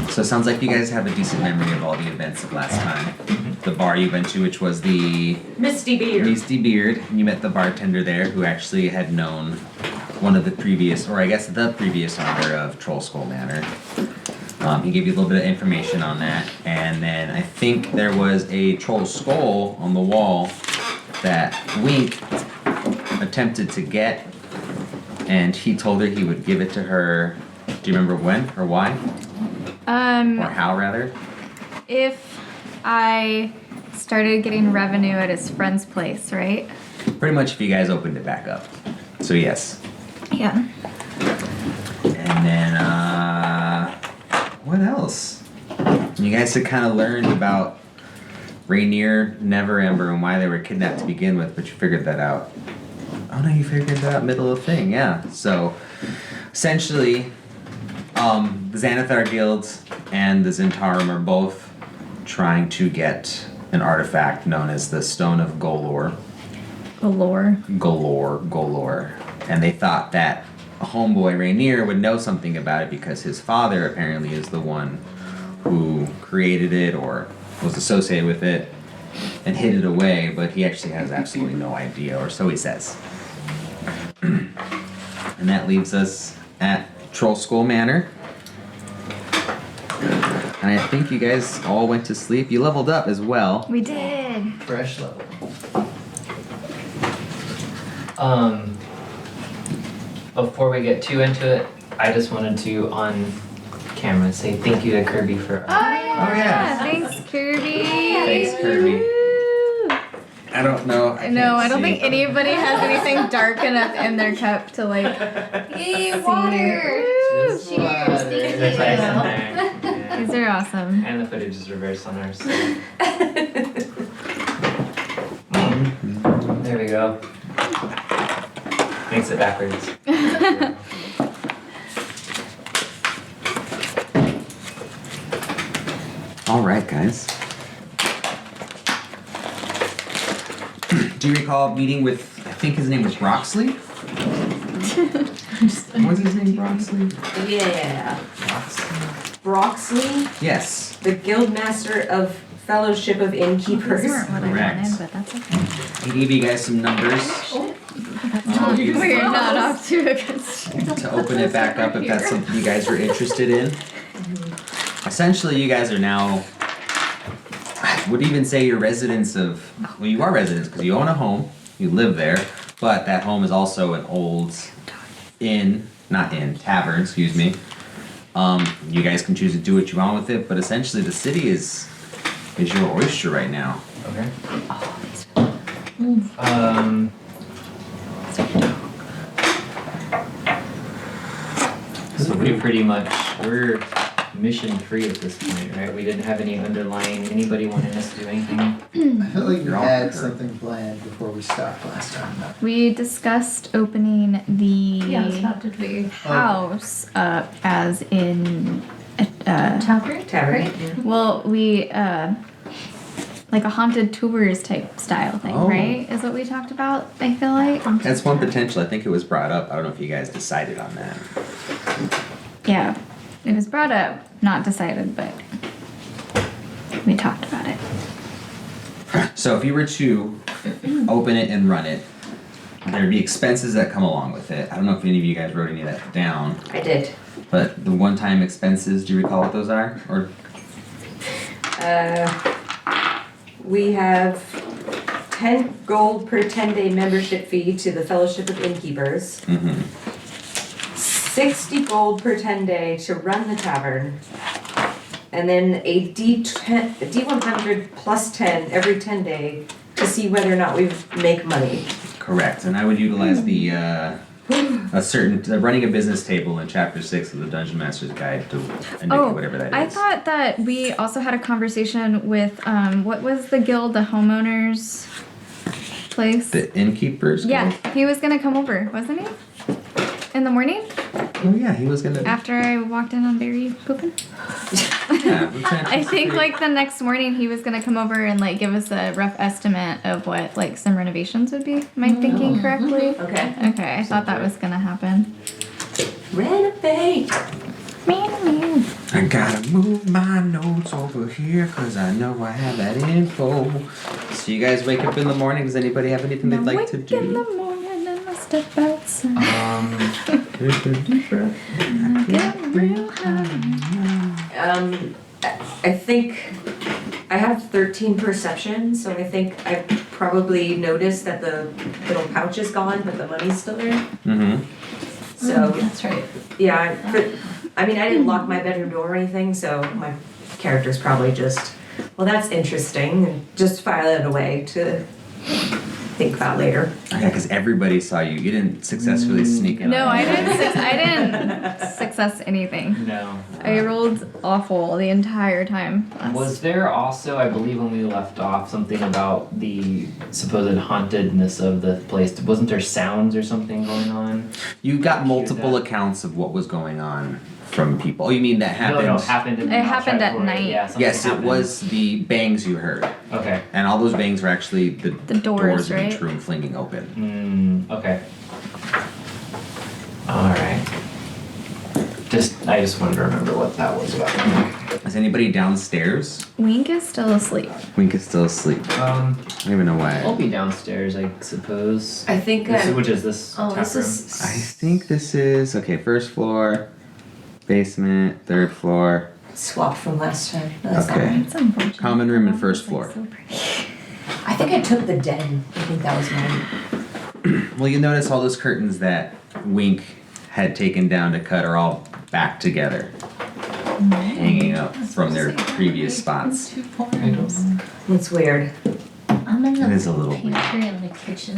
So it sounds like you guys have a decent memory of all the events of last time. The bar you went to, which was the Misty Beard. Misty Beard, and you met the bartender there who actually had known one of the previous, or I guess the previous owner of Troll Skull Manor. He gave you a little bit of information on that, and then I think there was a troll skull on the wall that Wink attempted to get, and he told her he would give it to her. Do you remember when or why? Or how, rather? If I started getting revenue at his friend's place, right? Pretty much if you guys opened it back up. So yes. Yeah. And then, what else? You guys had kind of learned about Rainier, Neverember, and why they were kidnapped to begin with, but you figured that out. Oh no, you figured that out middle of the thing, yeah. So, essentially, the Xanathar Guild and the Zentarum are both trying to get an artifact known as the Stone of Golor. Golor. And they thought that a homeboy, Rainier, would know something about it because his father apparently is the one who created it or was associated with it and hid it away, but he actually has absolutely no idea, or so he says. And that leaves us at Troll Skull Manor. And I think you guys all went to sleep. You leveled up as well. We did. Fresh level. Before we get too into it, I just wanted to, on camera, say thank you to Kirby for. Oh yeah. Oh, yeah. Thanks, Kirby. Thanks, Kirby. I don't know. No, I don't see. think anybody has anything dark enough in their cup to like. Yay, water! Woo. Just water. There's ice in there. Yeah. These are awesome. And the footage is reversed on ours. So. There we go. Makes it backwards. All right, guys. Do you recall meeting with, I think his name was Broxley? Was his name Broxley? Yeah. Broxley, Yes. the Guildmaster of Fellowship of Innkeepers. These weren't what I Correct. wanted, but that's okay. He gave you guys some numbers We're not off to a good start. to open it back up if that's something you guys were interested in. Essentially, you guys are now, I would even say you're residents of, well, you are residents because you own a home, you live there, but that home is also an old tavern, excuse me. You guys can choose to do what you want with it, but essentially the city is your oyster right now. Okay. So we pretty much, we're mission free at this point, right? We didn't have any underlying, anybody wanting us to do anything. I felt like we You're all had prepared. something planned before we stopped last time. We discussed opening the did we? house up as in Tavern? Tavern. well, we like a haunted tours type style thing, Oh. right? Is what we talked about, I feel like. That's one potential. I think it was brought up. I don't know if you guys decided on that. Yeah. It was brought up, not decided, but we talked about it. So if you were to open it and run it, there'd be expenses that come along with it. I don't know if any of you guys wrote any of that down, I did. but the one-time expenses, do you recall what those are? Or We have 10 gold per 10-day membership fee to the Fellowship of Innkeepers. 60 gold per 10 day to run the tavern. And then a D100 plus 10 every 10 day to see whether or not we make money. correct, and I would utilize the the running a business table in chapter 6 of the Dungeon Master's Guide to indicate whatever that is. I thought that we also had a conversation with what was the guild, the homeowners place? The innkeepers. Yeah, Guild? he was gonna come over, wasn't he? In the morning Oh yeah, he was gonna. after I walked in on Barry pooping. Yeah, I think like the next morning he was gonna come over and like give us a rough estimate of what like some renovations would be. Am I thinking correctly? Okay. Okay, I thought that was gonna happen. Renovate! Meow, meow. I gotta move my notes over here because I know I have that info. So you guys wake up in the morning. Does anybody have anything they'd like to Wake in the do? morning and I step outside. Take a deep breath. Get real high. I think I have 13 perception, so I think I probably noticed that the little pouch is gone, but the money's still there. Mm-hmm. So, That's right. yeah, I mean, I didn't lock my bedroom door or anything, so my character's probably just, well, that's interesting, and just file it away to think about later. Yeah, because everybody saw you. You didn't successfully sneak in. No, on I them. didn't success anything. No. I rolled awful the entire time. Was there also, I believe when we left off, something about the supposed hauntedness of the place? Wasn't there sounds or something going on? You got multiple that. accounts of what was going on from people. Oh, you mean that happened? No, happened in the It happened at Mount Trap night. Yeah, something Yes, happened. it was the bangs you heard. Okay. And all those bangs were actually the doors, of right? each room flinging open. Okay. Alright. I just wanted to remember what that was about. Is anybody downstairs? Wink is still asleep. Wink is still asleep. I don't even know I'll why. be downstairs, I suppose. I think Which is this oh, tap this room? is. I think this is okay. First floor, basement, third floor, Swapped from last time. No, that's not Okay. right. It's unfortunate. Common room and It's, first like, floor. so pretty. I think I took the den. I think that was mine. Well, you notice all those curtains that Wink had taken down to cut are all back together, hanging up from their previous spots. I don't. It's weird. I'm in It is a the little weird. pantry and the kitchen,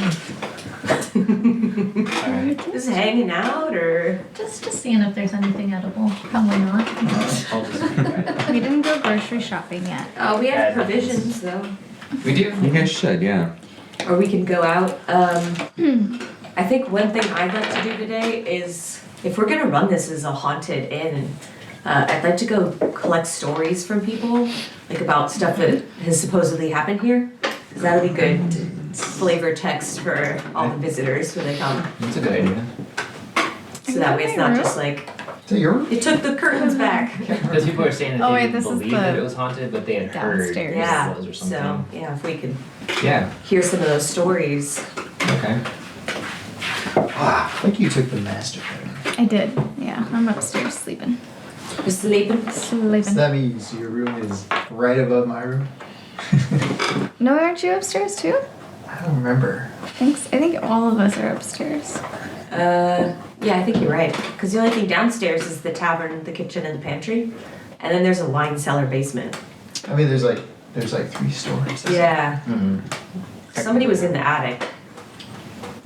Alright. Just hanging out, or just seeing if there's anything edible. Probably not. I'll just be right. We didn't go grocery shopping yet. oh, we have Yeah, provisions though, We do. You guys should, yeah. or we can go out. I think one thing I'd like to do today is, if we're gonna run this as a haunted inn, I'd like to go collect stories from people, like about stuff that has supposedly happened here. 'Cause that'll be good flavor text for all the visitors when they come. That's a good idea. So that way it's not just like, Is that your? it took the curtains back. Because people are saying that Oh, they wait, didn't this is believe the that it was haunted, but they had heard downstairs. Yeah, it was or so, something. yeah, if we could Yeah. hear some of those stories. Okay. I think you took the master bedroom. I did. Yeah, I'm upstairs sleeping. Just sleeping. So Sleeping. that means your room is right above my room? No, aren't you upstairs too? I don't remember. I think all of us are upstairs. Yeah, I think you're right. Because the only thing downstairs is the tavern, the kitchen, and the pantry. And then there's a wine cellar basement. I mean, there's like 3 stories. Yeah. Mm-hmm. Somebody was in the attic.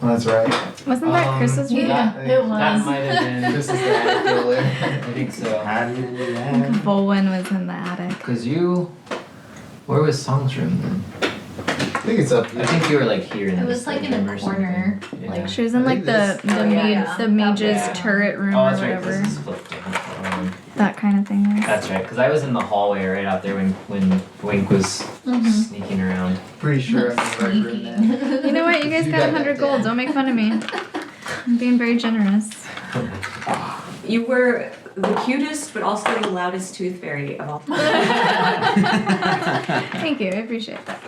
Well, that's right. Wasn't that Chris's room? Yeah, it That was. might have been. This is the attic over I there. think so. I think Bolwin was in the attic. Because you. Where was Song's room then? I think it's up here. I think you were like here in It this was like in a bedroom or corner, something. Yeah. like She was in I like think the this- the, Oh, yeah. the mage's Yeah. turret room Oh, or that's right. whatever. This is flipped down. That kind of thing. That's right. Because I was in the hallway right out there when Wink was Mhm. sneaking around. Pretty sure I'm in the right room now. You know what? You guys You got got 100 that gold. down. Don't make fun of me. I'm being very generous. You were the cutest, but also the loudest tooth fairy of all time. Thank you. I appreciate that.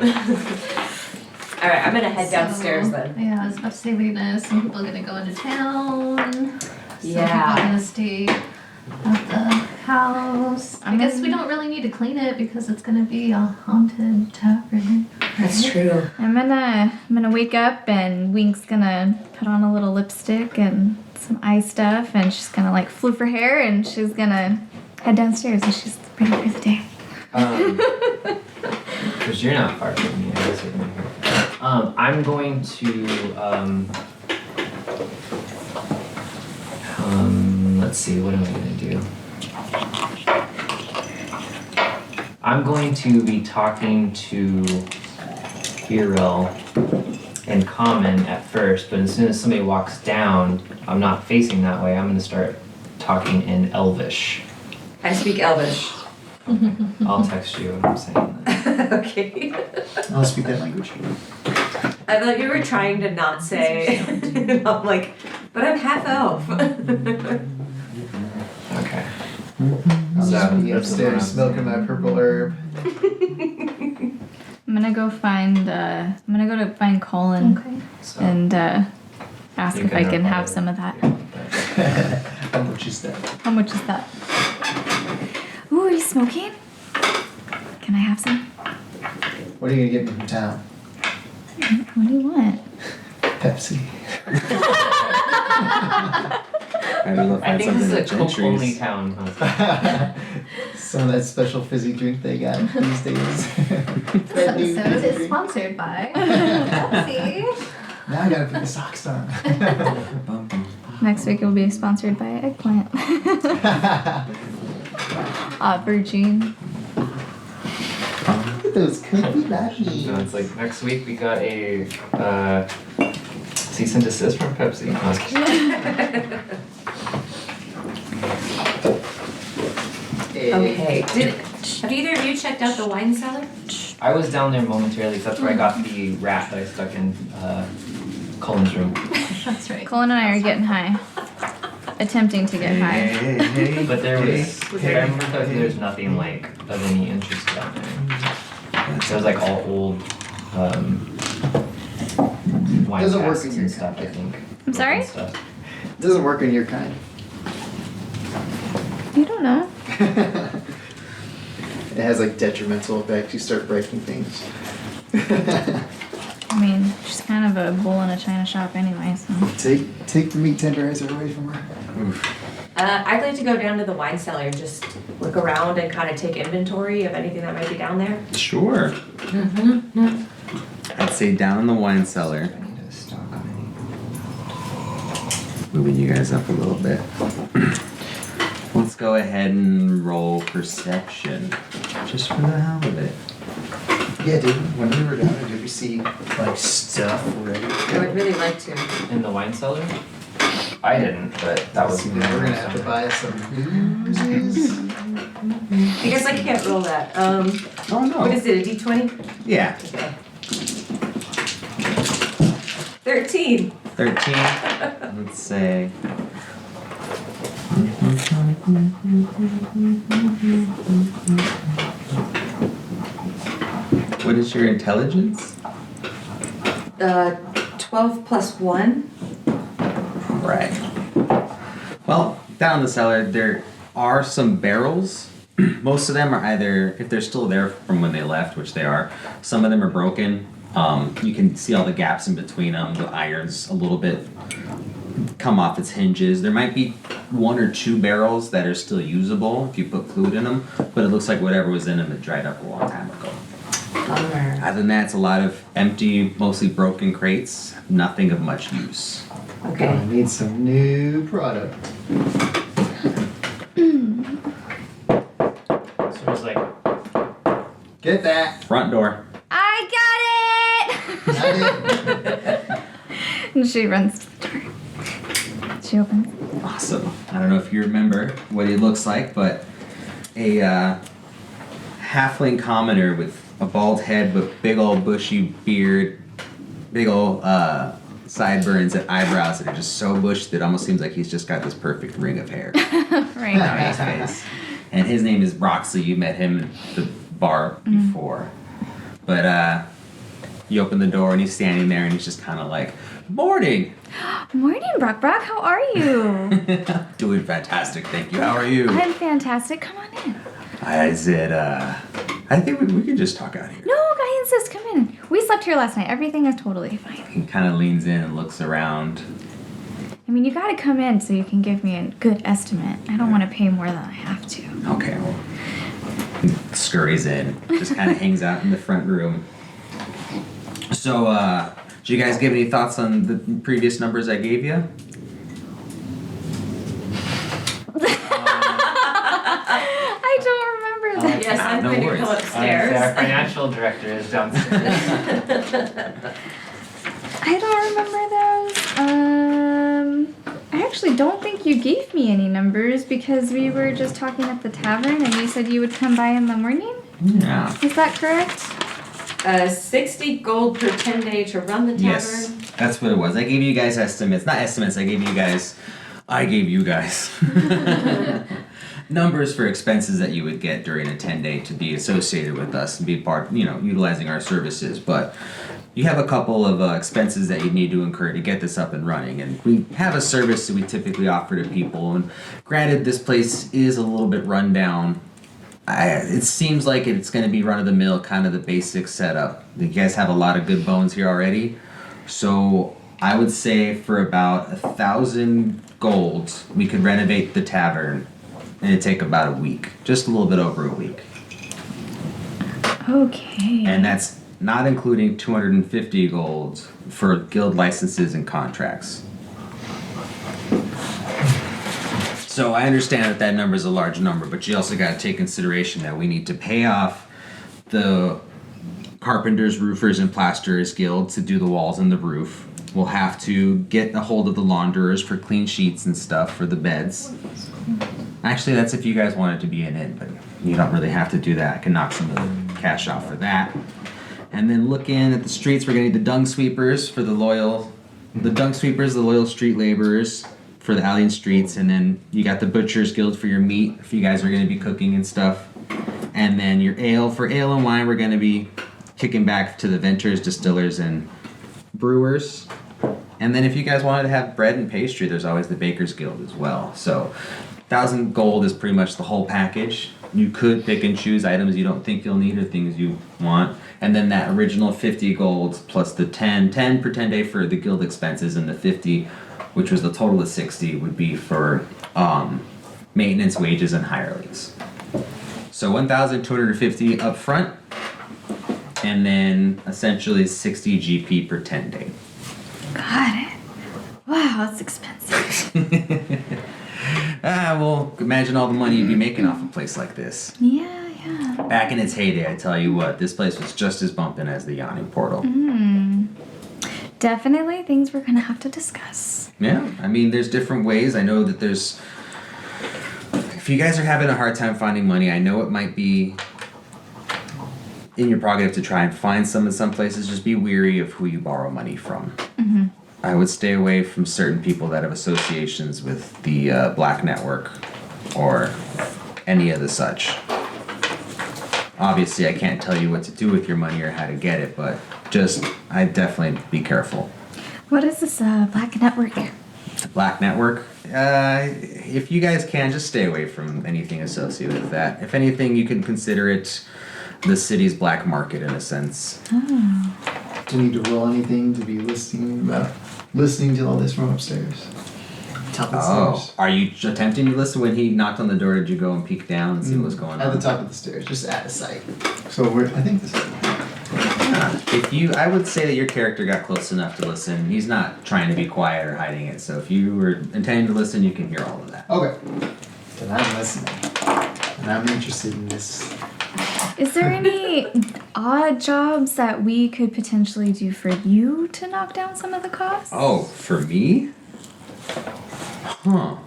All right, I'm gonna head downstairs So, then. Yeah, I was about to say we gonna, some people are gonna go into town. Some people Yeah. are gonna stay at the house. I guess we don't really need to clean it because it's gonna be a haunted tavern. That's true. I'm gonna wake up and Wink's gonna put on a little lipstick and some eye stuff and she's gonna like floof her hair and she's gonna head downstairs and she's ready for the day. Because you're not far from me, I guess you're gonna hear. I'm going to let's see, what am I gonna do? I'm going to be talking to Hero in common at first, but as soon as somebody walks down, I'm not facing that way, I'm gonna start talking in Elvish. I speak Elvish. I'll text you when I'm saying that. Okay. I'll speak that language. I thought you were trying to not say. I'm like, but I'm half elf. Okay. I'll So, just be that's upstairs around- smoking my purple herb. I'm gonna go find. I'm gonna go to find Colin Okay. So, and ask you if I can apply have it some of that. if you want that. How much is that? How much is that? Ooh, are you smoking? Can I have some? What are you gonna get me from town? What do you want? Pepsi. Maybe we'll I find think something this at is a Coke only Gentry's. town. Huh? Some of that special fizzy drink they got these days. This That new episode fizzy is drink. sponsored by Pepsi. Now I gotta put the socks on. Next week it will be sponsored by Eggplant. Aubergine. Look at those cookie lappies. No, it's like next week we got a cease and desist from Pepsi. No, I was kidding. Okay, have either of you checked out the wine cellar? I was down there momentarily because that's where I got the rat that I stuck in Colin's room. That's right. Colin and I are getting high. Attempting to get high. But there was, if I remember correctly, there's nothing like of any interest down there. It was like all old wine Doesn't work casks in your and stuff, I kind. think. I'm sorry? And stuff. It doesn't work in your kind. You don't know. It has like detrimental effects. You start breaking things. I mean, she's kind of a bull in a china shop anyway, so. Take the meat tenderizer away from her. I'd like to go down to the wine cellar and just look around and kind of take inventory of anything that might be down there. Sure. I'd say down in the wine cellar. I need to stock on Moving you guys up a little bit. Let's go ahead and roll perception. Just for the hell of it. Yeah, dude. When we were down there, did we see like stuff already? I would really like to. In the wine cellar? I didn't, but that was. So now we're gonna have to buy some boozes. I guess I can't roll that. Oh no. What is it, a D20? Yeah. Okay. 13. 13. Let's say. What is your intelligence? 12 plus 1. Right. Well, down in the cellar, there are some barrels. Most of them are either, if they're still there from when they left, which they are, some of them are broken. You can see all the gaps in between them. The iron's a little bit come off its hinges. There might be 1 or 2 barrels that are still usable if you put fluid in them, but it looks like whatever was in them had dried up a long time ago. Bummer. Other than that, it's a lot of empty, mostly broken crates. Nothing of much use. I Okay. need some new product. So it was like, Get that. Front door. I got it! Got it. And she runs to the door. She opens. Awesome. I don't know if you remember what he looks like, but a halfling commoner with a bald head with big old bushy beard, big old sideburns and eyebrows that are just so bushy that it almost seems like he's just got this perfect ring of hair Right. on his face. And his name is Broxley. You met him at the bar before. But you open the door and he's standing there and he's just kind of like, morning! Morning, Brock. How are you? Doing fantastic, thank you. How are you? I'm fantastic. Come on in. I said, I think we could just talk out here. No, I insist. Come in. We slept here last night. Everything is totally fine. He kind of leans in and looks around. I mean, you gotta come in so you can give me a good estimate. I don't want to pay more than I have to. Okay, well, he scurries in, just kind of hangs out in the front room. So, did you guys give any thoughts on the previous numbers I gave you? I don't remember that. Yes, I'm No going to worries. go our upstairs. financial director is downstairs. I don't remember those. I actually don't think you gave me any numbers because we were just talking at the tavern and you said you would come by in the morning. Yeah. Is that correct? 60 gold per 10 day to run the tavern. Yes, that's what it was. I gave you guys estimates. Not estimates, I gave you guys. numbers for expenses that you would get during a 10-day to be associated with us and be part, utilizing our services. But you have a couple of expenses that you need to incur to get this up and running. And we have a service that we typically offer to people. And granted, this place is a little bit run down. It seems like it's going to be run-of-the-mill, kind of the basic setup. You guys have a lot of good bones here already. So I would say for about 1,000 gold, we could renovate the tavern. And it'd take about a week. Just a little bit over a week. Okay. And that's not including 250 gold for guild licenses and contracts. So I understand that number is a large number, but you also got to take consideration that we need to pay off the carpenters, roofers, and plasterers guild to do the walls and the roof. We'll have to get a hold of the launderers for clean sheets and stuff for the beds. Actually, that's if you guys want it to be an inn, but you don't really have to do that. I can knock some of the cash off for that. And then looking at the streets, we're gonna need the dung sweepers for the loyal street laborers for the alley and streets, and then you got the butchers guild for your meat if you guys are gonna be cooking and stuff. And then your ale and wine, we're gonna be kicking back to the venters, distillers, and brewers. And then if you guys wanted to have bread and pastry, there's always the Baker's Guild as well. So 1,000 gold is pretty much the whole package. You could pick and choose items you don't think you'll need or things you want. And then that original 50 gold plus the 10 per 10 day for the guild expenses, and the 50, which was the total of 60, would be for maintenance, wages, and hirelings. So 1,250 up front, and then essentially 60 GP per 10 day. Got it. Wow, that's expensive. Well, imagine all the money you'd be making off a place like this. Yeah. Back in its heyday, I tell you what, this place was just as bumping as the Yawning Portal. Definitely things we're gonna have to discuss. Yeah, I mean, there's different ways. I know that there's... If you guys are having a hard time finding money, I know it might be in your prerogative to try and find some in some places. Just be weary of who you borrow money from. I would stay away from certain people that have associations with the Black Network or any of the such. Obviously, I can't tell you what to do with your money or how to get it, but I'd definitely be careful. What is this Black Network? The Black Network? If you guys can, just stay away from anything associated with that. If anything, you can consider it the city's black market in a sense. Oh. Do you need to roll anything to be listening to all this from upstairs? Top of the stairs. Are you attempting to listen? When he knocked on the door, did you go and peek down and see what was going At on? the top of the stairs, just out of sight. So I think this is... I would say that your character got close enough to listen. He's not trying to be quiet or hiding it, so if you were intending to listen, you can hear all of that. Okay. Then I'm listening. And I'm interested in this. Is there any odd jobs that we could potentially do for you to knock down some of the costs? Oh, for me? Huh.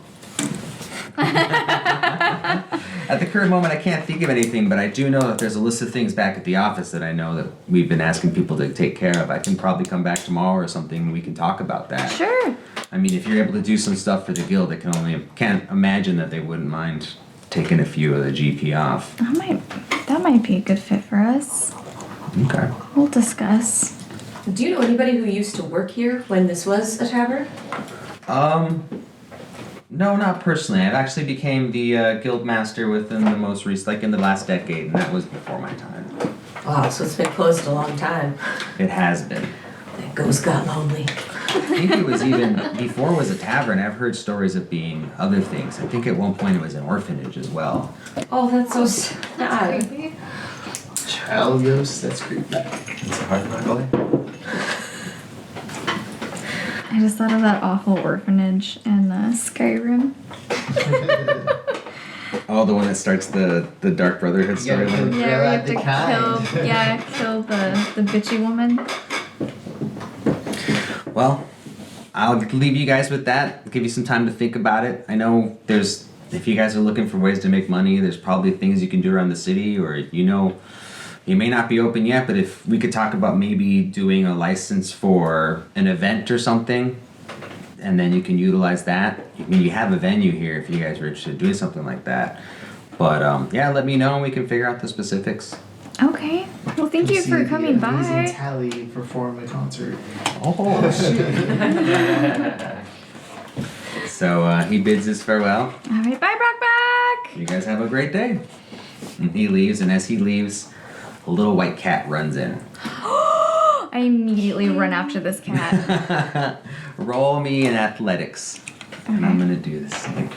At the current moment, I can't think of anything, but I do know that there's a list of things back at the office that I know that we've been asking people to take care of. I can probably come back tomorrow or something and we can talk about that. Sure. I mean, if you're able to do some stuff for the guild, can't imagine that they wouldn't mind taking a few of the GP off. That might be a good fit for us. Okay. We'll discuss. Do you know anybody who used to work here when this was a tavern? No, not personally. I've actually became the guild master within the most recent, like in the last decade, and that was before my time. Wow, so it's been closed a long time. It has been. That ghost got lonely. I think it was even before it was a tavern. I've heard stories of being other things. I think at one point it was an orphanage as well. Oh, that's so That's sad. creepy. Child ghost? That's creepy. It's a hard one. I just thought of that awful orphanage in Skyrim. Oh, the one that starts the Dark Brotherhood You gotta storyline. kill- Yeah, we have to the kind. kill the bitchy woman. Well, I'll leave you guys with that. Give you some time to think about it. I know if you guys are looking for ways to make money, there's probably things you can do around the city, or you may not be open yet, but if we could talk about maybe doing a license for an event or something, and then you can utilize that. I mean, you have a venue here if you guys are interested in doing something like that. But yeah, let me know and we can figure out the specifics. Okay. Well, thank you See for the coming amazing by. Tally perform a concert. Oh So he bids his farewell. All right. Bye, Brockback. You guys have a great day. And he leaves, and as he leaves, a little white cat runs in. I immediately run after this cat. Roll me in athletics. And I'm gonna do this thing.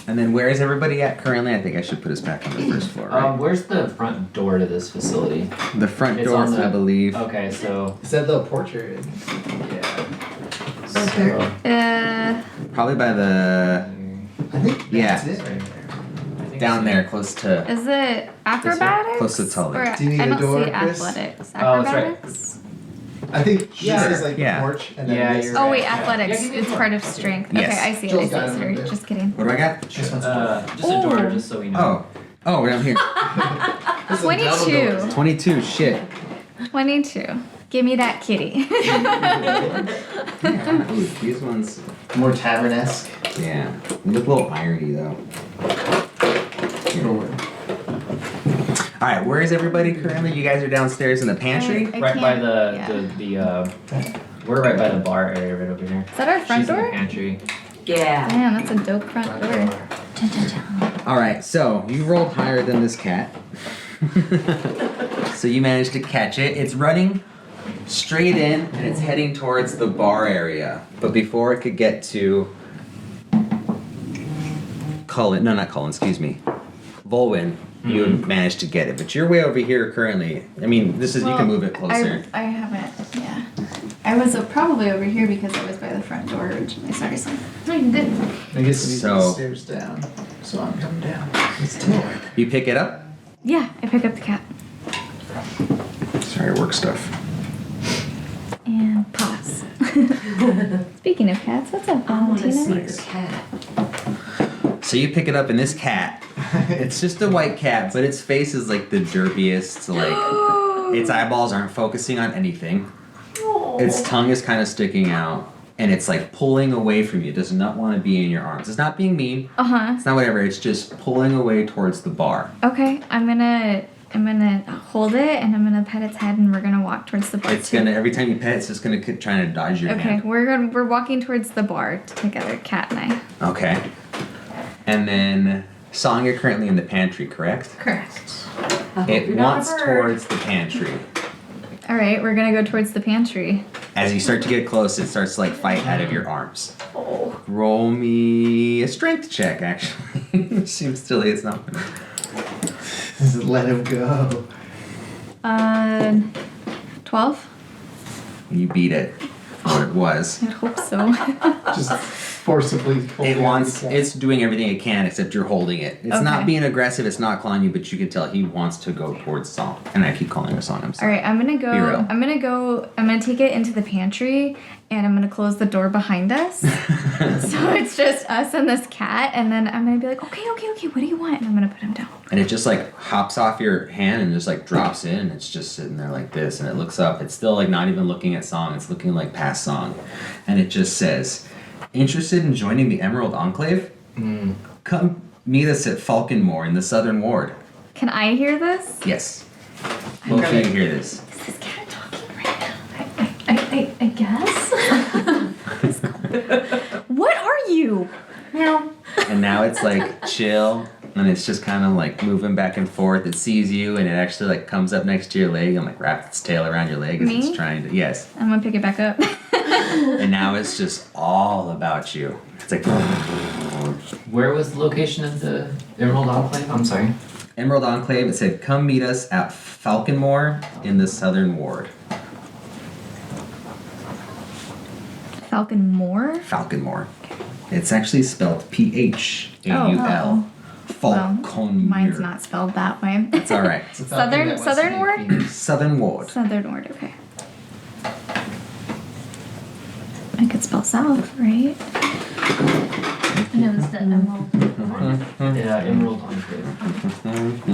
And then where is everybody at currently? I think I should put us back on the first floor, right? Where's the front door to this facility? The front It's door, on the- I believe. Okay, so Is that the portrait? yeah. there. Probably by the I think Yeah. that's it. I think down so. there, close to. Is it acrobatics? Close to Tully. Or, Do you need I a don't door, see Chris? athletics. Oh, that's right. Acrobatics? I think Yeah. this is like Yeah. the porch and then Yeah, this. you're Oh right. wait, Yeah. athletics. Yeah, give me a It's door. part of strength. Yes. Okay, I see it. Joel's I got it see it. Sorry, there. just kidding. What do I got? This one's Just a door, Ooh. just so we know. Oh, we're down here. This is a double 22. door. 22. Shit. 22. Give me that kitty. Yeah, ooh, these ones. More tavern-esque. Yeah. They look a little irony though. Door. All right, where is everybody currently? You guys are downstairs in the pantry. I Right by can't- the we're right by the bar area right over here. Is that our front She's in the door? pantry. Yeah. Damn, that's a dope front door. All right, so you rolled higher than this cat. So you managed to catch it. It's running straight in and it's heading towards the bar area. But before it could get to Cullen, no, not Cullen, excuse me, Volwyn, you managed to get it. But you're way over here currently. I mean, this is you can move it closer. I haven't, yeah. I was probably over here because I was by the front door originally. Sorry, son. No, you didn't. I guess we need So- the stairs down. So I'm coming down. It's tail. You pick it up. Yeah, I pick up the cat. Sorry, work stuff. And pause. Speaking of cats, what's up, I want to Valentina? see the cat. So you pick it up, and this cat, it's just a white cat, but its face is like the derpiest. Like its eyeballs aren't focusing on anything. Its tongue is kind of sticking out, and it's like pulling away from you. It does not want to be in your arms. It's not being mean. Uh-huh. It's not whatever. It's just pulling away towards the bar. Okay, I'm gonna hold it and I'm gonna pet its head and we're gonna walk towards the bar. It's gonna every time you pet, it's just gonna keep trying to dodge your Okay, hand. we're walking towards the bar together, Cat and I. Okay. And then, Song, you're currently in the pantry, correct? Correct. I hope It you're not a wants bird. towards the pantry. All right, we're gonna go towards the pantry. As you start to get close, it starts to like fight out of your arms. Roll me a strength check, actually. Seems silly, it's not. Just let him go. 12? You beat it for what it was. I hope so. Just forcibly pull It down wants, the cat. it's doing everything it can except you're holding it. It's not Okay. being aggressive, it's not clawing you, but you can tell he wants to go towards Song. And I keep calling her Song, I'm All sorry. right, I'm gonna Be real. take it into the pantry and I'm gonna close the door behind us. So it's just us and this cat, and then I'm gonna be like, okay, what do you want? And I'm gonna put him down. And it just like hops off your hand and just like drops in. It's just sitting there like this, and it looks up. It's still like not even looking at Song. It's looking like past Song, and it just says, "Interested in joining the Emerald Enclave? Come meet us at Falconmore in the Southern Ward." Can I hear this? Yes, both of you hear this. Is this cat talking right now? I guess. What are you? And now it's like chill, and it's just kind of like moving back and forth. It sees you, and it actually like comes up next to your leg and like wraps its tail around your leg as Me? it's trying to. Yes. I'm gonna pick it back up. And now it's just all about you. It's like Where was the location of the Emerald Enclave? I'm sorry. Emerald Enclave. It said, "Come meet us at Falconmore in the Southern Ward." Falcon Moor? Falconmore. It's actually spelled P-H-A-U-L. Falconmere. Mine's not spelled that way. It's all right. It's a falcon Southern- that wants Southern to be word? Phoenix. Southern Ward. Southern Ward, okay. I could spell south, right? And it was the emerald. Yeah, Emerald Enclave.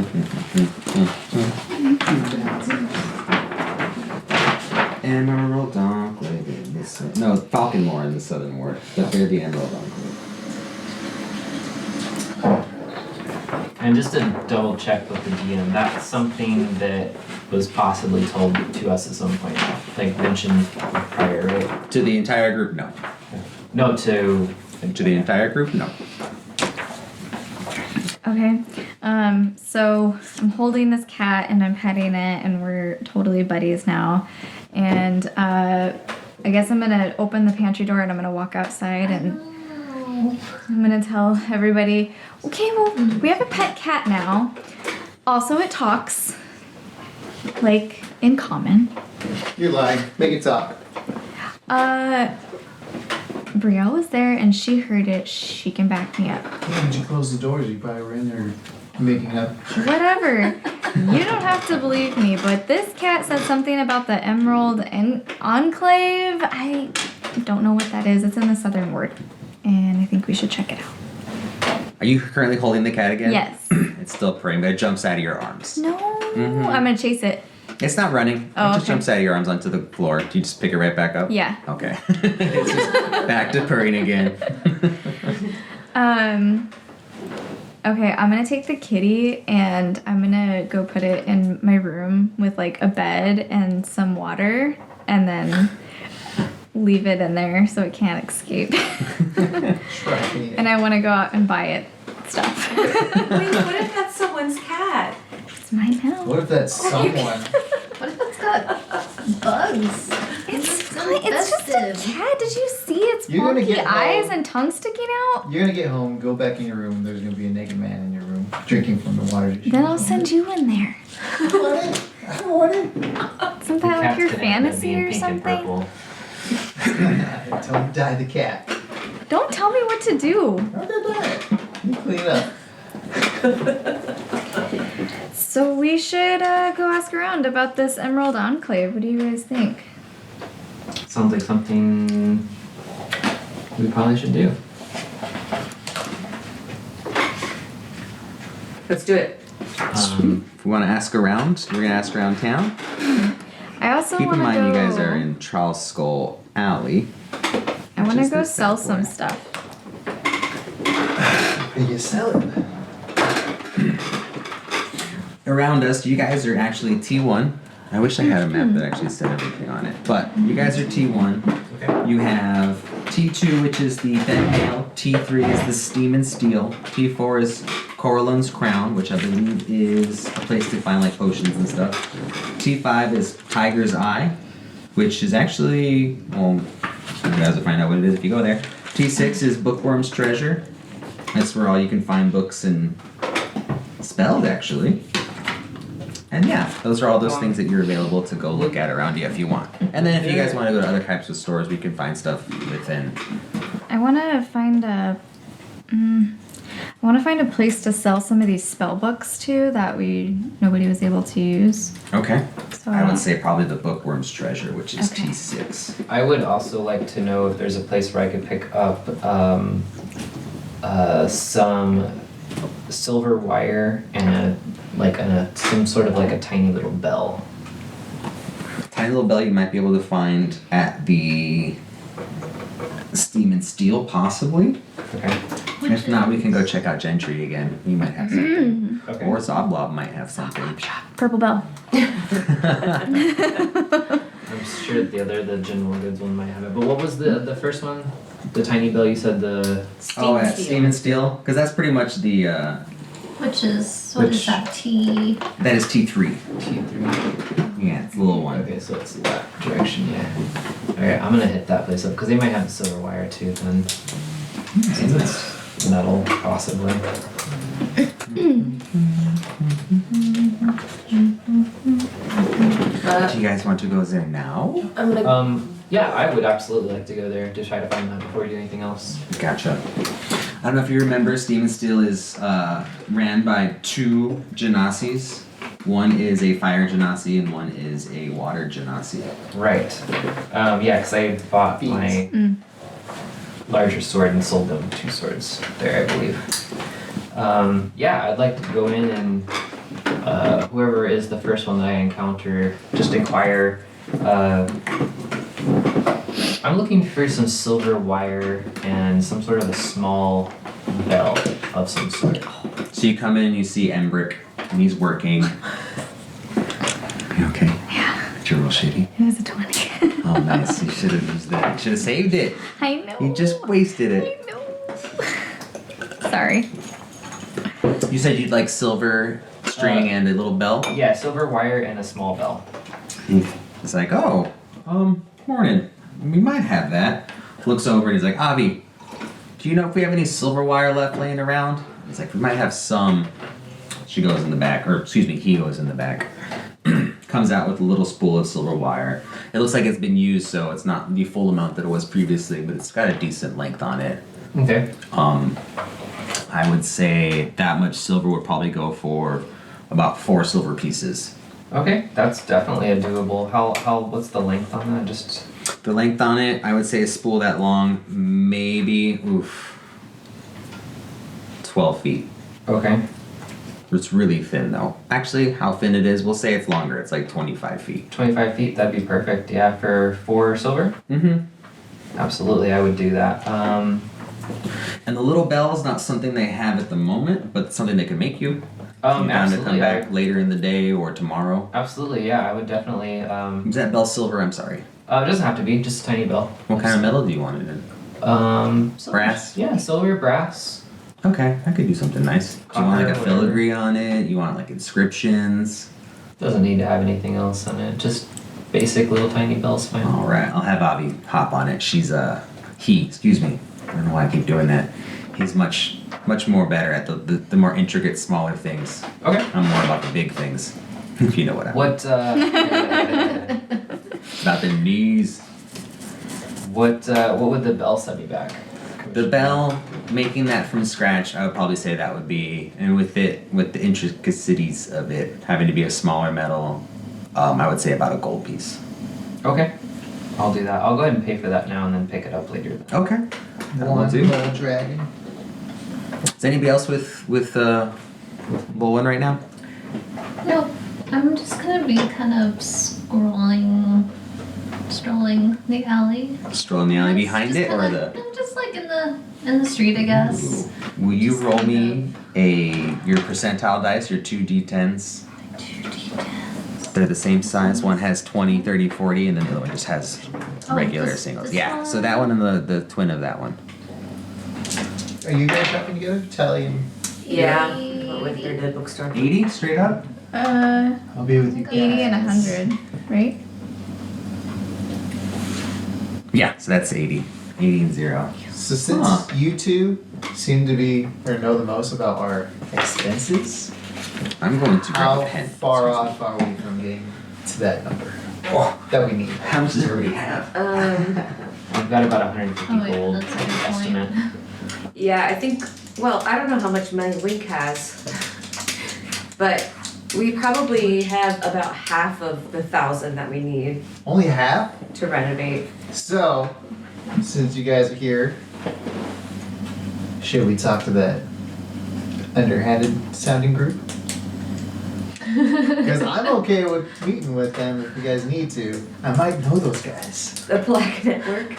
Emerald Enclave in the no, Falconmore in the Southern Ward. But they're the Emerald Enclave. And just to double check with the DM, that's something that was possibly told to us at some point, like mentioned prior, right? To the entire group, no. No, to To the entire group, no. Okay. So I'm holding this cat and I'm petting it, and we're totally buddies now. And I guess I'm gonna open the pantry door and I'm gonna walk outside and I'm gonna tell everybody, okay, well, we have a pet cat now. Also, it talks, like in common. You're lying. Make it talk. Brielle was there and she heard it. She can back me up. Why did you close the doors? You probably were in there making up. Whatever. You don't have to believe me, but this cat said something about the Emerald Enclave. I don't know what that is. It's in the Southern Ward, and I think we should check it out. Are you currently holding the cat again? Yes. It's still praying, but it jumps out of your arms. No, Mhm. I'm gonna chase it. It's not running. Oh, It just okay. jumps out of your arms onto the floor. Do you just pick it right back up? Yeah. Okay. It's just back to purring again. Okay, I'm gonna take the kitty and I'm gonna go put it in my room with like a bed and some water, and then leave it in there so it can't escape. Trust me. And I want to go out and buy it stuff. Wait, what if that's someone's cat? It's mine now. What if that's someone? What if it's got bugs? It's so fine. It's just a festive. cat. Did you see its You're gonna wonky get eyes home. and tongue sticking out? You're gonna get home, go back in your room. There's gonna be a naked man in your room drinking from the water dish. Then I'll send you in there. I don't want it. I don't want it. Isn't that like your fantasy or pink and something? purple. Tell him to die the cat. Don't tell me what to do. Okay, die it. You clean it up. So we should go ask around about this Emerald Enclave. What do you guys think? Sounds like something we probably should do. Let's do it. If we want to ask around, we're going to ask around town. I also Keep want in to mind go. you guys are in Charles Skull Alley. I want to Just go this sell bad some boy. stuff. And you sell it. Around us, you guys are actually T1. I wish I had a map that actually said everything on it. But you guys are T1. Okay. You have T2, which is the Bed Nail. T3 is the Steam and Steel. T4 is Coralyn's Crown, which I believe is a place to find like potions and stuff. T5 is Tiger's Eye, which is actually, well, you guys will find out what it is if you go there. T6 is Bookworm's Treasure. That's where all you can find books and spells, actually. And yeah, those are all those things that you're available to go look at around you if you want. And then if you guys want to go to other types of stores, we can find stuff within. I want to find a. I want to find a place to sell some of these spell books too that nobody was able to use. Okay. So I would say probably the Bookworm's Treasure, which is Okay. T6. I would also like to know if there's a place where I could pick up some silver wire and some sort of like a tiny little bell. Tiny little bell you might be able to find at the Steam and Steel, possibly. Okay. If not, we can go check out Gentry again. He might have something. Okay. Or Zoblob might have something. Purple Bell. I'm sure the general goods one might have it. But what was the first one? The tiny bell you said the Oh, at Steam and Steel? Because that's pretty much the, Which is, what is Which- that, T? that is T3. T3. Yeah, it's the little one. Okay, so it's that direction, yeah. Alright, I'm gonna hit that place up because they might have the silver wire too then. Since it's metal, possibly. Do you guys want to go there now? I'm gonna. Yeah, I would absolutely like to go there to try to find that before we do anything else. Gotcha. I don't know if you remember, Steam and Steel is ran by two Genasies. One is a fire Genasi and one is a water Genasi. Right. Yeah, because I bought my larger sword and sold them 2 swords there, I believe. Yeah, I'd like to go in and whoever is the first one that I encounter, just inquire. I'm looking for some silver wire and some sort of a small bell. of some sort. So you come in and you see Embrick, and he's working. You okay? Yeah. Did you roll shitty? It was a 20. Oh, nice. You should have used that. Should have saved it. I know. You just wasted it. I know. Sorry. You said you'd like silver string and a little bell? Yeah, silver wire and a small bell. It's like, oh, morning. We might have that. Looks over and he's like, Avi, do you know if we have any silver wire left laying around? He's like, we might have some. She goes in the back, or excuse me, he goes in the back. Comes out with a little spool of silver wire. It looks like it's been used, so it's not the full amount that it was previously, but it's got a decent length on it. Okay. I would say that much silver would probably go for about 4 silver pieces. Okay, that's definitely a doable. What's the length on that? Just The length on it, I would say a spool that long, maybe, 12 feet. okay. It's really thin though. Actually, how thin it is, we'll say it's longer. It's like 25 feet. 25 feet, that'd be perfect. Yeah, for 4 silver? Mm-hmm. Absolutely, I would do that. And the little bell is not something they have at the moment, but it's something they can make you. If you're down to Absolutely. come back later in the day or tomorrow. Absolutely, yeah, I would definitely. Is that bell silver? I'm sorry. It doesn't have to be, just a tiny bell. What kind of metal do you want it in? Silver. Brass? Yeah, silver, brass. Okay, I could do something nice. Do you want like a Copper, whatever. filigree on it? You want like inscriptions? Doesn't need to have anything else on it. Just basic little tiny bells, fine. All right, I'll have Avi hop on it. Excuse me. I don't know why I keep doing that. He's much more better at the more intricate, smaller things. Okay. I'm more about the big things. If you know what I mean. What About the knees. what would the bell set me back? The bell, making that from scratch, I would probably say that would be, and with the intricacies of it having to be a smaller metal, I would say about a gold piece. Okay. I'll do that. I'll go ahead and pay for that now and then pick it up later. Then. Okay. That will One do. gold dragon. Is anybody else with Bolin right now? No, I'm just gonna be kind of strolling the alley. Strolling the alley behind Just it, or kinda- the? I'm just like in the street, I guess. Ooh. Will you Just roll kinda- me your percentile dice, your 2d10s? 2d10s. They're the same size. One has 20, 30, 40, and then the other one just has Oh, regular this- singles. this Yeah, one? so that one and the twin of that one. Are you guys shopping together? Tally and Yeah, went with her to the bookstore. 80 straight up? I'll be with you guys. 80 and 100, right? Yeah, so that's 80. 80 and 0. So since Huh. you two seem to be or know the most about our expenses, I'm going to grab how a pen. far off are we from getting to that number Oh, that we need? how much does everybody have? We've got about 150 Oh, yeah, gold that's a good point. estimate. Yeah, I think, well, I don't know how much money Link has, but we probably have about half of the 1,000 that we need Only half? to renovate. So, since you guys are here, should we talk to that underhanded sounding group? Because I'm okay with meeting with them if you guys need to. I might know those guys. The Black Network.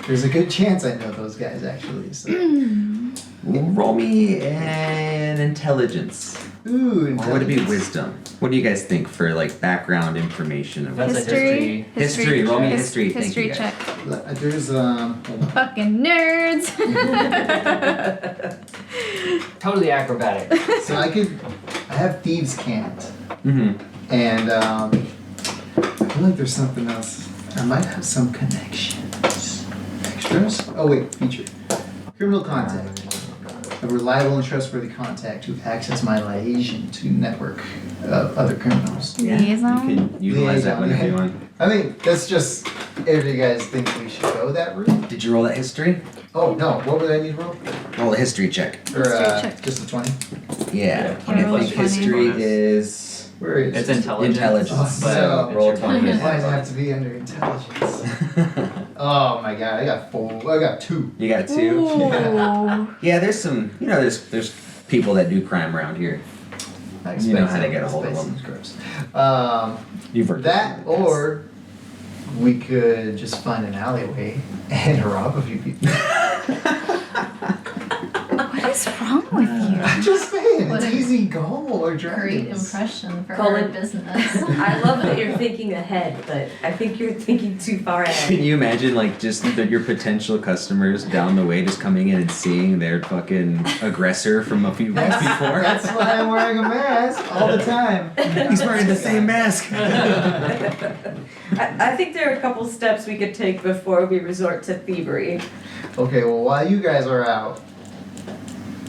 There's a good chance I know those guys actually. So. Roll me an intelligence. Ooh, Or would it be intelligence. wisdom? What do you guys think for like background information? Of That's a History. History, roll me His- history, thank History you, guys. check. There's hold on. Fucking nerds. Totally acrobatic. So I have thieves' cant, Mm-hmm. and I feel like there's something else. I might have some connections. Extras? Oh wait, feature. Criminal contact. A reliable and trustworthy contact who access my liaison to network of other criminals. You Liaison. can utilize that whenever you want. I mean, that's just if you guys think we should go that route. Did you roll that history? Oh no, what would I need to roll? Roll a history check. Or History check. just a 20? Yeah. Can I roll I a think 20? history is Where is It's it? intelligence. intelligence. Oh, So no. roll It's your 20. Why does it have to be under intelligence? Oh my god, I got 4. I got 2. You got 2? Ooh. Yeah, there's some, there's people that do crime around here. I You know how to expect get a so. hold of That them. seems gross. You've worked That with them in the or we could just find an alleyway and rob a few people. What is wrong with you? I'm just saying, What it's a easy goal or Great dragons. impression for Colin. our business. I love that you're thinking ahead, but I think you're thinking too far Can ahead. you imagine like just your potential customers down the way just coming in and seeing their fucking aggressor from a few months before? That's why I'm wearing a mask all the time. He's wearing the same mask. I think there are a couple steps we could take before we resort to thievery. Okay, well, while you guys are out,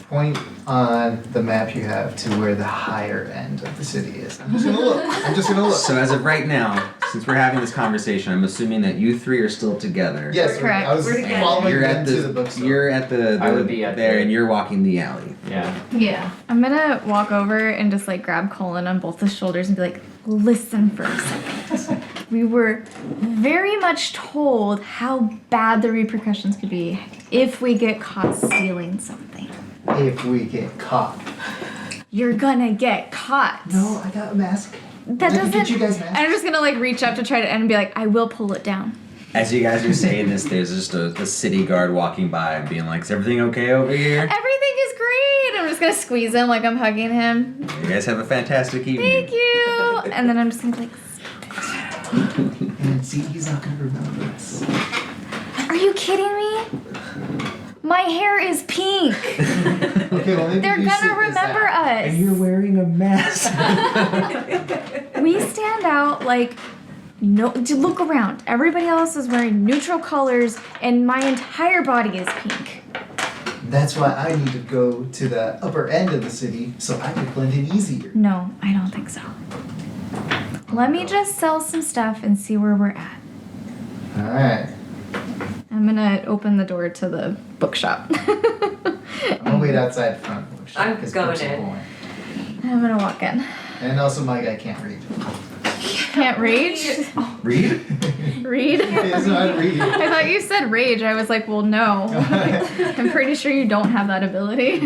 point on the map you have to where the higher end of the city is. I'm just gonna look. I'm just gonna look. So as of right now, since we're having this conversation, I'm assuming that you three are still together. Yes, Correct. I was We're together. following You're them at to the bookstore. You're at the I would be at there, the- and you're walking the alley. Yeah. Yeah. I'm gonna walk over and just like grab Colin on both his shoulders and be like, listen for a second. We were very much told how bad the repercussions could be if we get caught stealing something. If we get caught. You're gonna get caught. No, I got a mask. That I can doesn't. get you guys masks. I'm just gonna like reach up to try to and be like, I will pull it down. As you guys are saying this, there's just a city guard walking by and being like, "Is everything okay over here?" Everything is great. I'm just gonna squeeze him like I'm hugging him. You guys have a fantastic evening. Thank you. And then I'm just gonna be like, And see, he's not gonna remember us. are you kidding me? My hair is pink. Okay, well maybe They're you sit gonna this remember out. us. And you're wearing a mask. We stand out like no. Look around. Everybody else is wearing neutral colors, and my entire body is pink. That's why I need to go to the upper end of the city so I can blend in easier. No, I don't think so. Let me just sell some stuff and see where we're at. Alright. I'm gonna open the door to the bookshop. I'll wait outside the front porch. I'm 'cause going books are in. boring. I'm gonna walk in. And also my guy can't read. Can't rage? Read. Read? He doesn't know how to read. I thought you said rage. I was like, well, no. I'm pretty sure you don't have that ability.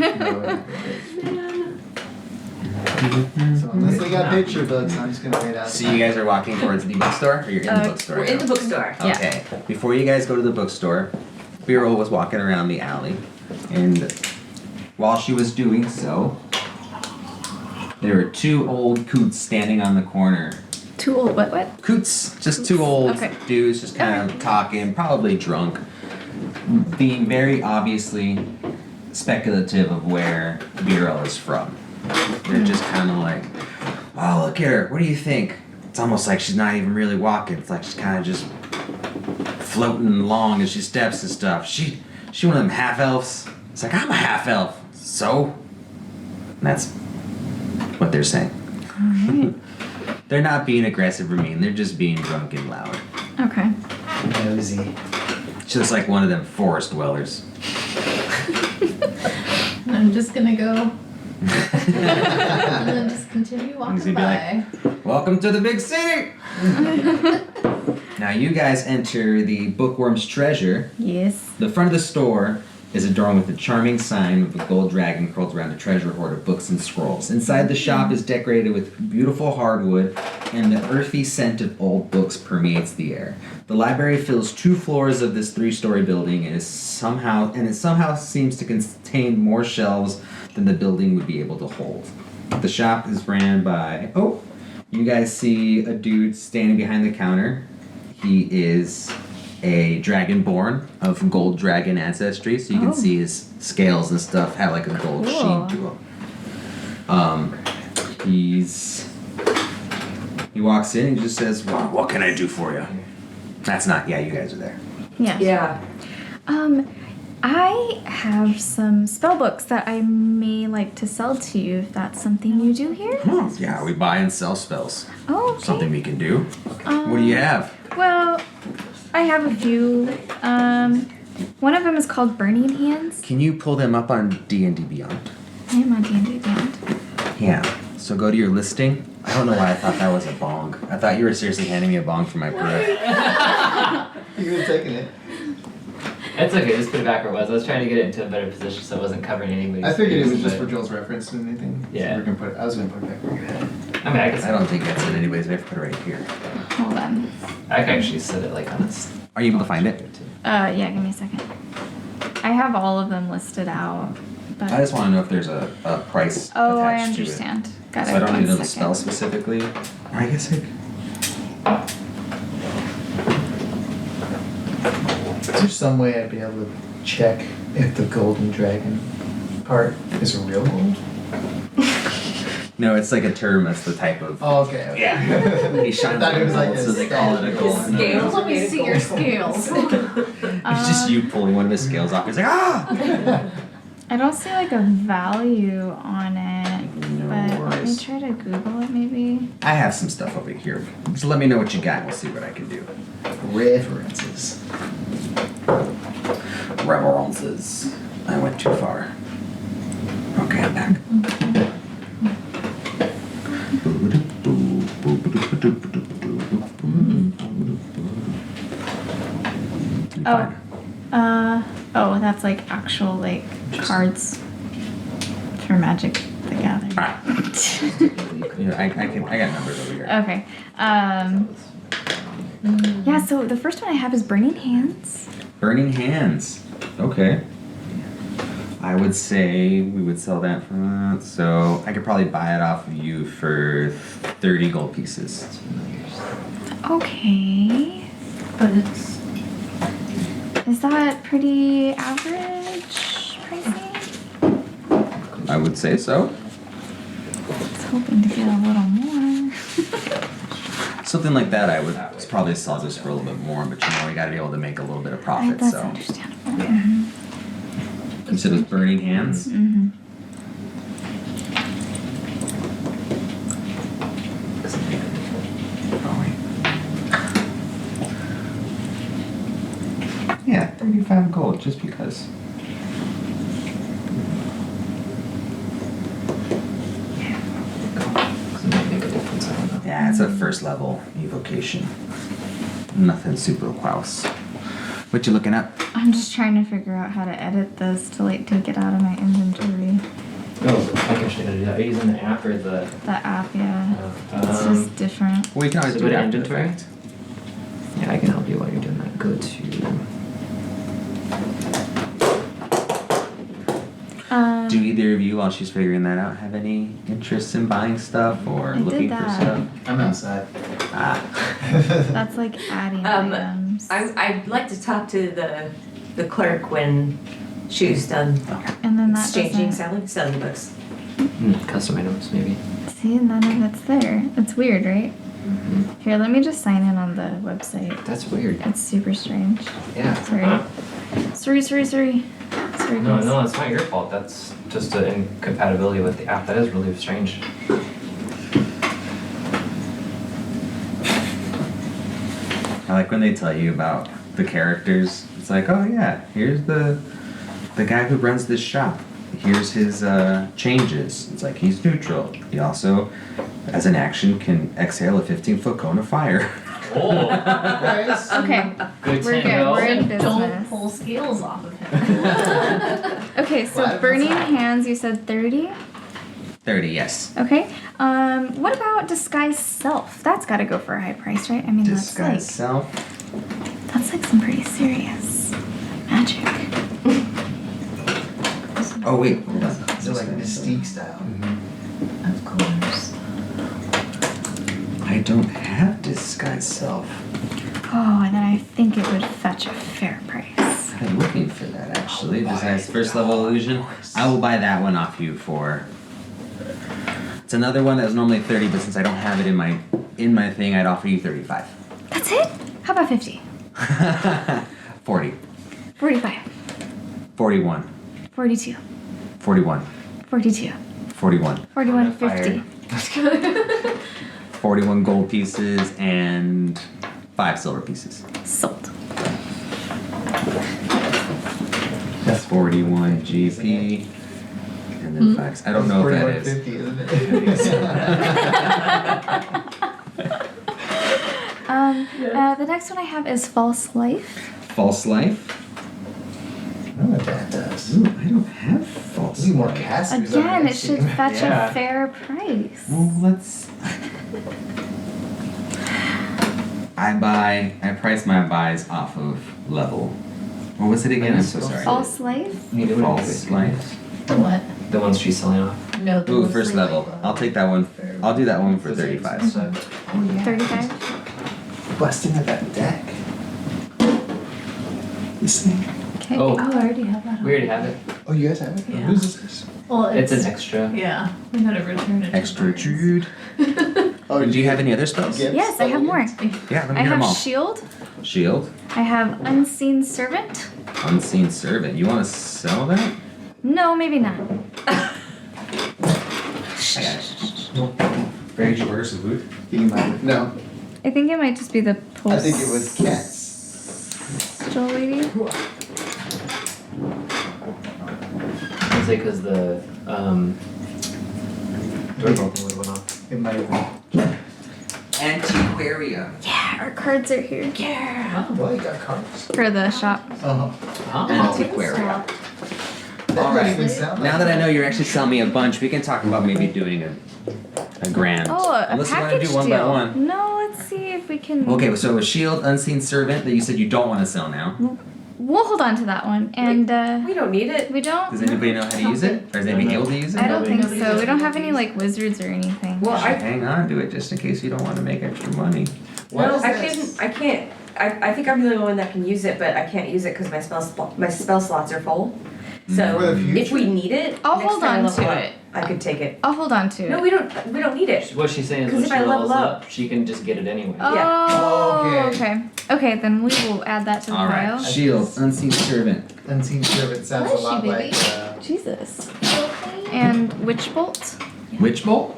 So unless they got picture books, I'm just gonna wait outside. So you guys are walking towards the bookstore, or you're in the bookstore? We're in the bookstore. Yeah. Okay. Before you guys go to the bookstore, Beryl was walking around the alley, and while she was doing so, there were two old coots standing on the corner. Too old. What? Coots, just two old Okay. dudes, just kind of talking, probably drunk, being very obviously speculative of where Beryl is from. They're just kind of like, "Oh, look at her. What do you think?" It's almost like she's not even really walking. It's like she's kind of just floating along as she steps and stuff. She one of them half elves. It's like, I'm a half elf. So, and that's what they're saying. They're not being aggressive or mean. They're just being drunk and loud. Okay. Nosy. Just like one of them forest dwellers. And I'm just gonna go and then just continue He's walking gonna by. Welcome to the big city! Now you guys enter the Bookworm's Treasure. Yes. The front of the store is adorned with a charming sign with a gold dragon curled around a treasure hoard of books and scrolls. Inside the shop is decorated with beautiful hardwood, and the earthy scent of old books permeates the air. The library fills 2 floors of this 3-story building and it somehow seems to contain more shelves than the building would be able to hold. The shop is ran by you guys see a dude standing behind the counter. He is a dragonborn of gold dragon ancestry, so you can Oh. see his scales and stuff have like a gold Cool. sheen to him. He walks in and he just says, "What can I do for you?" That's not. Yeah, you guys are there. Yeah. Yeah. I have some spell books that I may like to sell to you if that's something you do here. Yeah, we buy and sell spells. Oh, okay. Something we can do. What do you have? Well, I have a few. One of them is called Burning Hands. Can you pull them up on D&D Beyond? I am on D&D Beyond. Yeah. So go to your listing. I don't know why I thought that was a bong. I thought you were seriously handing me a bong for my birthday. You could have taken it. It's okay, just put it back where it was. I was trying to get it into a better position so it wasn't covering anybody's I figured it face, was just for but- Joel's reference and anything. Yeah. So I was gonna put it back where you had it. I mean, I guess I don't think that's it anyways. We have to put it right here. Hold on. I can actually set it like on its. Are you able to find it? Yeah, give me a second. I I have all of them listed out. But I just want to know if there's a price oh, I attached to it. understand. Got So it. I don't need to know One the spell second. specifically. I guess I. Is there some way I'd be able to check if the golden dragon part is a real gold? No, it's like a term. That's the type of. Oh, okay. okay. Yeah. He shines I thought like it was like gold, a so they call it a statue. gold. His No, no, scales no. Let me see your scales. It's just you pulling one of his scales off. He's like, ah! I don't see like a value on it, No but let me worries. try to Google it maybe. I have some stuff over here. Just let me know what you got. We'll see what I can do. References. Reverences. I went too far. Okay, I'm back. Oh. Oh, that's like actual like cards for Magic the Gathering. Yeah, I got numbers over here. Okay. Yeah, so the first one I have is Burning Hands. Burning Hands. Okay. I would say we would sell that for that. So I could probably buy it off of you for 30 gold pieces. Okay. But it's Is that pretty average pricing? I would say so. I was hoping to get a little more. Something like that I would probably sell just for a little bit more, but you know, we gotta be able to make a little bit of profit, That's so. understandable. You said it was Burning Hands? Mm-hmm. Oh, wait. Yeah, 35 gold, just because. Does it make a difference? I don't know. Yeah, it's a first level evocation. Nothing super wows. What you looking up? I'm just trying to figure out how to edit this to like take it out of my inventory. Oh, I can show you how to do that. Are you using the app or the? The app, yeah. It's Um, just different. Well, you can always So do go it to after the inventory? fact. Yeah, I can help you while you're doing that. Go to. Do either of you, while she's figuring that out, have any interest in buying stuff or I did looking for that. stuff? I'm outside. Ah, That's like adding Um, items. I'd like to talk to the clerk when she's done And then that exchanging doesn't... selling books. Custom items, maybe. See, none of it's there. It's weird, right? Here, let me just sign in on the website. That's weird. It's super strange. Yeah. Sorry. Sorry, No, guys. no, it's not your fault. That's just an incompatibility with the app. That is really strange. I like when they tell you about the characters. It's like, oh yeah, here's the guy who runs this shop. Here's his changes. It's like he's neutral. He also, as an action, can exhale a 15-foot cone of fire. Oh, Guys, Okay, good we're to good. know. We're in don't business. pull scales off of him. Okay, so What? Burning Hands, you said 30? 30, yes. Okay. What about Disguise Self? That's got to go for a high price, right? I mean, Disguise self. that's like some pretty serious magic. Oh wait, hold on. Is it like Mystique style? Of course. I don't have disguise self. Oh, and then I think it would fetch a fair price. I've been looking for that actually. Disguise first level illusion. I will buy that one off you for. It's another one that was normally 30, but since I don't have it in my thing, I'd offer you 35. That's it? How about 50? 40. 45. 41. 42. 41. 42. 41. 41, Fire. 50. 41 gold pieces and 5 silver pieces. Sold. That's 41 GP. And then 5. I don't know if that is. 41.50, isn't it? The next one I have is False Life. False life. I don't know what that does. Ooh, I don't have false We need more life. casters on Again, our it should team. fetch Yeah. a fair price. Well, let's. I price my buys off of level. What was it again? I'm so sorry. False life? You do False life. What? The ones she's selling off. No. Ooh, first level. I'll take that one. I'll do that one for 35. So, Oh, yeah. 35? Busting at that deck. This thing. Okay. oh, Oh, I already have that. we already have it. Oh, you guys have it? Yeah. Whose is this? Well, It's an extra. Yeah, we gotta return it. to Extra Barnes. Jude. Oh, Do you have any other spells? Gifts? Yes, I have more. Yeah, let me I hear them have all. shield. Shield. I have unseen servant. Unseen servant. You want to sell that? No, maybe not. I got it. Very short of boot. You might. No, I think it might just be the post. I think it was cats. lady. Is it because the doorbell thing would have went off? It might have been. Antiquarium. Yeah, our cards are here. Yeah. Well, you got cards. For the shop. Uh-huh. Antiquarium. That All right. doesn't even sound Now like that I know you're actually selling me a bunch, we can talk about maybe doing a grand. Oh, a Unless you want package to do one deal. by one. No, let's see if we can. Okay, so a shield, unseen servant that you said you don't want to sell now. We'll hold on to that one. And We don't need it. we don't. Does anybody know how to use it? Or is anybody able to use it? I don't think Nobody so. uses We don't it. have any like wizards or anything. Well, I Hang on to it just in case you don't want to make extra money. What no, is I this? can't. I think I'm the only one that can use it, but I can't use it because my spell slots are full. So For the future? if we need it, I'll next hold time I on level to up, it. I could take it. I'll hold on to it. No, we don't need it. What she's saying is 'Cause when if she I levels level up, she can just get it anyway. Oh, Oh, okay. Okay, then we will add that to the All pile. right. Shield, unseen servant. Unseen servant sounds a Bless lot you, like. baby. Jesus. And witch bolt. Witch bolt?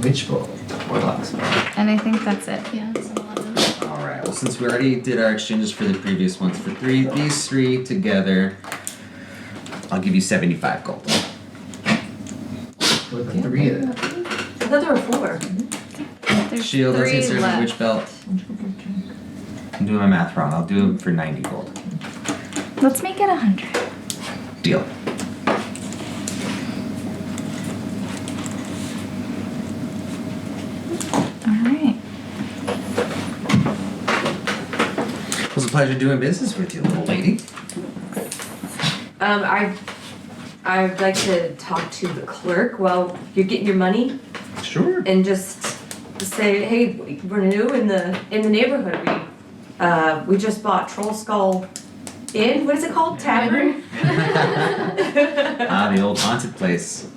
Witch bolt. Warlocks. And I think that's it. Yeah, it's a lot of. All right. Well, since we already did our exchanges for the previous ones, for these three together, I'll give you 75 gold. With the three of them. I thought there were 4. There's Shield, three unseen servant, left. witch belt. I'm doing my math wrong. I'll do them for 90 gold. Let's make it 100. Deal. Alright. It was a pleasure doing business with you, little lady. I'd like to talk to the clerk while you're getting your money Sure. and just say, hey, we're new in the neighborhood. We just bought Troll Skull Inn. What is it called? Tavern. Ah, the old haunted place.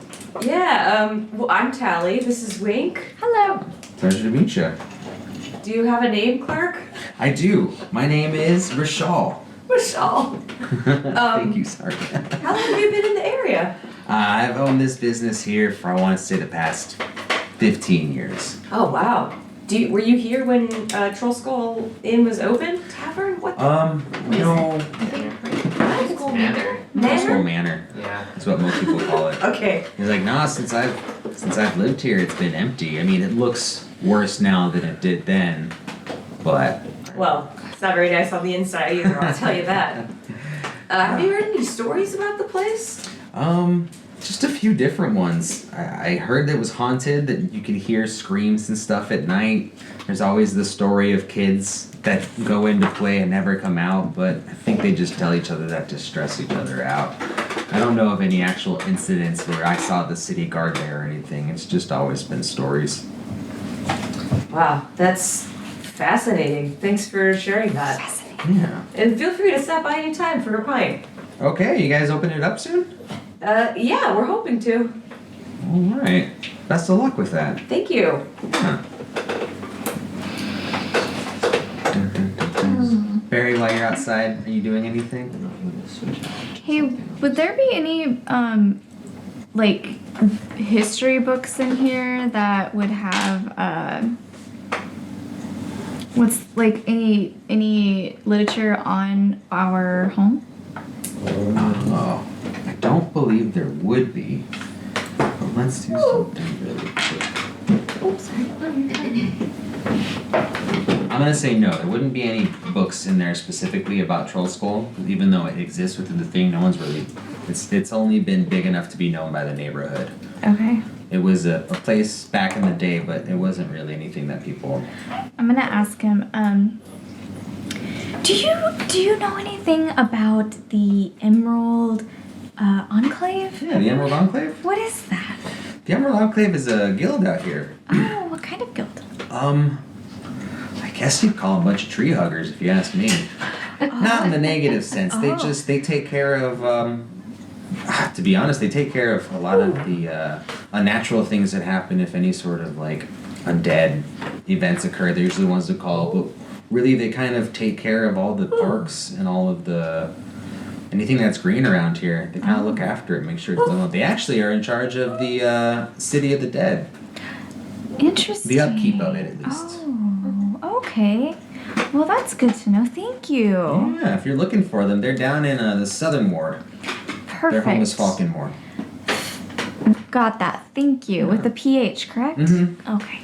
Yeah. Well, I'm Tally. This is Wink. Hello. Pleasure to meet you. Do you have a name, clerk? I do. My name is Rashal. Michelle. Thank you, sorry. How long have you been in the area? I've owned this business here for, I want to say, the past 15 years. Oh wow. Were you here when Troll Skull Inn was open? Tavern? What? No. High school Manor. School Manor? Manor. Yeah. That's what most people call it. Okay. He's like, nah, since I've lived here, it's been empty. I mean, it looks worse now than it did then, but Well, it's not very nice on the inside either. I'll tell you that. Have you heard any stories about the place? just a few different ones. I heard that it was haunted, that you could hear screams and stuff at night. There's always the story of kids that go into play and never come out, but I think they just tell each other that to stress each other out. I don't know of any actual incidents where I saw the city guard there or anything. It's just always been stories. Wow, that's fascinating. Thanks for sharing that. Yeah. And feel free to stop by anytime for a pint. Okay, you guys open it up soon? Yeah, we're hoping to. Alright. Best of luck with that. Thank you. Yeah. Barry, while you're outside, are you doing anything? Hey, would there be any like history books in here that would have what's like any literature on our home? Oh, I don't believe there would be. But let's do something really quick. Oops. I'm gonna say no. There wouldn't be any books in there specifically about Troll Skull, even though it exists within the thing. No one's really. It's only been big enough to be known by the neighborhood. Okay. It was a place back in the day, but it wasn't really anything that people. I'm gonna ask him, Do you know anything about the Emerald Enclave? Yeah, the Emerald Enclave? What is that? The Emerald Enclave is a guild out here. Oh, what kind of guild? I guess you'd call them a bunch of tree huggers if you ask me. Not in the negative sense. They take care of, to be honest, they take care of a lot of the unnatural things that happen if any sort of like undead events occur. They're usually the ones to call, but really they kind of take care of all the parks and all of the anything that's green around here. They kind of look after it, make sure it's done. They actually are in charge of the City of the Dead. Interesting. The upkeep of it, at least. Oh, okay. Well, that's good to know. Thank you. Yeah, if you're looking for them, they're down in the Southern Ward. Perfect. Their home is Falcon Ward. Got that. Thank you. With the PH, correct? Mm-hmm. Okay.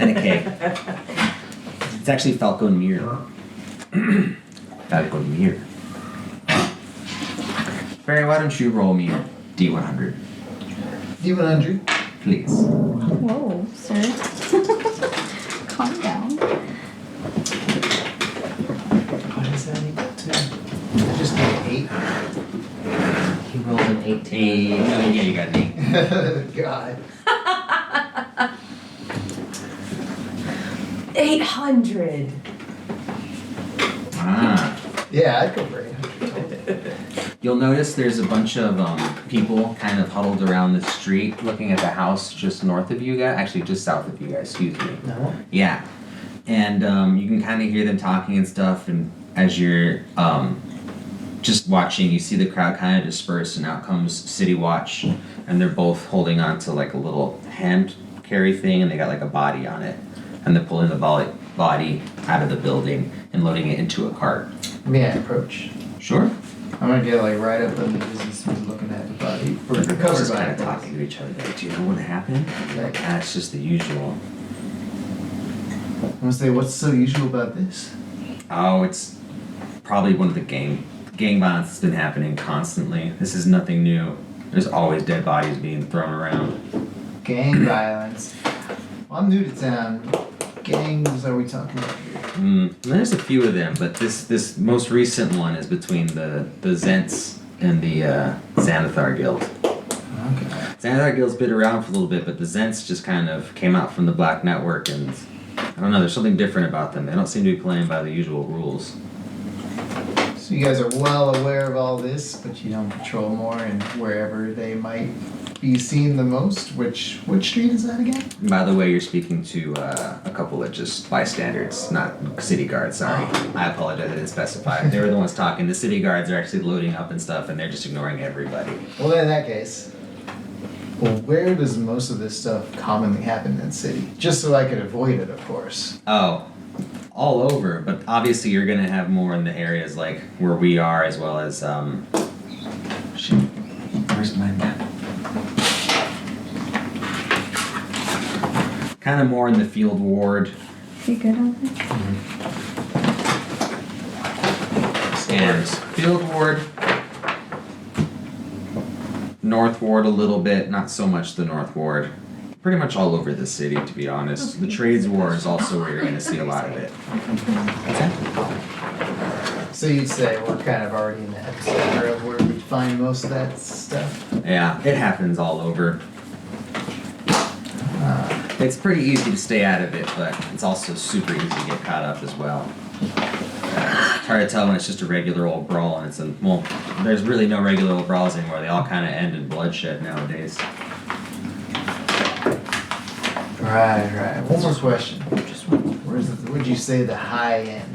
And a K. It's actually Falcon Mirror. Falcon Mirror. Barry, why don't you roll me a D100, D100. please? Whoa, sir. Calm down. What does that equal to? Just an 8. He rolled an 18. Yeah, you got an 8. God. 800. Ah. Yeah, I'd go for 800. You'll notice there's a bunch of people kind of huddled around the street looking at the house just north of you guys. Actually, just south of you guys, excuse me. No. Yeah. And you can kind of hear them talking and stuff, and as you're just watching, you see the crowd kind of disperse, and out comes City Watch, and they're both holding on to like a little hand carry thing, and they got like a body on it, and they're pulling the body out of the building and loading it into a cart. May I approach? Sure. I'm gonna get like right up on the businessman looking at the body. Or They're covered just by kind of it. talking to each other. Like, do you know what happened? Like, it's just the usual. I'm gonna say, what's so usual about this? Oh, it's probably one of the gang violence that's been happening constantly. This is nothing new. There's always dead bodies being thrown around. Gang violence. Well, I'm new to town. What gangs are we talking about here? There's a few of them, but this most recent one is between the Zents and the Xanathar Guild. Okay. Xanathar Guild's been around for a little bit, but the Zents just kind of came out from the Black Network, and I don't know, there's something different about them. They don't seem to be playing by the usual rules. So you guys are well aware of all this, but you don't patrol more, and wherever they might be seen the most. Which street is that again? By the way, you're speaking to a couple of just bystanders, not city guards, sorry. I apologize, I didn't specify. They were the ones talking. The city guards are actually loading up and stuff, and they're just ignoring everybody. Well, in that case, well, where does most of this stuff commonly happen in the city? Just so I could avoid it, of course. Oh, all over, but obviously you're gonna have more in the areas like where we are, as well as, shoot, where's my map? Kind of more in the Field Ward You good on this? and Field Ward, North Ward a little bit, not so much the North Ward. Pretty much all over the city, to be honest. The Trades War is also where you're going to see a lot of it. So you'd say we're kind of already in the epicenter of where we find most of that stuff? Yeah, it happens all over. It's pretty easy to stay out of it, but it's also super easy to get caught up as well. It's hard to tell when it's just a regular old brawl, and well, there's really no regular old brawls anymore. They all kind of end in bloodshed nowadays. Right. One more question. Where'd you say the high end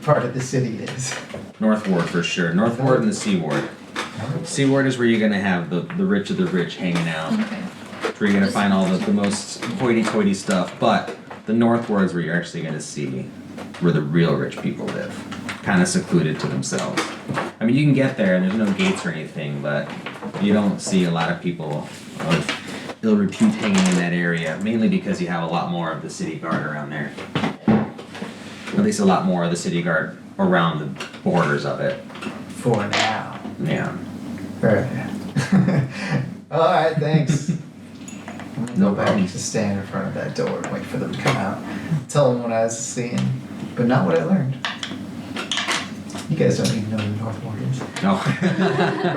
part of the city is? North Ward for sure. North Ward and the Sea Ward. Sea Ward is where you're gonna have the rich of the rich hanging out. Okay. It's where you're gonna find all the most hoity-toity stuff. But the North Ward is where you're actually gonna see where the real rich people live, kind of secluded to themselves. I mean, you can get there and there's no gates or anything, but you don't see a lot of people of ill repute hanging in that area, mainly because you have a lot more of the city guard around there. At least a lot more of the city guard around the borders of it. For now. Yeah. Right. Alright, thanks. I'm gonna No go back problem. to stand in front of that door and wait for them to come out. Tell them what I was seeing, but not what I learned. You guys don't even know what the North Ward is. No.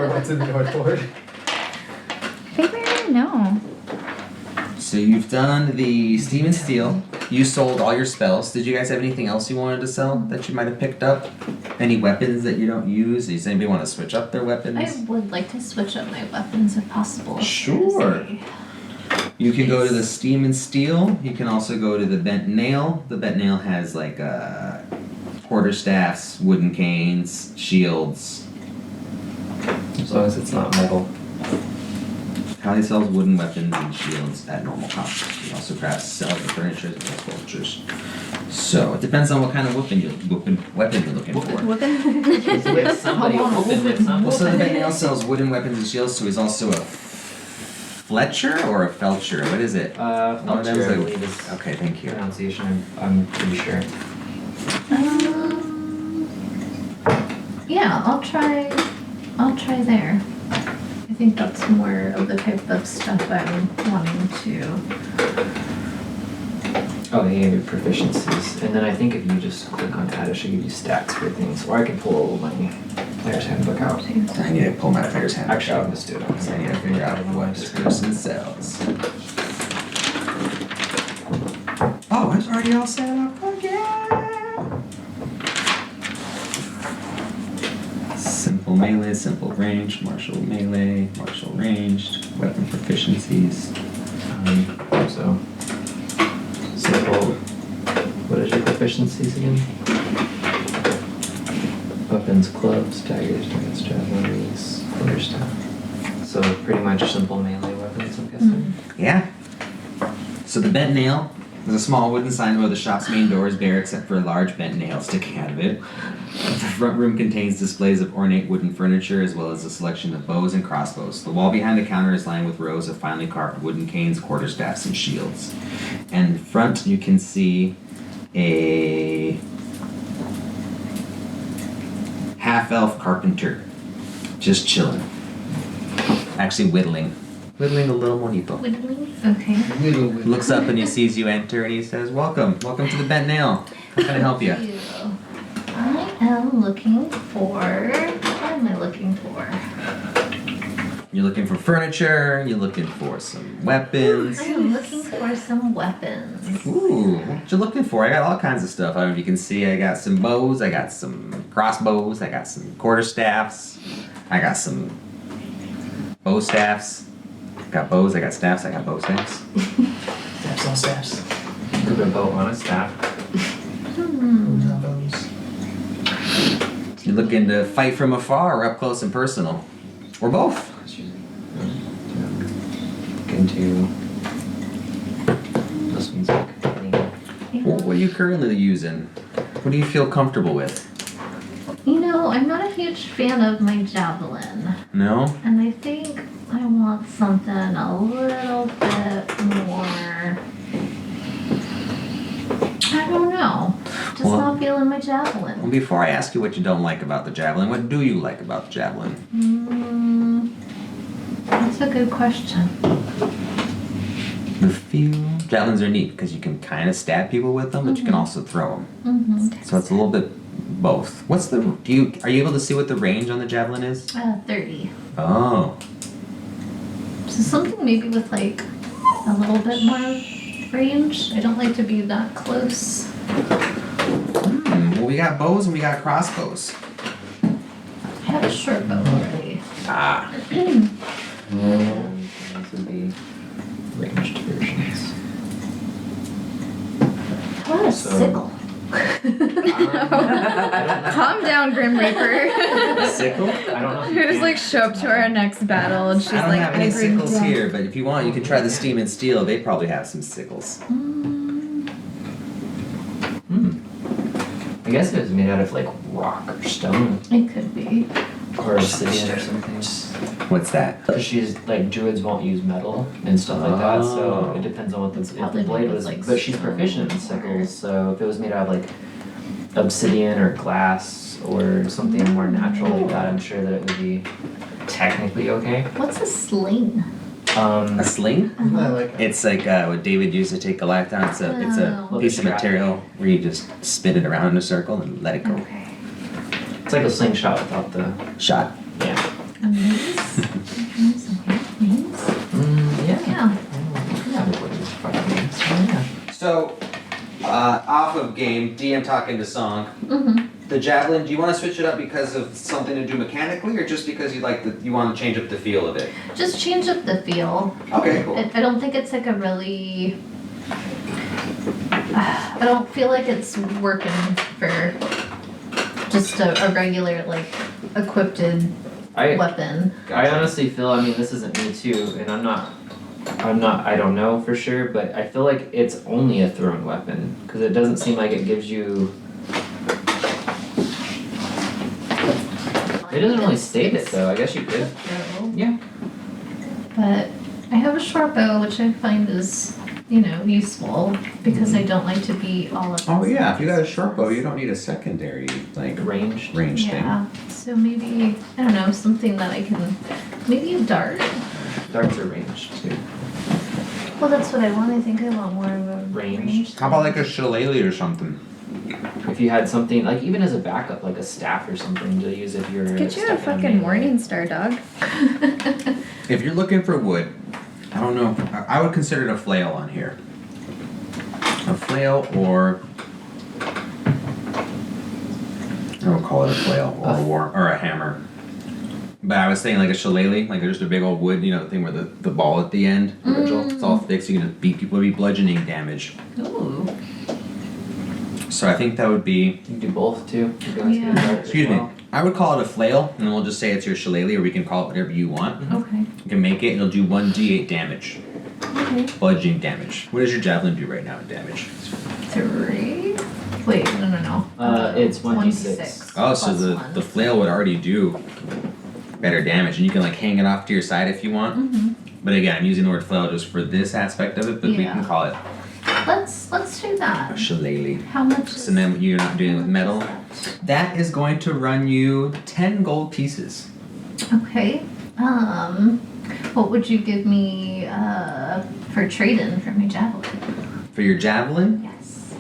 Or what's in the North Ward. I think we already know. So you've done the Steam and Steel. You sold all your spells. Did you guys have anything else you wanted to sell that you might have picked up? Any weapons that you don't use? Does anybody want to switch up their weapons? I would like to switch up my weapons if possible. Sure. You can go to the Steam and Steel. You can also go to the Bent Nail. The Bent Nail has like quarterstaffs, wooden canes, shields. As long as it's not metal. Callie sells wooden weapons and shields at normal cost. She also crafts sells the furniture and sculptures. So it depends on what kind of weapon you're looking for. Whooping. With somebody, open with somebody. Well, so the Bent Nail sells wooden weapons and shields, so he's also a Fletcher or a Felcher? What is it? One of them's Felcher, I like- believe is Okay, thank you. pronunciation. I'm pretty sure. Yeah, I'll try there. I think that's more of the type of stuff I'm wanting to. Oh, they gave you proficiencies, and then I think if you just click on add, it should give you stats for things. Or I can pull my player's handbook out. I need to pull my player's hand. Actually, I'll just do it. I need to figure out what this person sells. Oh, it's already all set up. Okay. Simple melee, simple range, martial melee, martial ranged, weapon proficiencies. So simple. What is your proficiencies again? Weapons, clubs, daggers, darts, javelins, quarterstaff. So pretty much simple melee weapons, I'm guessing. Yeah. So the bent nail is a small wooden sign above the shop's main door is bare except for a large bent nail sticking out of it. The front room contains displays of ornate wooden furniture as well as a selection of bows and crossbows. The wall behind the counter is lined with rows of finely carved wooden canes, quarterstaffs, and shields. And in front you can see a half-elf carpenter just chilling. Actually whittling a little monito. Whittling? Okay. Little bit. Looks up and he sees you enter and he says, welcome to the Bent Nail. How can I help you? I am looking for. What am I looking for? You're looking for furniture, you're looking for some weapons. I am looking for some weapons. Ooh, what you looking for? I got all kinds of stuff. I don't know if you can see, I got some bows, I got some crossbows, I got some quarterstaffs, I got some bow staffs. I got bows, I got staffs, I got bow staffs. Steps on steps. Put a bow on a staff. Hmm. On bows. You're looking to fight from afar or up close and personal? Or both? Into this one's like clean. What are you currently using? What do you feel comfortable with? You know, I'm not a huge fan of my javelin, No? and I think I want something a little bit more. I don't know. Just Well- not feeling my Well, javelin. before I ask you what you don't like about the javelin, what do you like about the javelin? That's a good question. The feel. Javelins are neat because you can kind of stab people with them, but you can also throw them. Mm-hmm. So it's a little bit both. What's the? Are you able to see what the range on the javelin is? 30. Oh, So something maybe with like a little bit more range. I don't like to be that close. well, we got bows and we got crossbows. I have a short bow already. Ah, These would be ranged versions. How about a So- sickle? Calm down, Grim Reaper. sickle. I don't know. If We you just can- like show up to our next battle and she's I don't like, have any bring sickles down. here, but if you want, you can try the Steam and Steel. They probably have some sickles. I guess it was made out of like rock or stone It could be. or obsidian or something. What's that? Because she's like druids won't use metal and stuff like that, so Oh. it depends on what the, It's if probably the blade made with, was. like, But she's stone proficient in or- sickles, so if it was made out of like obsidian or glass or something more natural like that, I'm sure that it would be technically okay. What's a sling? A sling? I like it. It's like what David used to take Goliath down. It's a Oh. piece of material where you just spin it around in a circle and let it go. Okay. It's like a slingshot without the Shot. yeah. A mace? Mace? Yeah. Yeah. Yeah. So, off of game, DM talking to Song. Mm-hmm. The javelin, do you want to switch it up because of something to do mechanically, or just because you want to change up the feel of it? Just change up the feel. Okay, cool. I don't think it's like a really. I don't feel like it's working for just a regular like equipped weapon. I honestly feel, I mean, this isn't me too, and I don't know for sure, but I feel like it's only a thrown weapon, because it doesn't seem like it gives you, it doesn't really state it though, I guess you could. Yeah. But I have a short bow, which I find is, useful because I don't like to be all up. Oh yeah, if you got a short bow, you don't need a secondary Ranged. range Yeah. So maybe I don't know, something that I can maybe a dart. Darts are ranged too. Well, that's what I want. I think I want more of a Ranged. thing. How about like a shillelagh or something? If you had something, like even as a backup, like a staff or something to use if you're Get you a stuck in fucking melee. morning star, dog. If you're looking for wood, I don't know. I would consider it a flail on here. A flail, or I would call it a flail or a hammer. But I was saying like a shillelagh, like just a big old wood, the thing where the ball at the end, it's all thick, so you can just beat people with bludgeoning damage. Ooh. So I think that would be. You can do both too. You can always do Yeah. darts as Excuse me. well. I would call it a flail, and we'll just say it's your shillelagh, or we can call it whatever you want. Okay. You can make it, it'll do 1d8 damage. Okay. Bludgeoning damage. What does your javelin do right now in damage? 3. Wait, no. It's 1d6. Oh, so plus the one. flail would already do better damage, and you can like hang it off to your side if you want. Mhm. But again, I'm using the word flail just for this aspect of it, but we Yeah. can call it Let's do a that. shillelagh. How much? So then you're not dealing with metal. That is going to run you 10 gold pieces. Okay. What would you give me for trade-in for my javelin? For your javelin, Yes.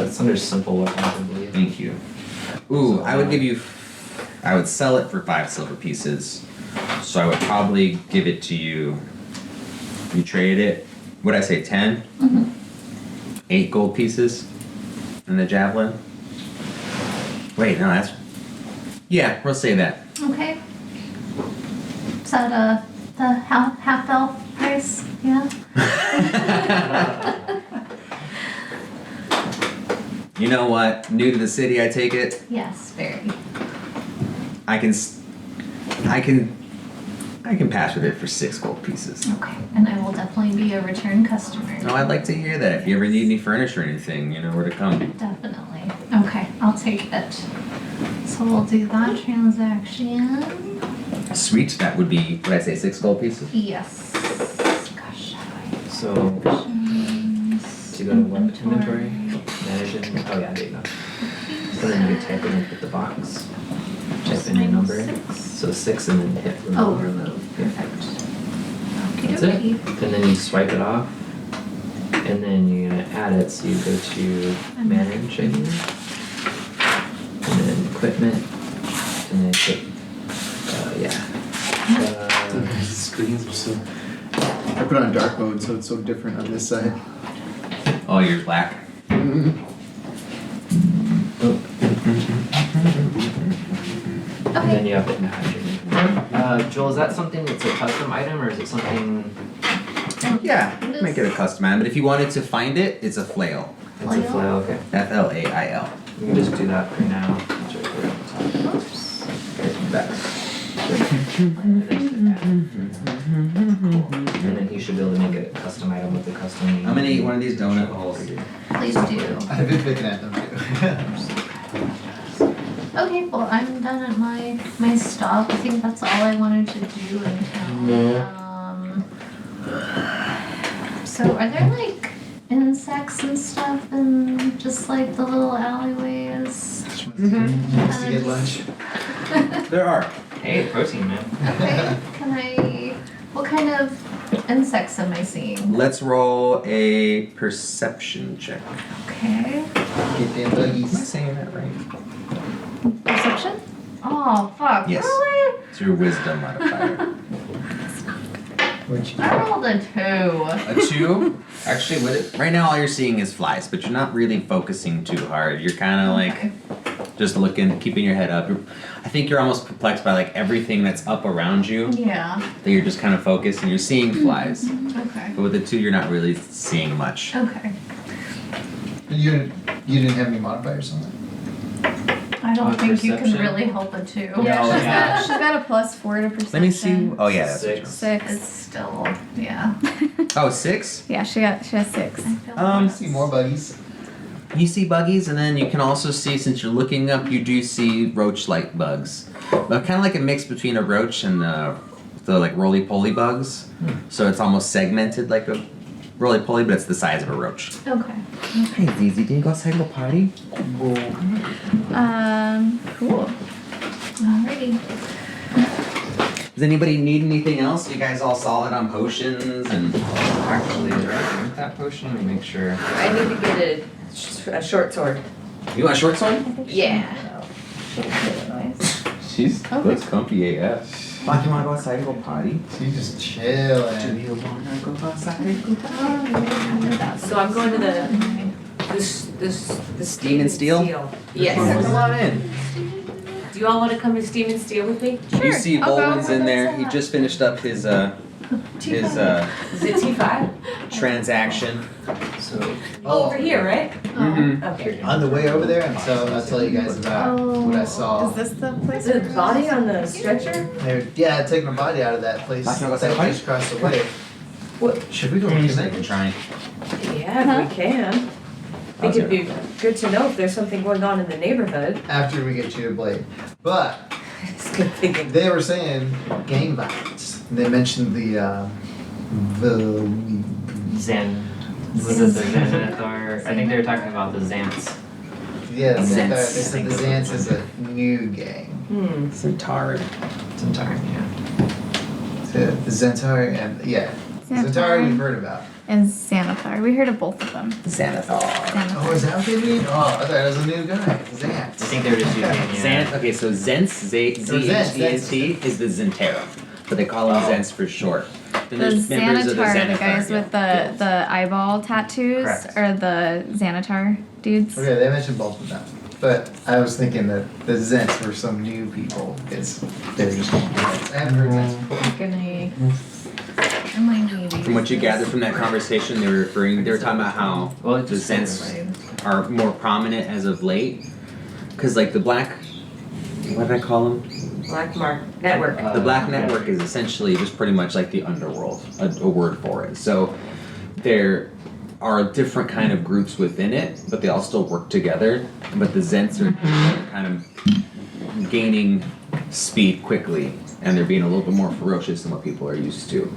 It's under simple weapons, I believe. thank you. Ooh, I would sell it for 5 silver pieces. So I would probably give it to you. You trade it, what'd I say, 10? 8 gold pieces in the javelin. Wait, no, that's. Yeah, we'll say that. Okay. Is that the half elf price? Yeah. You know what? New to the city, I take it. Yes, very. I can pass with it for 6 gold pieces. Okay. And I will definitely be a return customer. Oh, I'd like to hear that. If you ever need any furniture or anything, you know where to come. Definitely. Okay, I'll take it. So we'll do that transaction. Sweet. That would be, what did I say, 6 gold pieces? Yes. Gosh, So, to go to what inventory? Manage it. Oh yeah, there you go. So then you can type in with the box. Type in your number. 6. So 6 and then hit remove. Oh, remove. Perfect. That's it. And then you swipe it off. And then you're gonna add it, so you go to manage, I believe. And then equipment. And then hit, yeah. Screens are so. I put on dark mode, so it's so different on this side. Oh, you're black. And then you have to add. Joel, is that something that's a custom item, or is it something? Yeah, make it a custom item, but if you wanted to find it, it's a flail. It's a flail, okay. F-L-A-I-L. We can just do that right now. It's right there on the top. Oops. Back. And then cool. And then he should be able to make a custom item with the custom name. I'm gonna eat one of these donut holes. Please do. I've been picking at them too. Okay, well, I'm done at my stop. I think that's all I wanted to do in town. So are there like insects and stuff in just like the little alleyways? Just to get lunch. There are. Hey, protein, man. Okay, what kind of insects am I seeing? Let's roll a perception check. Okay. Get them Am I buggies. saying that right? Perception? Oh, fuck. Yes. Really? It's your wisdom modifier. Which I rolled a 2. A 2? Actually, right now all you're seeing is flies, but you're not really focusing too hard. You're kind of Okay. like just looking, keeping your head up. I think you're almost perplexed by like everything that's up around you. Yeah. That you're just kind of focused and you're seeing flies. Okay. But with the 2, you're not really seeing much. Okay. you didn't have any modifiers on that? I don't think you Perception? can really help a 2. Yeah, yeah. she's got a +4 to perception. Let me see. Oh yeah, that's what 6. 6. It's still, yeah. Oh, 6? Yeah, she has 6. I feel Um, I see more buggies. You see buggies, and then you can also see, since you're looking up, you do see roach-like bugs. But kind of like a mix between a roach and the like roly-poly bugs. So it's almost segmented like a roly-poly, but it's the size of a roach. Okay. Hey, Zizi, did you go outside and go potty? Cool. Alrighty. Does anybody need anything else? You guys all solid on potions and... Actually, did I drink that potion? Let me make sure. I need to get a short sword. You want a short sword? Yeah. She's that's comfy AF. Fuck, you wanna go outside and go potty? She's just chilling. you wanna go outside? So I'm going to the Steam and Steel? Yes. Come on in. Do you all want to come to Steam and Steel with me? You see I'll go. Bolden's in there. He just finished up his Is it T5? transaction. So, Oh, over here, right? Mm-hmm. Okay. On the way over there, I'll tell you guys about what I saw. Is this the place? Is the body on the stretcher? They're taking a body out of that place Back that on the just across the way. What? Should we go He's connect? like trying. Yeah, if we can. It could be good to know if there's something going on in the neighborhood. After we get you a blade. But It's good thinking. they were saying gang violence. They mentioned the Zen. Was it the Xanathar? I think they were talking about the Xants. yeah, Zants. they said the Zants is a new gang. Centaur. Sometime, yeah. The Zentaur and Zentaur we've heard about. And Xanathar. We heard of both of them. Xanathar. Oh, is that what they mean? Oh, I thought it was a new guy. I Zant. think they were just using, yeah. Zant. Okay, so Zents, Z-H-E-N-T, is the Zentarum. But they call them Zents for short. Then The there's members of the Xanatar, the Xanathar guys guild. with the eyeball tattoos, Correct. are the Xanatar dudes. Okay, they mentioned both of them. But I was thinking that the Zents were some new people. They're just I haven't heard Zents before. From what you gathered from that conversation, they were talking about how Well, it the just Zents are more prominent as of late. Cause like the black, what did I call them? Black Mark Network. The Black Network is essentially just pretty much like the underworld, a word for it. So there are different kind of groups within it, but they all still work together. But the Zents are kind of gaining speed quickly, and they're being a little bit more ferocious than what people are used to.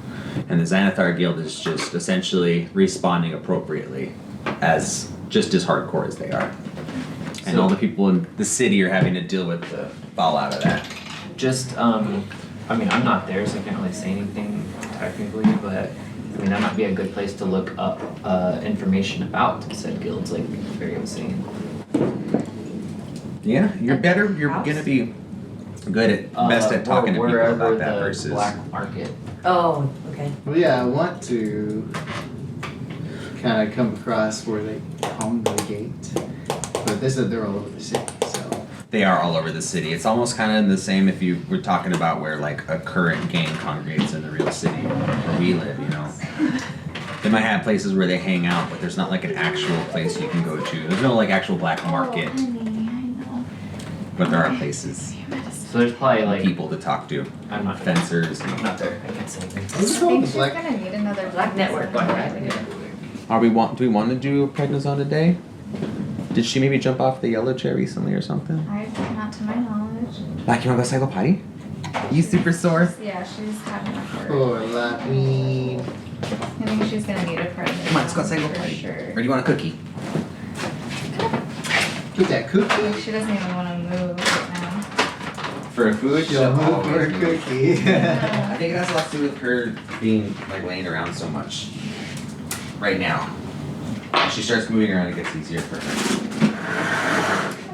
And the Xanathar Guild is just essentially responding appropriately, as just as hardcore as they are. And So- all the people in the city are having to deal with the fallout of that. Just, I mean, I'm not there, so I can't really say anything technically, but I mean, that might be a good place to look up information about said guilds, like Barry was saying. Yeah, you're At better. the You're house? gonna be good at best at talking to people Wherever about that the versus. black market. Oh, okay. Well, yeah, I want to kind of come across where they own the gate. But they said they're all over the city, so. They are all over the city. It's almost kind of the same if you were talking about where like a current gang congregates in the real city where we live. You know, they might have places where they hang out, but there's not like an actual place you can go to. There's no like actual black market, Oh, honey, I know. but there are places, So there's probably like, people to talk to, I'm not fencers. I'm not there, I can't say anything. What's it I called? think The she's black. gonna need another Black Network one, right? Do we want to do a prednisone today? Did she maybe jump off the yellow chair recently or something? Not to my knowledge. Like, you wanna go cycle potty? You super sore? Yeah, she's having a heart. Poor Lappy. I think she's gonna need a pregnant. Come on, let's go cycle for potty. sure. Or do you want a cookie? Get that cookie. She doesn't even want to move right now. For a food, She'll move for a cookie. I think it has a lot to do with her being like laying around so much. Right now. As she starts moving around, it gets easier for her.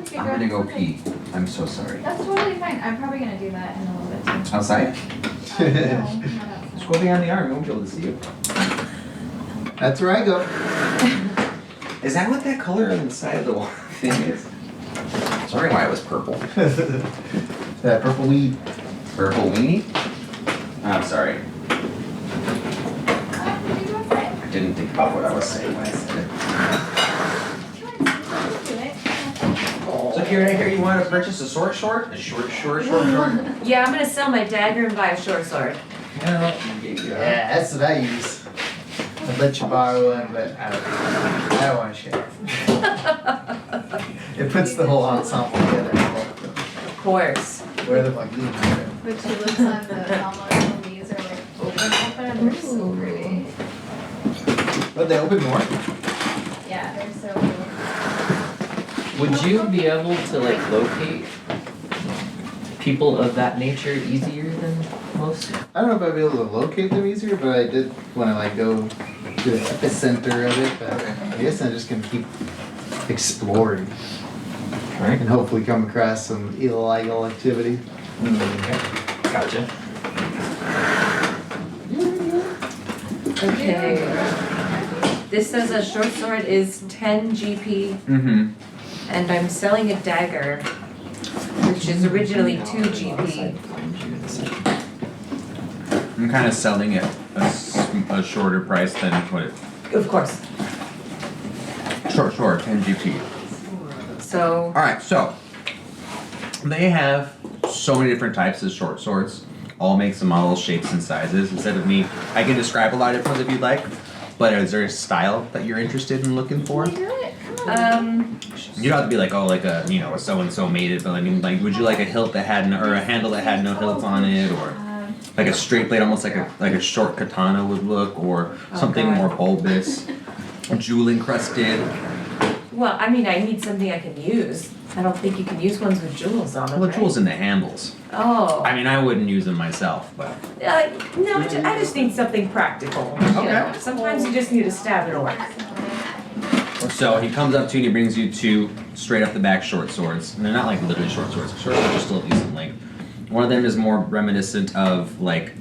Okay, I'm girl, gonna go okay. pee. I'm so sorry. That's totally fine. I'm probably gonna do that in a little bit too. Outside? No, not outside. Just go behind the arm, we won't be able to see you. That's where I go. Is that what that color on the side of the wall thing is? Sorry why it was purple. That purple weed. Purple weenie? I'm sorry. I didn't think about what I was saying when I said it. So Kieran, I hear you want to purchase a short? A short? Yeah, I'm gonna sell my dagger and buy a short sword. Yeah, that's what I use. I'd let you borrow one, but I don't want to share. It puts the whole ensemble together. Of course. Where the fuck do you have it? The tulips on the Alma leaves are like open. They're so pretty. But they open more? Yeah, they're so cool. Would you be able to like locate people of that nature easier than most? I don't know if I'd be able to locate them easier, but I did want to like go to the epicenter of it. But I guess I'm just gonna keep exploring Alright. and hopefully come across some illegal activity. Gotcha. Okay. This says a short sword is 10 GP, Mm-hmm. and I'm selling a dagger, which is originally 2 GP. I'm kind of selling it a shorter price than what it. Of course. Short, 10 GP. So, Alright, so they have so many different types of short swords, all makes and models, shapes and sizes. Instead of me, I can describe a lot of different ones if you'd like, but is there a style that you're interested in looking for? You don't have to be like, oh, like a, a so-and-so made it, but I mean, like, would you like a hilt that had, or a handle that had no hilt on it, or like a straight blade, almost like a short katana would look, or something God. more bulbous, jewel encrusted. well, I mean, I need something I can use. I don't think you can use ones with jewels on them, Well, the right? jewel's in the handles. Oh. I mean, I wouldn't use them myself, but. No, I just need something practical. You know, sometimes you just need a stab in a work. So he comes up to you and he brings you two straight up the back short swords. And they're not like literally short swords. Short swords are still a decent length. One of them is more reminiscent of like,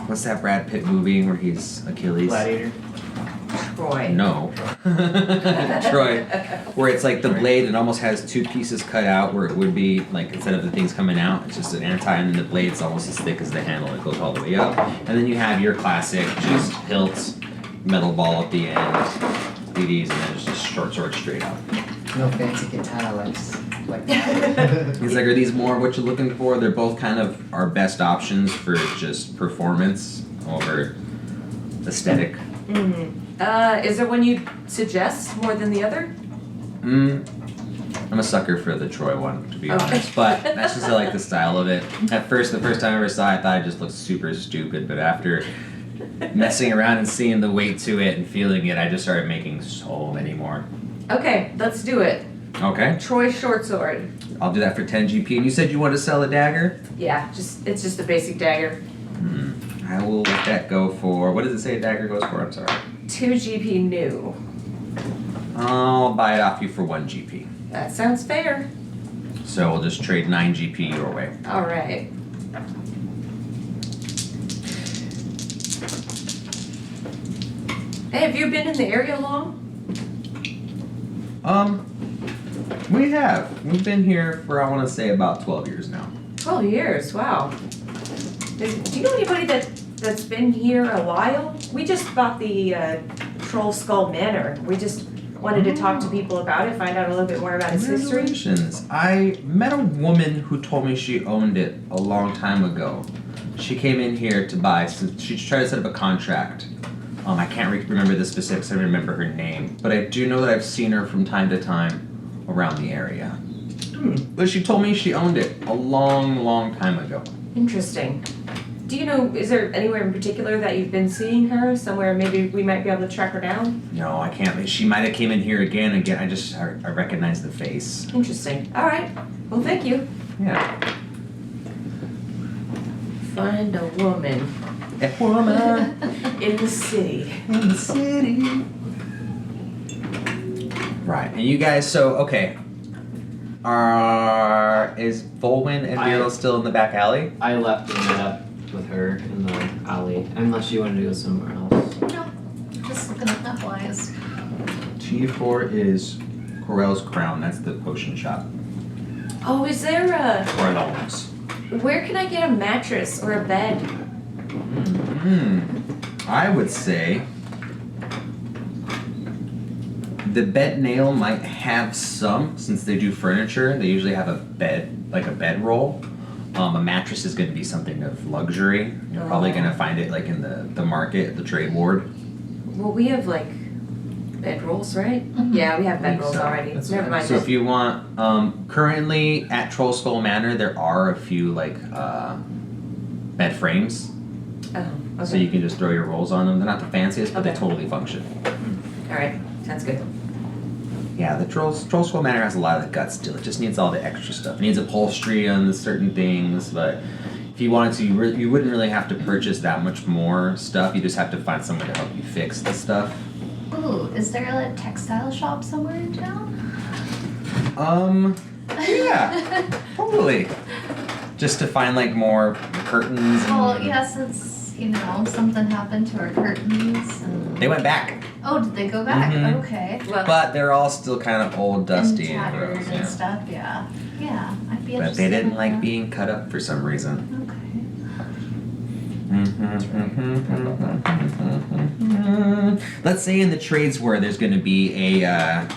what's that Brad Pitt movie where he's Achilles? Gladiator. Troy. No. Troy. Where it's like the blade, it almost has two pieces cut out where it would be like instead of the things coming out, it's just an anti, and then the blade's almost as thick as the handle. It goes all the way up. And then you have your classic, just hilts, metal ball at the end, BDs, and then it's just short sword straight up. No fancy katana like that. He's like, are these more what you're looking for? They're both kind of our best options for just performance over aesthetic. Is there one you'd suggest more than the other? I'm a sucker for the Troy one, to be Okay. honest. But that's just I like the style of it. At first, the first time I ever saw it, I thought it just looked super stupid. But after messing around and seeing the weight to it and feeling it, I just started making so many more. Okay, let's do it. Okay, Troy short sword. I'll do that for 10 GP. And you said you want to sell a dagger? Yeah, it's just a basic dagger. I will let that go for, what does it say a dagger goes for? I'm sorry. 2 GP new. I'll buy it off you for 1 GP. That sounds fair. So we'll just trade 9 GP your way. All right. Hey, have you been in the area long? We have. We've been here for, I want to say, about 12 years now. 12 years, wow. Do you know anybody that's been here a while? We just bought the Troll Skull Manor. We just wanted to talk to people about it, find out a little bit more about its history. Congratulations. I met a woman who told me she owned it a long time ago. She came in here to buy, she tried to set up a contract. I can't remember the specifics, I don't remember her name, but I do know that I've seen her from time to time around the area. But she told me she owned it a long, long time ago. Interesting. Do you know, is there anywhere in particular that you've been seeing her? Somewhere maybe we might be able to track her down? No, I can't. She might have came in here again. I recognize the face. Interesting. All right. Well, thank you. Yeah. Find a woman A woman in the city. in the city. Right, and you guys. So okay. Is Volwyn and Beryl still in the back alley? I left and met up with her in the alley, unless you wanted to go somewhere else. No, just looking at that wise. T4 is Corell's Crown. That's the potion shop. Oh, is there a... Corell's. Where can I get a mattress or a bed? I would say the bed nail might have some, since they do furniture. They usually have a bed, like a bed roll. A mattress is going to be something of luxury. You're probably going to find it like in the market, the trade ward. Well, we have like bed rolls, right? Yeah, we have bed think rolls so. already. That's Never right. mind. So if you want, currently at Troll Skull Manor, there are a few like bed frames. Oh, okay. So you can just throw your rolls on them. They're not the fanciest, but they Okay. totally function. All right. Sounds good. Yeah, the Troll Skull Manor has a lot of the guts still. It just needs all the extra stuff. It needs upholstery on the certain things, but if you wanted to, you wouldn't really have to purchase that much more stuff. You just have to find someone to help you fix the stuff. Ooh, is there a textile shop somewhere in town? Yeah, totally. Just to find like more curtains. And Well, yeah, since, you know, something happened to our curtains and... They went back, Oh, did they go back? Mhm. Okay. Well, but they're all still kind of old, dusty, and and tattered gross. and Yeah. stuff, yeah. Yeah, I'd be But interested they didn't in like that. being cut up for some reason. Okay. Let's say in the trades where there's going to be a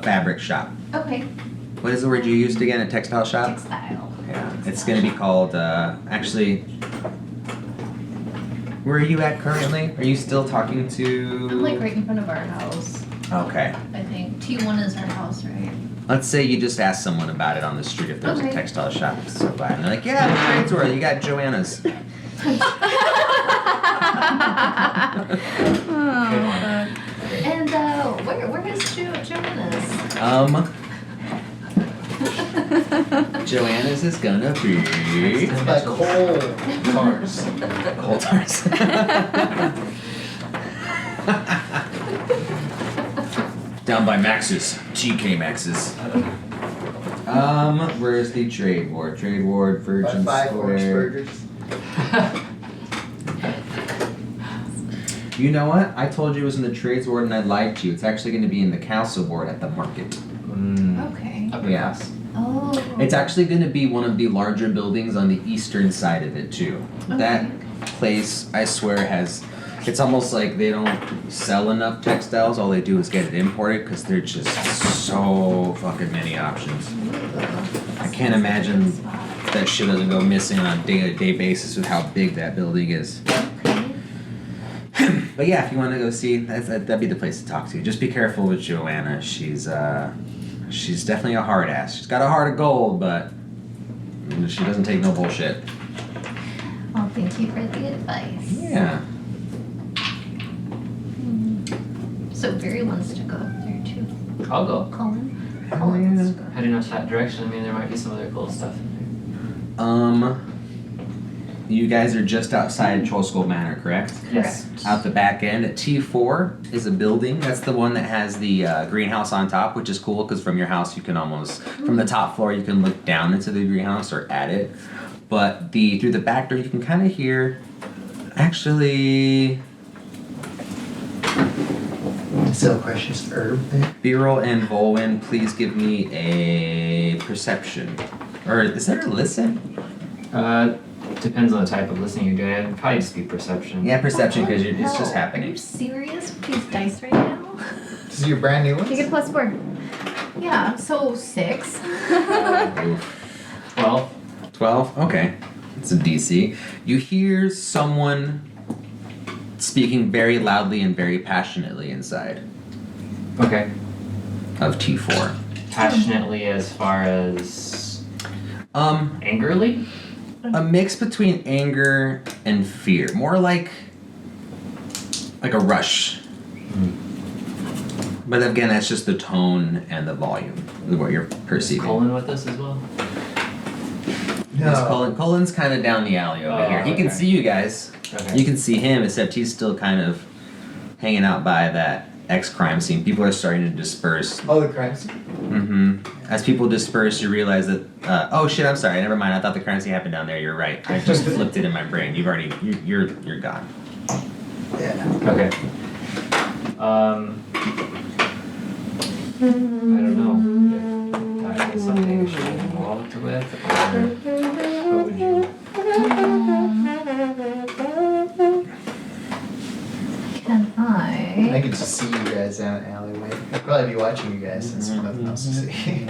fabric shop. Okay, What is the word you used again? A textile shop? textile. Yeah, it's going to be called. Actually, where are you at currently? Are you still talking to? I'm like right in front of our house, Okay. I think. T1 is our house, right? Let's say you just ask someone about it on the street if there's a Okay. textile shop so by, and they're like, "Yeah, the trades where you got Joanna's." Oh, fuck. And where is Joanna's? Joanna's is gonna be It's by coal cars. Coltars. Down by Max's, TK Max's. Where's the trade ward? Trade ward, By Virgin 5 orange Square. burgers. You know what? I told you it was in the trades ward and I lied to you. It's actually going to be in the castle ward at the market. Okay. Upper Yeah. class. Oh. It's actually going to be one of the larger buildings on the eastern side of it too. That place, I swear, has. It's almost like they don't sell enough textiles. All they do is get it imported because there's just so fucking many options. I can't imagine that shit doesn't go missing on a day-to-day basis with how big that building is. But yeah, if you want to go see, that'd be the place to talk to. Just be careful with Joanna. She's definitely a hard ass. She's got a heart of gold, but she doesn't take no bullshit. Well, thank you for the advice. Yeah. So Barry wants to go up there too. I'll go. Colin? Hell Colin wants yeah. to go. Heading up that direction, I mean, there might be some other cool stuff in You guys are just outside Troll Skull Manor, correct? Yes. Correct. Out the back end, T4 is a building. That's the one that has the greenhouse on top, which is cool because from your house you can almost, from the top floor, you can look down into the greenhouse or at it. But through the back door, you can kind of hear, actually, So precious herb there. Beryl and Volwyn, please give me a perception. Or is there a listen? there. Depends on the type of listening you're doing. It'd probably just be perception. Yeah, perception because What the it's just hell? Are happening. you serious with these dice right now? This is your brand new one? You get +4. Yeah, so 6. Oof. 12. 12? Okay. It's a DC. You hear someone speaking very loudly and very passionately inside Okay. of T4. Passionately as far as Um, angrily? a mix between anger and fear, more like a rush. But again, that's just the tone and the volume, what you're perceiving. Colin with us as well? No. Colin's kind of down the alley over Oh, here. He can okay. see you guys. Okay. You can see him, except he's still kind of hanging out by that ex-crime scene. People are starting to disperse. Oh, the crime scene. Mm-hmm. As people disperse, you realize that. Oh shit! I'm sorry. Never mind. I thought the crime scene happened down there. You're right. I just flipped it in my brain. You've already. You're gone. Yeah. Okay. I don't know if that is something we should be involved with, or what would you? Can I I? could just see you guys down an alleyway. I'd probably be watching you guys since there's nothing else to see.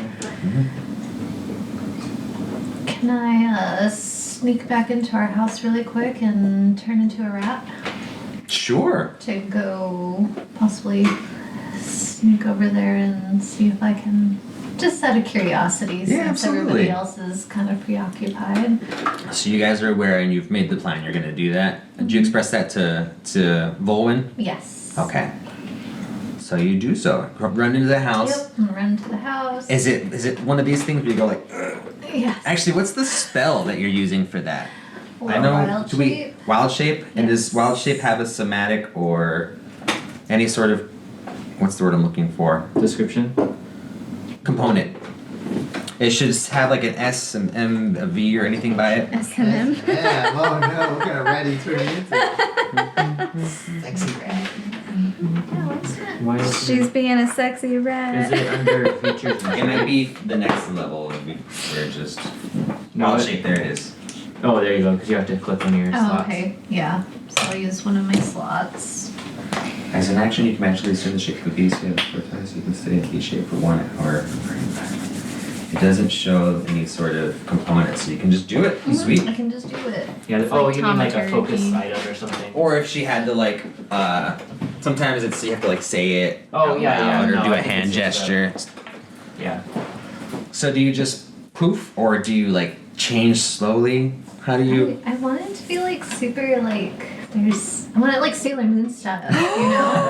Can I sneak back into our house really quick and turn into a rat Sure. to go possibly sneak over there and see if I can, just out of curiosity, Yeah, since everybody absolutely. else is kind of preoccupied. So you guys are aware, and you've made the plan. You're gonna do that. Did you express that to Volwyn? Yes. Okay. So you do so. Run into the house. Yep. And run to the house. Is it one of these things where you go like? "Ugh"? Yes. Actually, what's the spell that you're using for that? I Or know. wild Do we shape. wild shape? And does Yes. wild shape have a somatic or any sort of what's the word I'm looking for? Description? Component. It should have like an S, an M, a V, or anything by it. S&M. Yeah. Oh no. What kind of rat are you turning into? Sexy rat. Yeah, what's that? Why is She's being a sexy Is rat. it under features? It might be the next level. We're just No, wild it- shape. There it is. Oh, there you go, because you have to click one of your Oh, slots. okay. Yeah. So I'll use one of my slots. As an action, you can magically assume the shape of a beast. You have 4 times. You can stay in key shape for 1 hour. It doesn't show any sort of component, so you can just do it. Sweet. I can just do it. Yeah, It's oh, like you mean like a taumaturgy. focus item or something? Or if she had to like, sometimes it's you have to like say it Oh, out yeah, yeah, loud or no, do I a think hand it's just gesture. Yeah. So do you just poof, or do you like change slowly? How do you? I want it to be like super like I want it like Sailor Moon style, you know?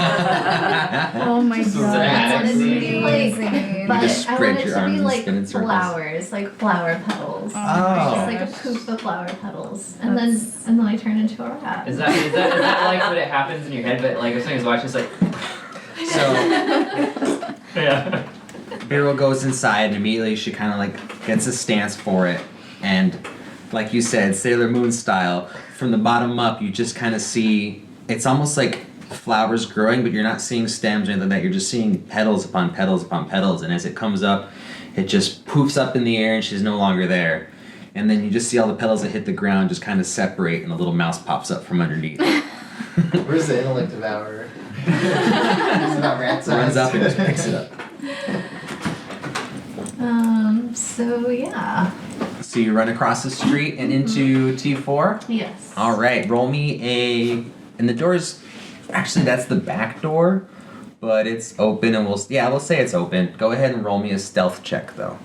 Oh my Just god. I want it to be like, Amazing. but just I spread want it your to arms be and like spin in circles. flowers, like flower petals. Oh. Just like a poof of flower petals, and then I turn into a rat. Is that like what it happens in your head, but like if somebody's watching, it's like, So yeah. Beryl goes inside and immediately she kind of like gets a stance for it, and like you said, Sailor Moon style, from the bottom up, you just kind of see it's almost like flowers growing, but you're not seeing stems or anything like that. You're just seeing petals upon petals upon petals, and as it comes up, it just poofs up in the air, and she's no longer there. And then you just see all the petals that hit the ground just kind of separate, and a little mouse pops up from underneath. Where's the intellect devourer? It's not rat size. Runs up and just picks it up. So yeah. So you run across the street and into T4. Yes. All right, roll me and the door's actually that's the back door, but it's open, and we'll say it's open. Go ahead and roll me a stealth check though.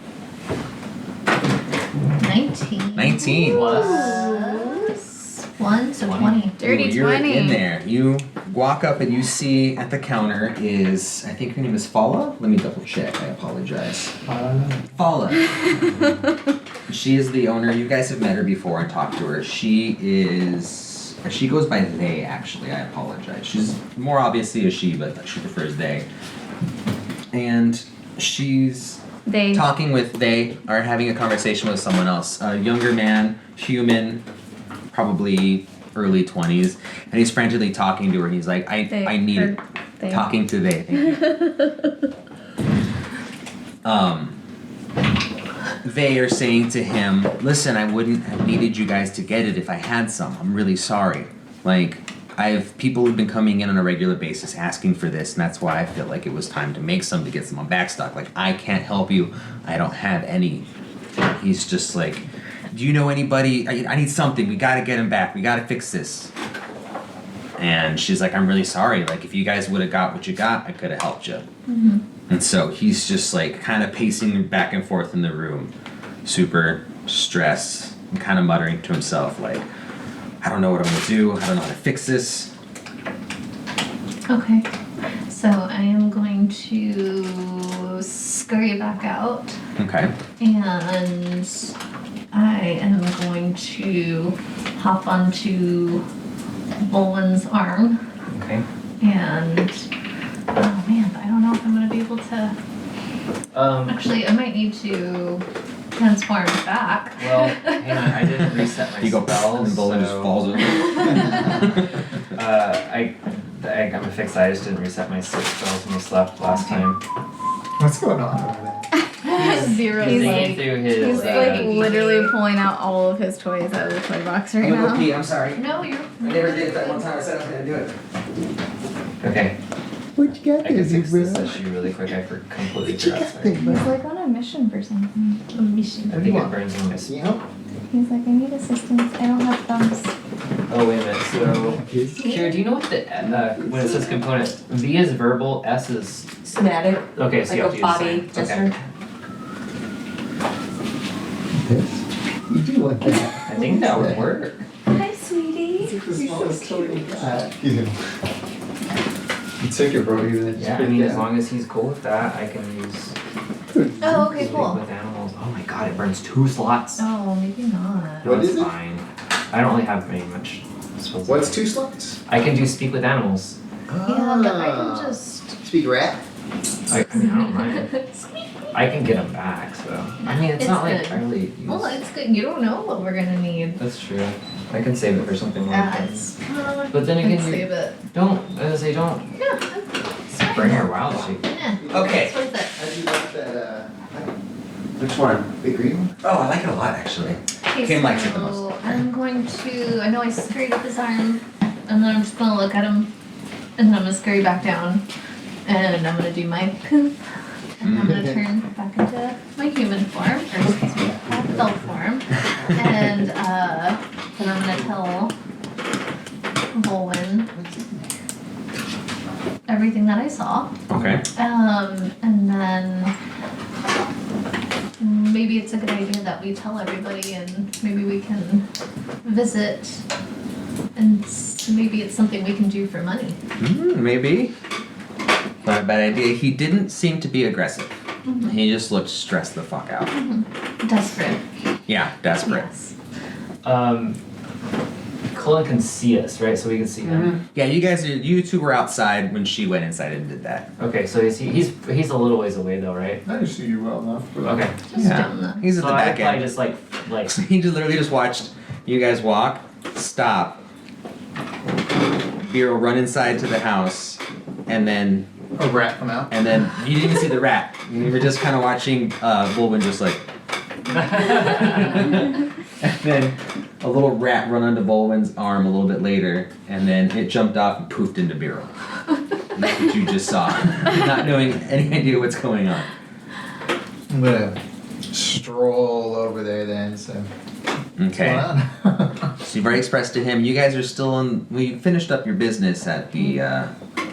19. 19. Plus 1, so 20. Dirty Ooh, you're 20. in there. You walk up and you see at the counter is, I think her name is Fala. Let me double check. I apologize. Fala. She is the owner. You guys have met her before and talked to her. She goes by they, actually. I apologize. She's more obviously a she, but she prefers they. And she's They. talking with, they are having a conversation with someone else. A younger man, human, probably early 20s, and he's frantically talking to her, and he's like, They, I need her, it. they. Talking to they, thank you. They are saying to him, listen, I wouldn't have needed you guys to get it if I had some. I'm really sorry. Like, people who've been coming in on a regular basis asking for this, and that's why I feel like it was time to make some to get some on backstock. Like, I can't help you. I don't have any. He's just like, do you know anybody? I need something. We gotta get him back. We gotta fix this. And she's like, I'm really sorry. Like, if you guys would have got what you got, I could have helped you. Mm-hmm. And so he's just like kind of pacing back and forth in the room, super stressed. and kind of muttering to himself, like, I don't know what I'm gonna do. I don't know how to fix this. Okay. So I am going to scurry back out, Okay. and I am going to hop onto Bolwin's arm, Okay. and oh man, I don't know if I'm gonna be able to. Actually, I might need to transform back. Well, hang on, I didn't reset my You go spells, and Bolin just so, falls over. I'm gonna fix that. I just didn't reset my spells when we slept last time. What's going on over there? Zero. He's Thinking like- through his. He's like literally pulling out all of his toys out of the toy box right now. I'm sorry. No, you're. time I said I was gonna do it. Okay, What you got I can there, fix bro? this issue really quick. I completely What you forgot. got Sorry. there, bro? He's like on a mission for something. A mission. I think it burns in my. You know? He's like, I need assistance. I don't have thumbs. Oh wait a minute. So, Kira, do you know what the when it says component? V is verbal, S is Somatic, okay. So like you have a to use body the same. gesture. Okay. You do want that. I think that would work. Hi, sweetie. The smallest toy you got. You took it, bro. Even Yeah, I mean, as long as he's cool with that, I can use Oh, okay, speak cool. with animals. Oh my god, it burns 2 slots. Oh, maybe not. No, What it's is it? fine. I don't really have very much. What's 2 slots? I can do speak with animals. Yeah, but I can just. Speak rat. I mean, I don't mind. I can get them back, so. I mean, it's not like good. I really use. Well, it's good. You don't know what we're gonna need. That's true. I can save it for something more Yeah, important. it's. But then again, you save it. don't, as I say, don't Yeah, it's fine. bring your wild shape. Yeah. Okay. It's worth it. How do you like that, which one? The green one? Oh, I like it a lot, actually. Okay, Kim likes it the so most. I'm going to. I know I scurried up his arm, and then I'm just gonna look at him, and then I'm gonna scurry back down, and I'm gonna do my poop, and I'm gonna turn back into my human form, or excuse me, elf form, and then I'm gonna tell Bolwin everything that I saw. Okay. And then maybe it's a good idea that we tell everybody and maybe we can visit and maybe it's something we can do for money. Maybe. Not a bad idea. He didn't seem to be aggressive. He just looked stressed the fuck out. Desperate. Yeah, desperate. Yes. Cullen can see us, right? So we can see him. Yeah, you two were outside when she went inside and did that. Okay, so he's a little ways away though, right? I see you well enough. But Okay. Just down the. He's at So the I back probably end. just like He just literally just watched you guys walk, stop, Vero run inside to the house, and then a rat come out. you didn't even see the rat. You were just kind of watching Bulwin just like, and then a little rat run onto Bolwin's arm a little bit later, and then it jumped off and poofed into Vero. And that's what you just saw, not knowing any idea what's going on. I'm gonna stroll over there then. So. Okay. What's going on? So you've already expressed to him, you guys are still on, well, you finished up your business at the,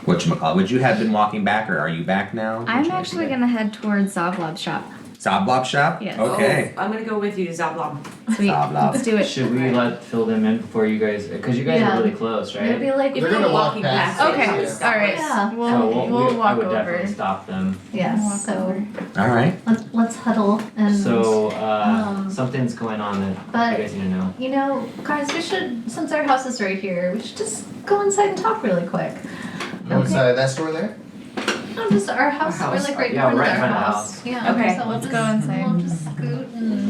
whatchamacallit. Would you have been walking back, or are you back now? I'm actually gonna head towards Zavlob's shop. Zoblob shop? Yes. Okay. Oh, I'm gonna go with you to Zablob. Sweet. Zavlob. Let's do it. Should we fill them in before you guys? Because you guys Yeah. are really close, right? Maybe like If They're we're gonna walk walking past past it. it, Okay. just All right. Yeah. We'll, So we'll I walk would over. definitely stop them. We'll yes. walk So over. All right. let's huddle and. So um, something's going on that but- you guys need to know. You know, guys, we should, since our house is right here, we should just go inside and talk really quick. What's that store there? No, just our house. Our We're house? like right in Yeah, front right of in our front of the house. house. Yeah. Okay. So Let's we'll go inside. We'll just scoot and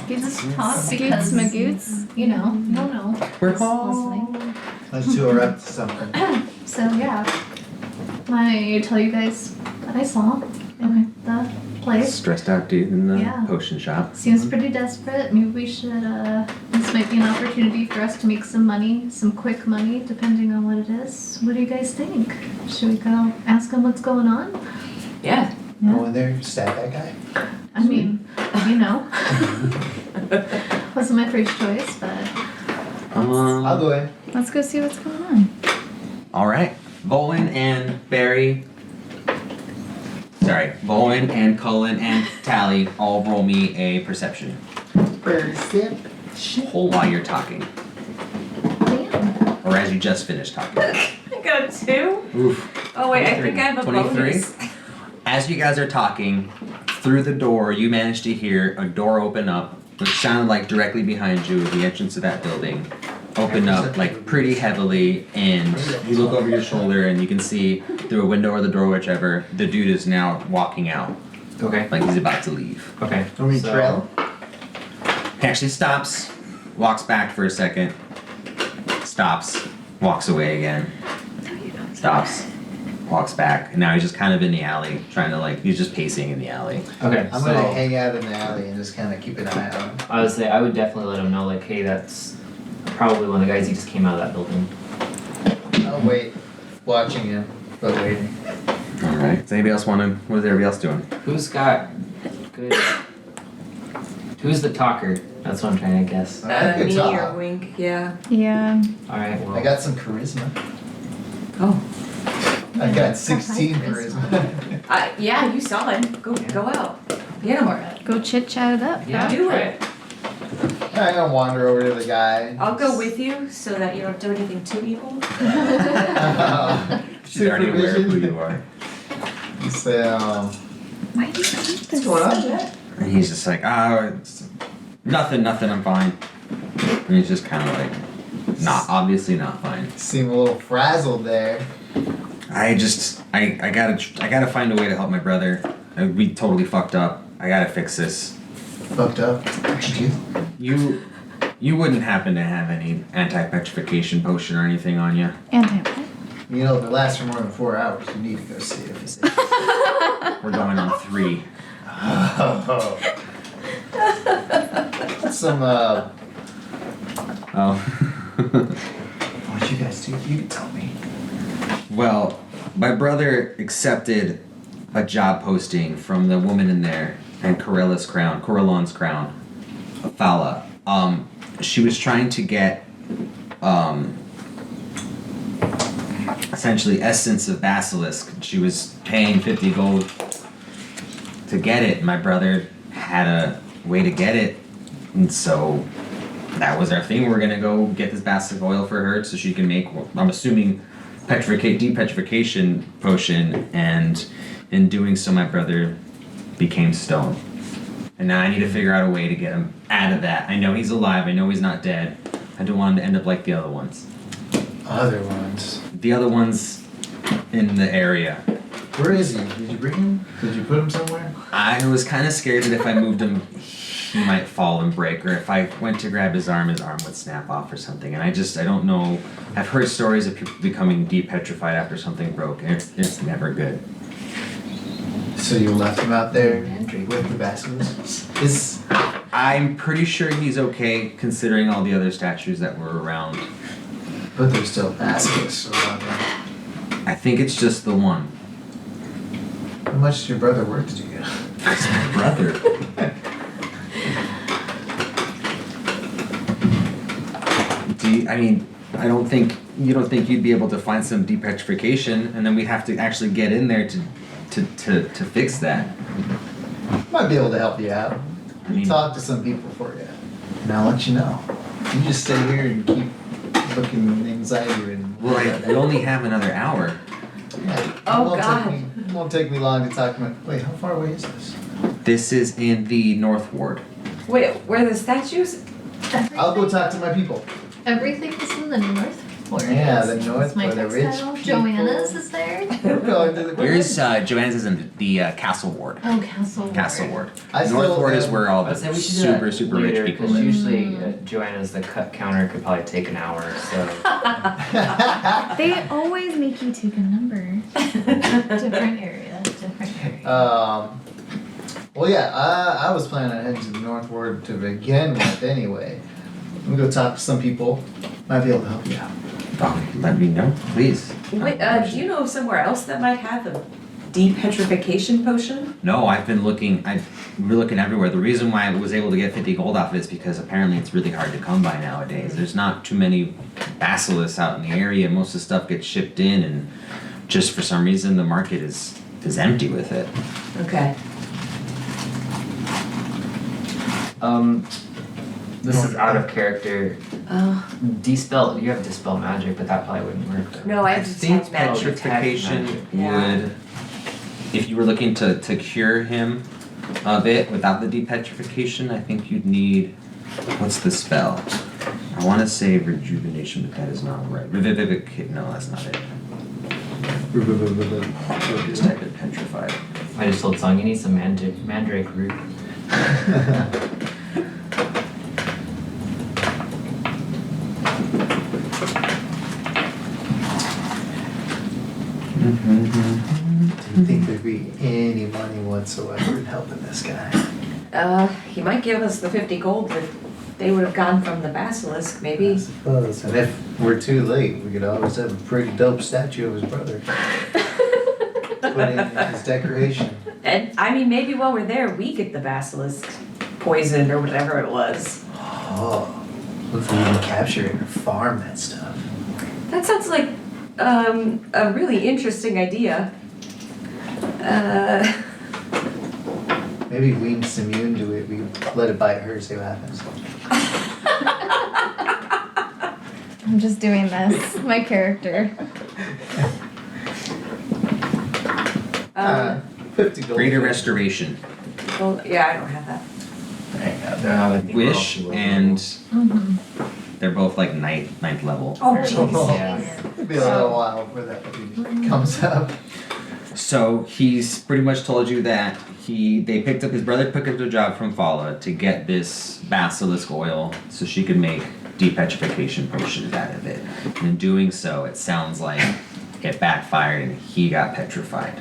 just talk Scoots because magoots. you know, no, no. We're Just home. listening. Let's do her up to something. So yeah, I tell you guys what I saw in the place. Stressed out dude in the Yeah. potion shop. Seems pretty desperate. Maybe we should, this might be an opportunity for us to make some money, some quick money, depending on what it is. What do you guys think? Should we go ask him what's going on? Yeah. Go in there, stab that guy. I mean, you know. Wasn't my first choice, but I'll go in. Let's go see what's going on. All right. Bolin and Barry. Sorry, Bolin and Cullen and Tally all roll me a perception. Percep. while you're talking, Damn. or as you just finished talking. I got a 2. Oof. Oh wait, I think I have a 23? bonus. As you guys are talking, through the door, you manage to hear a door open up, which sounded like directly behind you, the entrance to that building. Open up like pretty heavily, and you look over your shoulder and you can see through a window or the door, whichever, the dude is now walking out, Okay. like he's about to leave. Okay. Are we so- trail? He actually stops, walks back for a second, stops, walks away again, stops, walks back, and now he's just kind of in the alley, trying to like, he's just pacing in the alley. Okay. I'm so gonna hang out in the alley and just kind of keep an eye on him. I would say I would definitely let him know, like, hey, that's probably one of the guys who just came out of that building. I'll wait, watching him, but waiting. Alright, does anybody else want to, what is everybody else doing? Who's got good? Who's the talker? That's what I'm trying to guess. Good Me job. or Wink, yeah. Yeah. All right. Well. I got some charisma. Oh. I got 16 charisma. charisma. Yeah, you saw him. Go out. Get him. Go chit chat it up. Yeah. Do try it. I'm gonna wander over to the guy. I'll go with you so that you don't do anything too evil. She's already aware of who you are. Say, Why do you think What's going on, Jet? And he's just like, it's nothing, I'm fine. And he's just kind of like, obviously not fine. seem a little frazzled there. I gotta find a way to help my brother. We totally fucked up. I gotta fix this. Fucked up. What'd you do? You wouldn't happen to have any anti-petrification potion or anything on you? Anti. You know, if it lasts for more than 4 hours, you need to go see a physician. We're going on 3. Oh. Some, Oh. what'd you guys do? You can tell me. Well, my brother accepted a job posting from the woman in there and Corellon's crown, Fala. She was trying to get essentially essence of basilisk. She was paying 50 gold to get it. My brother had a way to get it, and so that was our thing. We're gonna go get this basilisk oil for her so she can make, I'm assuming, depetrification potion, and in doing so my brother became stone. And now I need to figure out a way to get him out of that. I know he's alive, I know he's not dead. I don't want him to end up like the other ones. Other ones. The other ones in the area. Where is he? Did you bring him? Did you put him somewhere? I was kind of scared that if I moved him, he might fall and break, or if I went to grab his arm would snap off or something. And I don't know. I've heard stories of people becoming depetrified after something broke, and it's never good. So you left him out there with the basilisk? I'm pretty sure he's okay considering all the other statues that were around. But there's still basilisks around there. I think it's just the one. How much is your brother worth to you? It's my brother. I don't think you don't think you'd be able to find some depetrification, and then we'd have to actually get in there to fix that. Might be able to help you out. I mean- Talk to some people for you. And I'll let you know. You just stay here and keep looking anxiety and. We only have another hour. Yeah. Oh, Won't God. Won't take me long to talk to my. Wait, how far away is this? This is in the North Ward. Wait, where are the statues? I'll go talk to my people. Everything is in the north. Where Yeah, is- the north is my where the rich textile. people- Joanna's is there. We're going to the. Where's Joanne's is in the Castle Ward. Oh, Castle. Castle Ward. I North still Ward is am- where all I the would say we should do that super later, rich people because live. usually Joanna's the cut counter could probably take an hour. So They always make you take a number. Different area. Different area. Well, yeah, I was planning on heading to the North Ward to begin with anyway. I'm gonna go talk to some people. Might be able to help you out. Oh, let me know, please. Wait, do you know of somewhere else that might have a depetrification potion? No, I've been looking everywhere. The reason why I was able to get 50 gold off it is because apparently it's really hard to come by nowadays. There's not too many basilisks out in the area. Most of the stuff gets shipped in, and just for some reason the market is empty with it. Okay. This is out of character. Oh, Dispel. You have dispel magic, but that probably wouldn't work. no, I I have think detect magic. petrification magic. Yeah. would, if you were looking to cure him of it without the depetrification, I think you'd need, what's the spell? I want to say rejuvenation, but that is not right. Revivify, no, that's not it. Just type in petrified. I just told Song you need some mandrake root. Do you think there'd be any money whatsoever in helping this guy? He might give us the 50 gold that they would have gotten from the basilisk, I maybe. suppose. And if we're too late, we could always have a pretty dope statue of his brother. Put in his decoration. And I mean, maybe while we're there, we get the basilisk poisoned or whatever it was. Oh, what if we even capture it and farm that stuff? That sounds like a really interesting idea. Maybe Weem's immune to it. We let it bite her, see what happens. I'm just doing this. My character. 50 gold. Greater restoration. Well, yeah, I don't have that. I think we're all Wish too low. and Mm-hmm. they're both like ninth level. Oh, Yeah. It'll be a little while before that comes up. So he's pretty much told you that they picked up his brother picked up a job from Fala to get this basilisk oil so she could make depetrification potions out of it. And in doing so, it sounds like it backfired and he got petrified.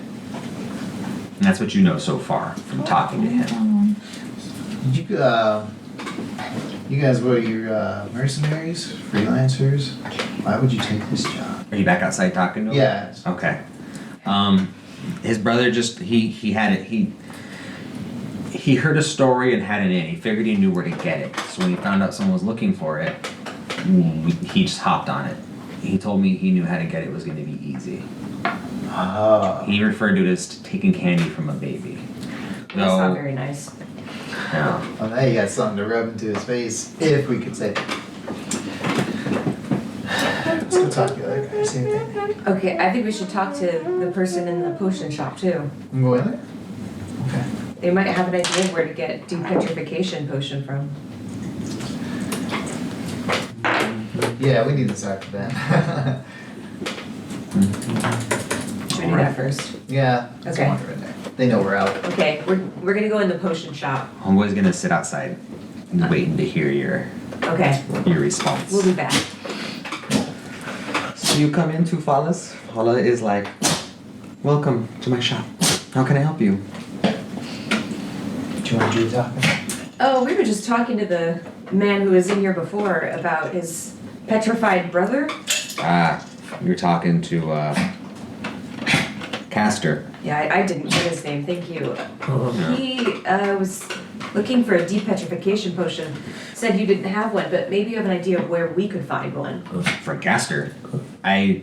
And that's what you know so far from talking to him. You guys were your mercenaries, freelancers. Why would you take this job? Are you back outside talking to him? Yeah. Okay. His brother just he had it he heard a story and had it in. He figured he knew where to get it. So when he found out someone was looking for it, he just hopped on it. He told me he knew how to get it. It was going to be easy. Oh. He referred to it as taking candy from a baby. That's not No, very nice. no. Well, now you got something to rub into his face, if we could say it. Let's go talk to the other guy, see what they think. Okay, I think we should talk to the person in the potion shop too. I'm going there? Okay. They might have an idea where to get depetrification potion from. Yeah, we need to talk to them. Should we do that first? Yeah, let's Okay. wander in there. They know we're out. Okay, we're gonna go in the potion shop. Homeboy's going to sit outside waiting to hear your Okay, response. we'll be back. So you come into Falas. Fala is like, welcome to my shop. How can I help you? Do you want to do the talking? Oh, we were just talking to the man who was in here before about his petrified brother. Ah, you're talking to Castor. Yeah, I didn't get his name, thank you. Yeah. He was looking for a depetrification potion. Said you didn't have one, but maybe you have an idea of where we could find one. For Castor, I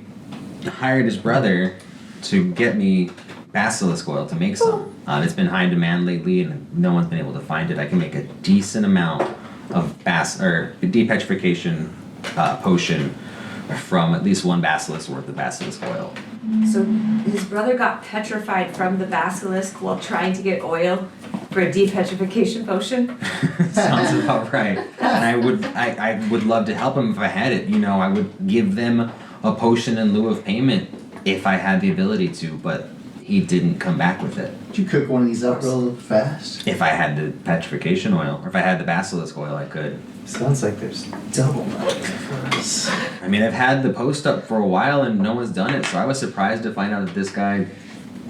hired his brother to get me basilisk oil to make some. It's been high in demand lately, and no one's been able to find it. I can make a decent amount of depetrification potion from at least one basilisk worth of basilisk oil. So his brother got petrified from the basilisk while trying to get oil for a depetrification potion. Sounds about right. And I would love to help him if I had it. You know, I would give them a potion in lieu of payment if I had the ability to, but he didn't come back with it. Did you cook one of these up real fast? If I had the petrification oil, or if I had the basilisk oil, I could. Sounds like there's double money for us. I mean, I've had the post up for a while and no one's done it, so I was surprised to find out that this guy,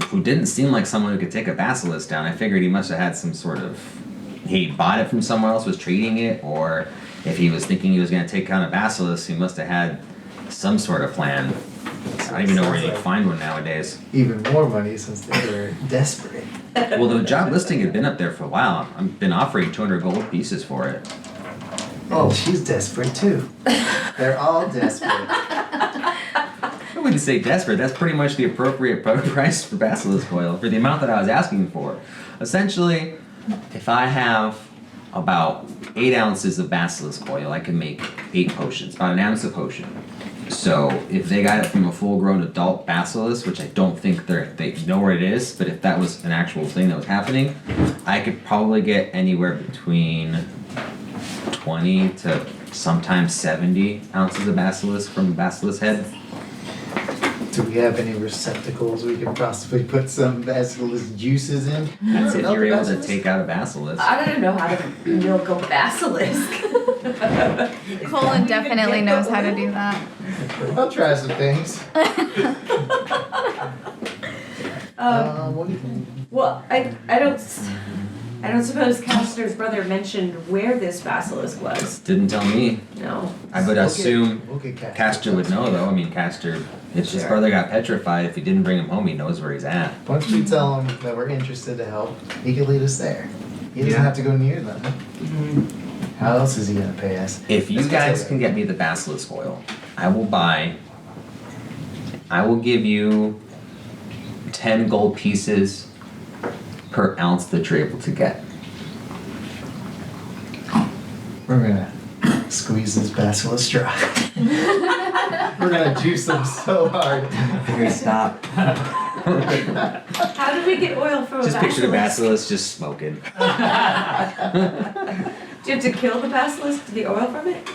who didn't seem like someone who could take a basilisk down, I figured he must have had some sort of, he bought it from somewhere else, was trading it, or if he was thinking he was going to take down a basilisk, he must have had some sort of plan. I don't even know where you can find one nowadays. Even more money since they were desperate. Well, the job listing had been up there for a while. I've been offering 200 gold pieces for it. Oh, she's desperate too. They're all desperate. I wouldn't say desperate. That's pretty much the appropriate price for basilisk oil for the amount that I was asking for. Essentially, if I have about 8 ounces of basilisk oil, I can make 8 potions, about an ounce a potion. So if they got it from a full-grown adult basilisk, which I don't think they know where it is, but if that was an actual thing that was happening, I could probably get anywhere between 20 to sometimes 70 ounces of basilisk from a basilisk head. Do we have any receptacles we could possibly put some basilisk juices in? That's if Melt you're the able to basilisk? take out a basilisk. I don't know how to milk a basilisk. Colin definitely knows how to do that. I'll try some things. What do you think? Well, I don't suppose Castor's brother mentioned where this basilisk was. Didn't tell me. No. I would assume We'll get Castor would know though. I mean, Castor, if his Sure. brother got petrified, if he didn't bring him home, he knows where he's at. Once we tell him that we're interested to help, he can lead us there. He doesn't Yeah. have to go near them. How else is he gonna pay us? If you Let's go guys take can it. get me the basilisk oil, I will give you 10 gold pieces per ounce that you're able to get. We're gonna squeeze this basilisk dry. We're gonna juice them so hard. Stop. How did we get oil from Just a picture the basilisk? basilisk just smoking. Do you have to kill the basilisk to get oil from it?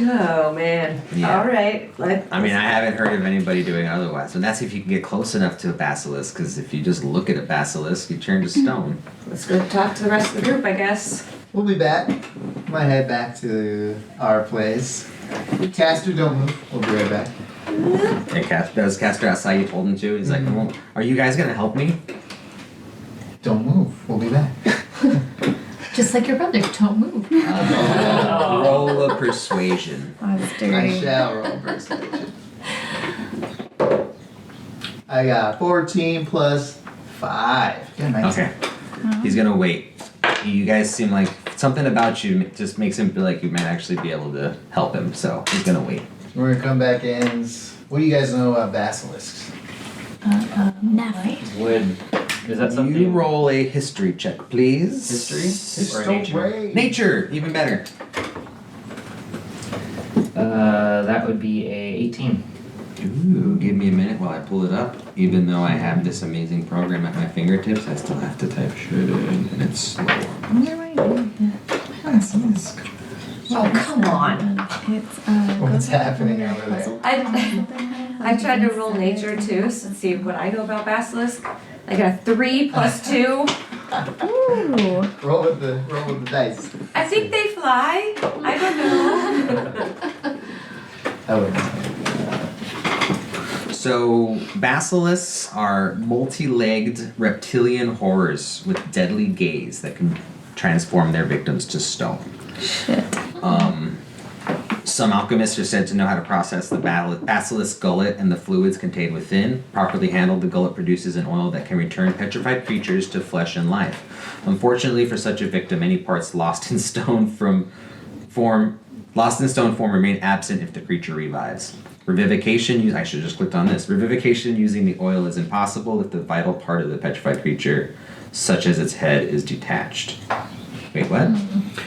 Oh man. Yeah. All right. I mean, I haven't heard of anybody doing otherwise. And that's if you can get close enough to a basilisk, because if you just look at a basilisk, you turn to stone. Let's go talk to the rest of the group, I guess. We'll be back. Might head back to our place. Castor, don't move. We'll be right back. And does Castor outside you told him to? He's like, well, are you guys gonna help me? Don't move. We'll be back. Just like your brother, don't move. Roll a persuasion. That's I dirty. shall roll persuasion. I got 14 plus 5. Yeah, 19. Okay. He's gonna wait. You guys seem like something about you just makes him feel like you might actually be able to help him, so he's gonna wait. We're gonna come back in. What do you guys know about basilisks? Nothing. Would is that something? You roll a history check, please. History or nature? Nature, even better. That would be a 18. Ooh, give me a minute while I pull it up. Even though I have this amazing program at my fingertips, I still have to type shit in, and it's slow. Oh come on. It's What's happening over there? I tried to roll nature too, so let's see what I know about basilisk. I got a 3 plus 2. Ooh. Roll with the dice. I think they fly. I don't know. I wouldn't. So, basilisks are multi-legged reptilian horrors with deadly gaze that can transform their victims to stone. Shit. Some alchemists are said to know how to process the basilisk gullet and the fluids contained within. Properly handled, the gullet produces an oil that can return petrified creatures to flesh and life. Unfortunately for such a victim, any parts lost in stone form remain absent if the creature revives. Revivication, I should have just clicked on this. Revivication using the oil is impossible if the vital part of the petrified creature, such as its head, is detached. Wait, what?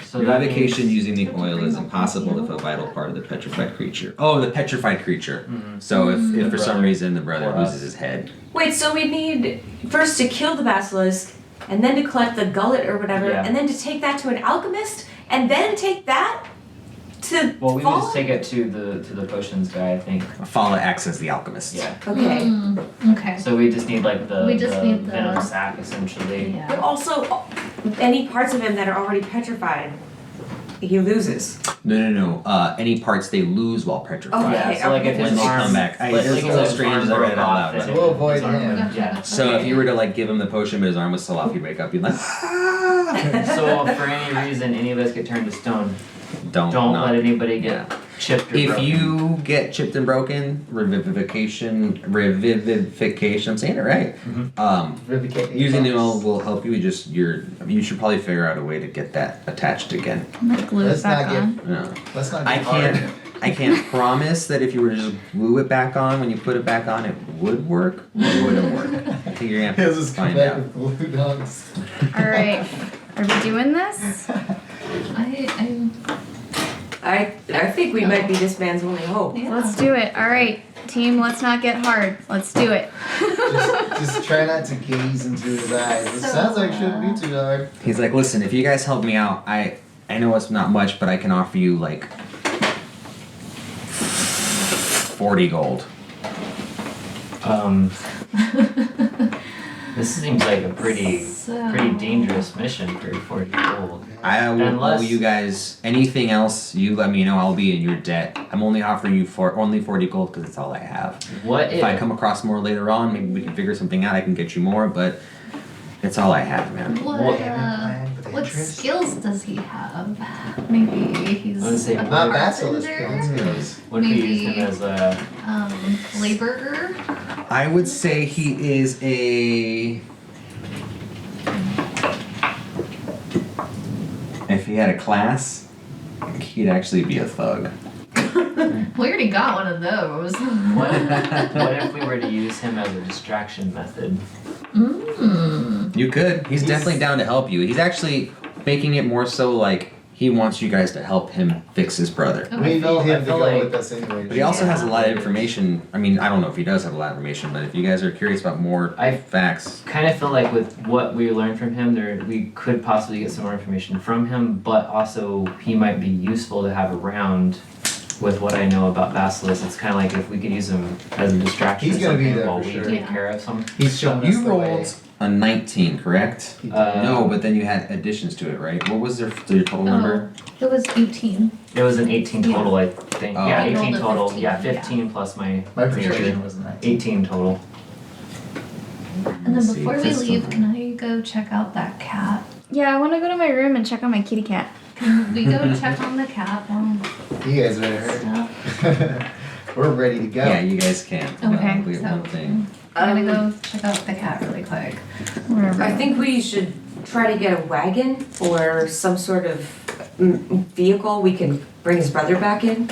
So that Revivication means, using the oil is impossible if a vital part of the petrified creature. Oh, the petrified creature. So if for some reason the brother Or us. loses his head. Wait, so we need first to kill the basilisk, and then to collect the gullet or whatever, Yeah. and then to take that to an alchemist, and then take that to well, we would Fallen? just take it to the potions guy, I think. Fala acts as the alchemist. Yeah. Okay. Okay. So we just need like the We just need the- venom sac essentially. But Yeah. also, any parts of him that are already petrified, he loses. No. Any parts they lose while petrified. Okay. Yeah, so like if When his they arm, come back. like, It's a like little his strange arm as I read it broke out off, loud, then but- We'll avoid his arm him. would- Yeah. So if you were to like give him the potion but his arm was still off, he'd wake up, he'd like, So if for any reason any of us get turned to stone, don't let anybody get Yeah. chipped or If broken. you get chipped and broken, revivification, I'm saying it right. Revivification. Using the oil will help you. You should probably figure out a way to get that attached again. I'm gonna glue Let's it back not get- on. No. Let's not I get hard. can't promise that if you were to just glue it back on when you put it back on, it would work or wouldn't work. I think you're gonna He'll have to just come find back out. with glue dogs. All right. Are we doing this? I think we might be this man's only hope. Yeah. Let's do it. All right, team. Let's not get hard. Let's do it. Just try not to gaze into his eyes. It So, sounds like it shouldn't be too hard. He's like, listen, if you guys help me out, I know it's not much, but I can offer you like 40 gold. This seems like a pretty So- dangerous mission for 40 gold. I will Unless- owe you guys anything else. You let me know. I'll be in your debt. I'm only offering you only 40 gold because it's all I have. What If I come across more later on, maybe we can figure something out. I can get you more, but it's all I have, man. What, What- what interest? skills does he have? Maybe he's I would say a Not basilisk carpenter? skills. What if we use Maybe- him as a Laborer? I would say he is a. If he had a class, he'd actually be a thug. We already got one of those. what if we were to use him as a distraction method? Mmm. You could. He's definitely down to help you. He's actually making it more so like he wants you guys to help him fix his brother. Oh, We need I him to feel go like- with us anyway. But he also has a Yeah. lot of information. I mean, I don't know if he does have a lot of information, but if you guys are curious about more I- facts, Kind of feel like with what we learned from him, we could possibly get some more information from him, but also he might be useful to have around. With what I know about Basilisk, it's kind of like if we could use him as a distraction He's or gonna be something there while for we sure. take Yeah. care of some. He's so showing us you the way. rolled a 19, correct? No, but then you had additions to it, right? What was your total number? It was 18. It was an 18 total, I think. Oh. Yeah, I rolled 18 a total. 15, Yeah, yeah. 15 plus my My nature. persuasion was 19. 18 total. And then Let's see before if we this leave, one- can I go check out that cat? Yeah, I want to go to my room and check on my kitty cat. Can we go check on the cat while You guys better hurry. stuff? We're ready to go. Yeah, you guys can. Okay, Wait, so- one thing. I'm gonna go check out the cat really quick. Wherever. I think we should try to get a wagon or some sort of vehicle we can bring his brother back in,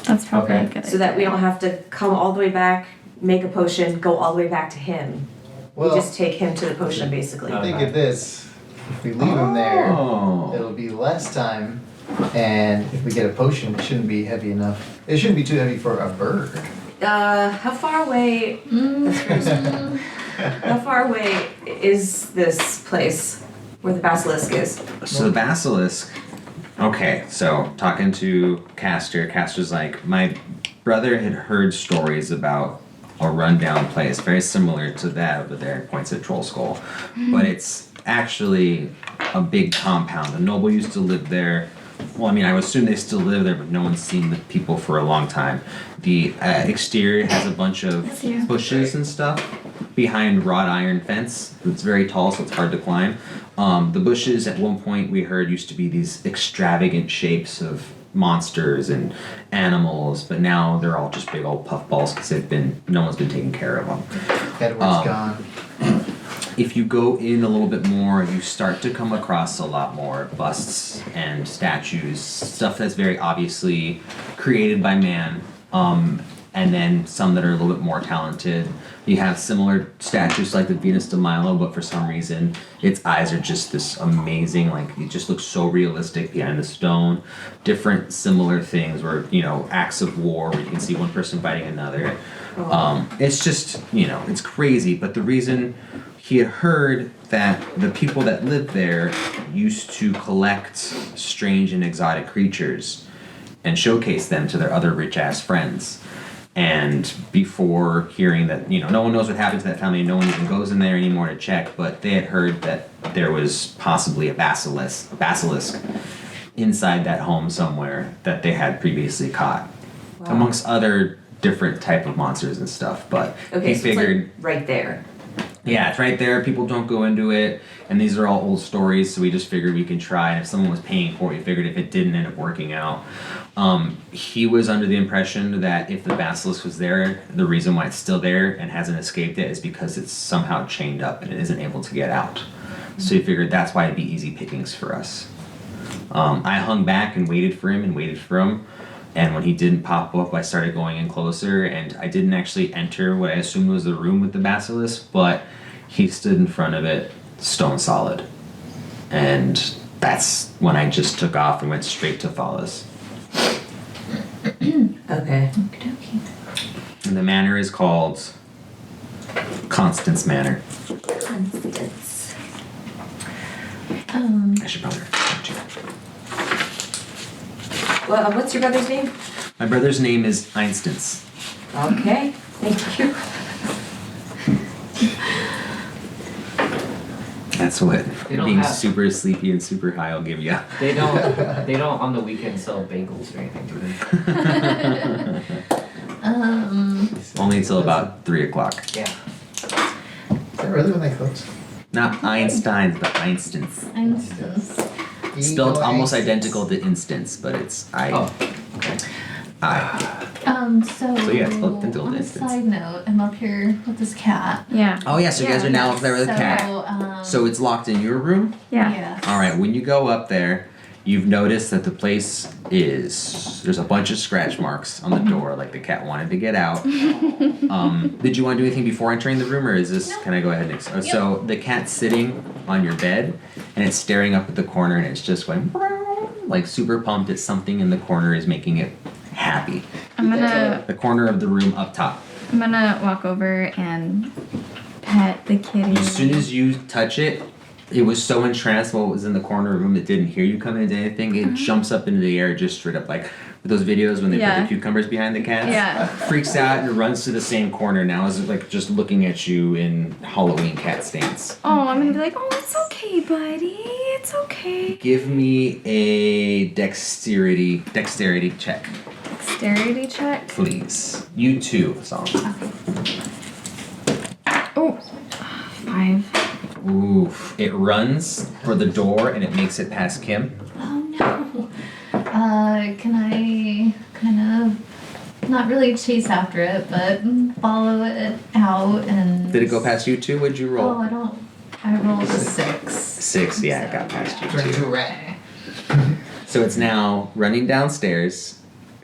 That's probably Okay. a good so that we don't have to come all the way back, make a potion, go all the way back to him. We Well, just take him to the potion basically. think of this. If we leave him there, Oh. it'll be less time. And if we get a potion, it shouldn't be heavy enough. It shouldn't be too heavy for a bird. How far away? Mm, How far away is this place where the basilisk is? So the basilisk. Okay, so talking to Castor's like, my brother had heard stories about a rundown place, very similar to that over there, points at Troll Skull. But it's actually a big compound. The noble used to live there. Well, I mean, I would assume they still live there, but no one's seen the people for a long time. The exterior has a bunch of Yeah. bushes and stuff behind wrought iron fence. It's very tall, so it's hard to climb. The bushes at one point we heard used to be these extravagant shapes of monsters and animals, but now they're all just big old puffballs because no one's been taking care of them. Edward's gone. If you go in a little bit more, you start to come across a lot more busts and statues, stuff that's very obviously created by man, and then some that are a little bit more talented. You have similar statues like the Venus de Milo, but for some reason its eyes are just this amazing, like it just looks so realistic behind the stone. Different similar things where, acts of war where you can see one person fighting another. It's just, it's crazy, but the reason he had heard that the people that lived there used to collect strange and exotic creatures and showcase them to their other rich ass friends. And before hearing that, no one knows what happened to that family, no one even goes in there anymore to check, but they had heard that there was possibly a basilisk inside that home somewhere that they had previously caught, amongst other different type of monsters and stuff. But Okay, he so figured. it's like right there. Yeah, it's right there. People don't go into it, and these are all old stories, so we just figured we could try. And if someone was paying for it, we figured if it didn't end up working out. He was under the impression that if the basilisk was there, the reason why it's still there and hasn't escaped it is because it's somehow chained up and it isn't able to get out. So he figured that's why it'd be easy pickings for us. I hung back and waited for him, and when he didn't pop up, I started going in closer, and I didn't actually enter what I assumed was the room with the basilisk, but he stood in front of it, stone solid. And that's when I just took off and went straight to Thalas. Okay. Okey-dokey. And the manor is called Constance Manor. Constance. I should probably write it. Well, what's your brother's name? My brother's name is Einstens. Okay, thank you. That's what They don't being have- super sleepy and super high will give you. They don't on the weekend sell bagels or anything, do they? Only until about 3 o'clock. Yeah. Is that really when they close? Not Einstein's, but Einstens. Einstens. Spelled almost Einstens. identical to instance, but it's I. Oh, okay. I. So yeah, it's looked into on a distance. side note, I'm up here with this cat. Yeah. Oh yeah, so you guys are now up there with the cat. So, So it's locked in your room? Yeah. yes. All right, when you go up there, you've noticed that the place there's a bunch of scratch marks on the door, like the cat wanted to get out. Did you want to do anything before entering the room, or is this, No. can I go ahead and, so the cat's sitting on your bed, and it's staring up at the corner, and it's just going, like super pumped at something in the corner is making it happy. I'm gonna The corner of the room up top. walk over and pet the kitty. As soon as you touch it, it was so entranced while it was in the corner of the room it didn't hear you come into anything. It jumps up into the air just straight up, like with those videos when they put Yeah. the cucumbers behind the cats. Yeah. Freaks out and runs to the same corner now, is like just looking at you in Halloween cat stance. Oh, I'm gonna be like, oh, it's okay, buddy. It's okay. Give me a dexterity check, Dexterity check. please. You too, Song. Oh, 5. Oof. It runs for the door and it makes it past Kim. Oh no. Can I kind of not really chase after it, but follow it out and. Did it go past you too? What'd you roll? Oh, I don't. I rolled a 6. 6, yeah, it got past you Turn too. into a rat. So it's now running downstairs.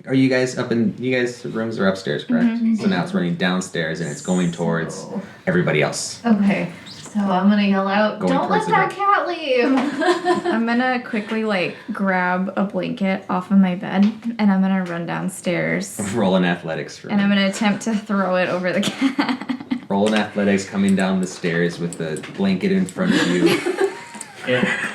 Are you guys up in, you guys' rooms are upstairs, correct? So now it's running downstairs and it's going towards So- everybody else. Okay. So I'm gonna yell out, Going "Don't let towards the that door. cat leave!" I'm gonna quickly grab a blanket off of my bed and I'm gonna run downstairs Roll an athletics for and I'm me. gonna attempt to throw it over the cat. Roll an athletics coming down the stairs with the blanket in front of you.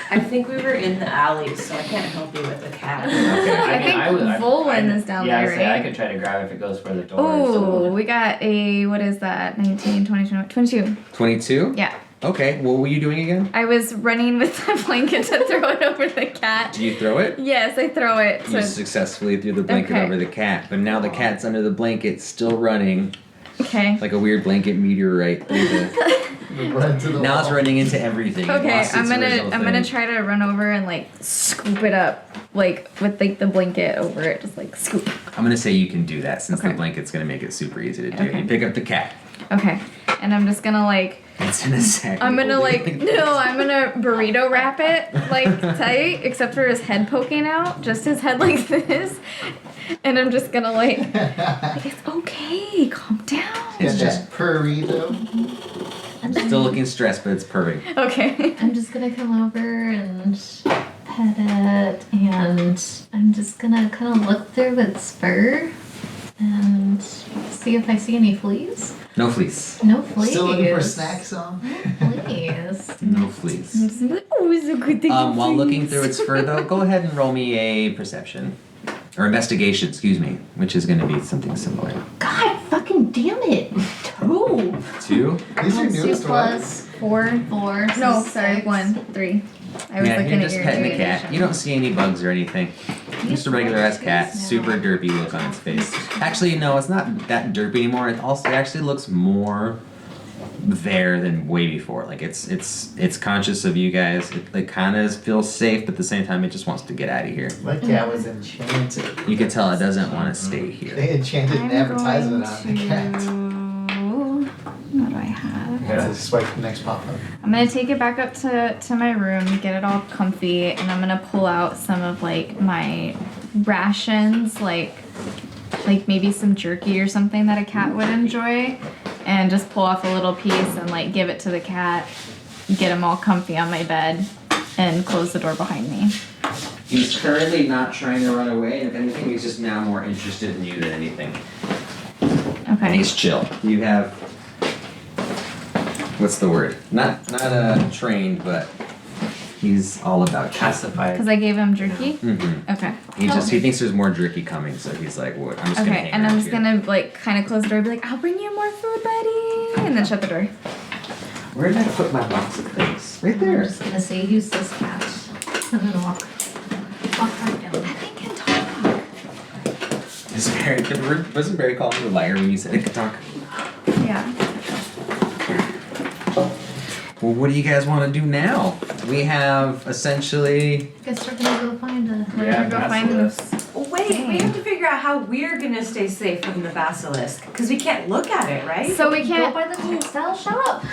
I think we were in the alley, so I can't help you with the cat. Okay. I think Volan is down yeah, there, I say I right? could try to grab it if it goes for the door. Oh, we got a, what is that? 19, 20, 22. 22? Yeah. Okay, what were you doing again? I was running with the blanket to throw it over the cat. Do you throw it? Yes, I throw it. You So, successfully threw the blanket Okay. over the cat, but now the cat's under the blanket, still running okay. like a weird blanket meteorite. Through the... Run to the Now wall. it's running into everything. It Okay, lost I'm its gonna original thing. try to run over and scoop it up with the blanket over it, just scoop. I'm gonna say you can do that since Okay. the blanket's gonna make it super easy to do. Okay. You pick up the cat. Okay, and I'm just gonna It's in a sack. I'm gonna holding it. I'm gonna burrito wrap it tight, except for his head poking out, just his head like this, and I'm just gonna it's okay, calm down. It's Get just that burrito. still looking stressed, but it's purring. Okay. I'm just gonna come over and pet it, and I'm just gonna kind of look through its fur and see if I see any fleas. No fleas. No fleas. Still looking for snacks on? Fleas. No fleas. I'm just like, oh, it's a good thing. While looking through its fur, though, go ahead and roll me a perception. Or investigation, excuse me, which is going to be something similar. God fucking damn it! 2. 2? These are Plus 2 newest ones. plus 4. 4. so No, sorry, 6. 1, 3. I was Yeah, looking you're at just your petting the investigation. cat. You don't see any bugs or anything. Just a regular ass cat, super derpy look on its face. Actually, no, it's not that derpy anymore. It actually looks more there than way before. It's conscious of you guys. It kind of feels safe, but at the same time, it just wants to get out of here. My cat was enchanted. You can tell it doesn't want to stay here. They enchanted an advertisement on the cat. What do I have? That's a swipe the next pop up. I'm gonna take it back up to my room, get it all comfy, and I'm gonna pull out some of my rations, like maybe some jerky or something that a cat would enjoy, and just pull off a little piece and give it to the cat, get him all comfy on my bed, and close the door behind me. He's currently not trying to run away, and if anything, he's just now more interested in you than anything. And Okay. he's chill. You have, what's the word? Not trained, but he's all about you. Pacified. Because I gave him jerky. Mm-hmm. Okay. He thinks there's more jerky coming, so he's like, "What? I'm just gonna Okay, hang and I'm around just here." gonna like kind of close the door, and be like, "I'll bring you more food, buddy," and then shut the door. Where did I put my box of cookies? Right I'm there. just gonna say use this cat and then walk right down. That thing can talk. Is Barry, wasn't Barry calling you a liar when you said it could talk? Yeah. Well, what do you guys want to do now? We have essentially. Guess we're gonna go find a. We're gonna go find this. Wait, we have to figure out how we're gonna stay safe from the basilisk, because we can't look at it, right? So we Go can't. by the textile shop.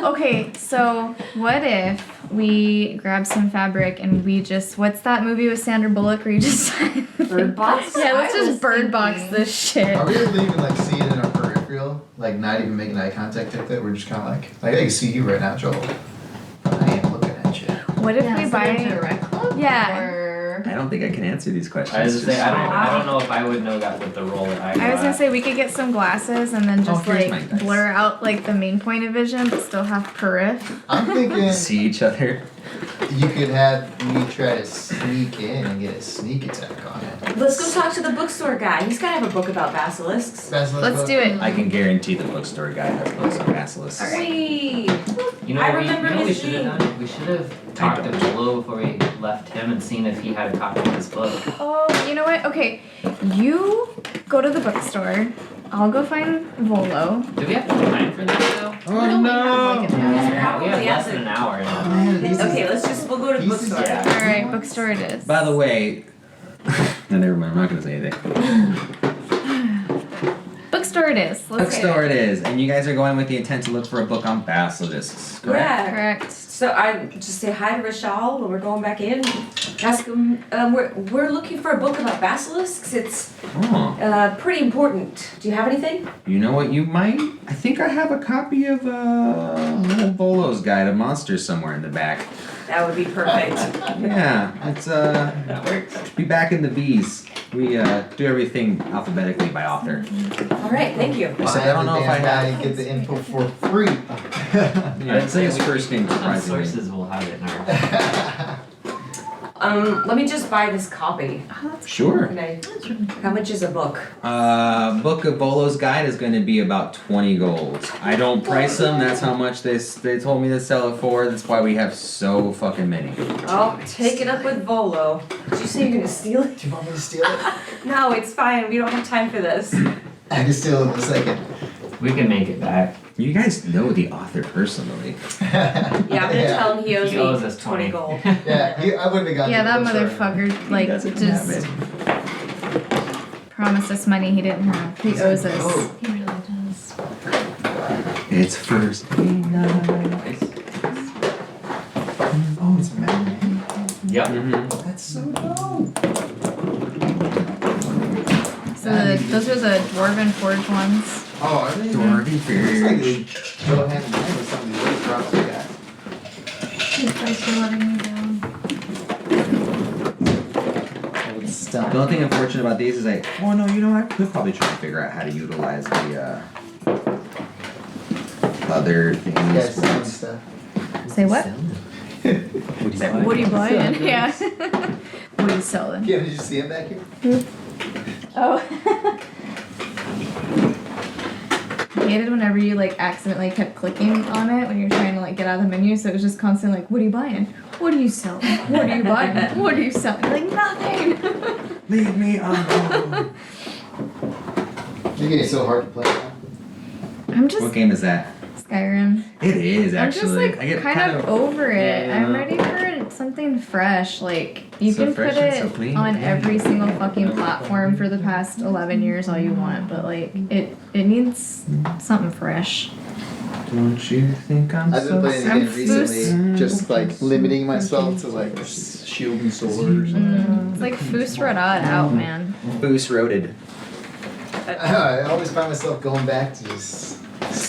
Okay, so what if we grab some fabric and we just, what's that movie with Sandra Bullock where you just Bird box? Yeah, let's I was just bird box thinking- this shit. Are we able to even like see it in our peripheral? Like not even making eye contact with it? We're just kind of like I can see you right now, Joel. I am looking at you. What if Yeah, we is it buy? a direct look? Yeah. Or I don't think I can answer these questions. I was just say just I don't know if I would know that with the role that I got. I was gonna say we could get some glasses and then just here's like mine, guys. blur out like the main point of vision, but still have periph. I'm thinking see each other. you could have me try to sneak in and get a sneak attack on it. Let's go talk to the bookstore guy. He's gotta have a book about basilisks. Let's do it. I can guarantee the bookstore guy has books on basilisks. Sweet. You know, I what remember we his should have name. done? We should have talked to Bolo before we left him and seen if he had a copy of his book. Oh, you know what? Okay, you go to the bookstore. I'll go find Volo. Do we have time for this though? Oh no! Like an hour. Yeah, we have Probably less has than an hour now. Man, these Okay, is- we'll go to the Pieces, bookstore. yeah. All right, bookstore it is. By the way, no, never mind. I'm not gonna say anything. Bookstore it is. Let's Bookstore it is, and you guys are going with the intent to look for a book on basilisks, correct? Yeah. Correct. So I just say hi to Rashal when we're going back in. Ask him. We're looking for a book about basilisks. It's Oh, pretty important. Do you have anything? you know what? You might. I think I have a copy of little Bolo's Guide to Monsters somewhere in the back. That would be perfect. Yeah, it's That works. be back in the B's. We do everything alphabetically by author. All right, thank you. Except I don't know if I have. get the info for free. Yeah, I'd say his first name Some surprisingly. sources will have it in our. Let me just buy this copy. Sure. Okay. How much is a book? Book of Bolo's Guide is going to be about 20 gold. I don't price them. That's how much they told me to sell it for. That's why we have so fucking many. I'll take it up with Volo. Did you say you're gonna steal it? Do you want me to steal it? No, it's fine. We don't have time for this. I can steal it in a second. We can make it back. You guys know the author personally. Yeah, I'm gonna tell him he owes He me owes us 20 20. gold. Yeah, I wouldn't have gotten Yeah, that the bookstore. motherfucker like doesn't just have promised us money he didn't have. He owes us. Oh, He really does. It's first night. oh, it's Batman. Yep. Mm-hmm. That's so dope. So those are the Dwarven Forge ones. Oh, are they? Dorothy Looks like they Forge. go hand in hand with some of the other drops we got. These guys are letting me down. The only thing unfortunate about these is well, no, you know, I could probably try to figure out how to utilize the other things. Yes, but- some stuff. Say what? What are you buying? Selling. Yeah. What are you selling? Yeah, did you see him back here? Oh. I hated whenever you like accidentally kept clicking on it when you're trying to like get out of the menu, so it was just constantly like, what are you buying? What are you selling? What are you buying? What are you selling? Like nothing. Leave me alone. You're getting so hard to play now. I'm just What game is that? Skyrim. It is I'm just actually. like I get kind of over it. Yeah. I'm ready for something fresh. Like you So can fresh put and so it clean. on every single fucking platform for the past 11 years all you want, but like it needs something fresh. Don't you think I'm I've so been playing the I'm game recently, foos- just like limiting myself to like shield and sword or something. It's like Fus Radat out, man. Boost roaded. I always find myself going back to just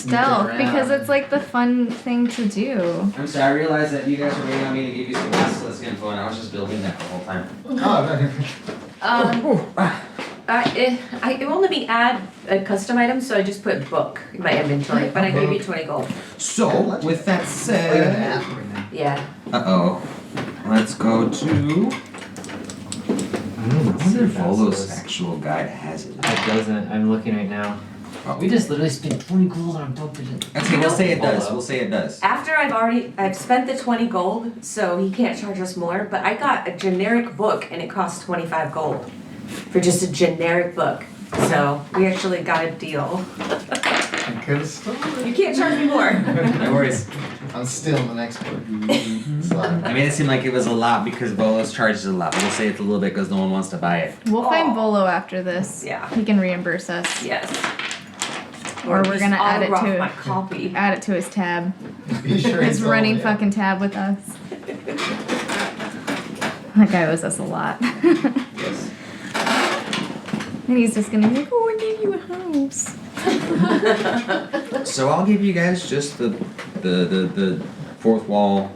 stealth because it's like the fun thing to do. I'm sorry, I realized that you guys were waiting on me to give you some basilisk info, and I was just building that the whole time. It will let me add a custom item, so I just put book in my inventory, but I gave you 20 gold. So, with that said, Yeah. let's go to. I wonder if Volo's actual guide has it. It doesn't. I'm looking right now. We just literally spent 20 gold on book vision. Okay, we'll say it does. We'll say it does. After I've spent the 20 gold, so he can't charge us more, but I got a generic book and it cost 25 gold for just a generic book. So we actually got a deal. I could have stolen. You can't charge me more. No worries. I'm still in the next one. Slide. I made it seem like it was a lot because Volo's charges a lot. But we'll say it's a little bit because no one wants to buy it. We'll find Aw. Volo after this. Yeah. He can reimburse us. Yes. Or we're just gonna add it autograph to- my copy. Add it to his tab. Be sure His it's running all- fucking tab with us. That guy owes us a lot. Yes. And he's just gonna be like, oh, I gave you a house. So I'll give you guys just the fourth wall,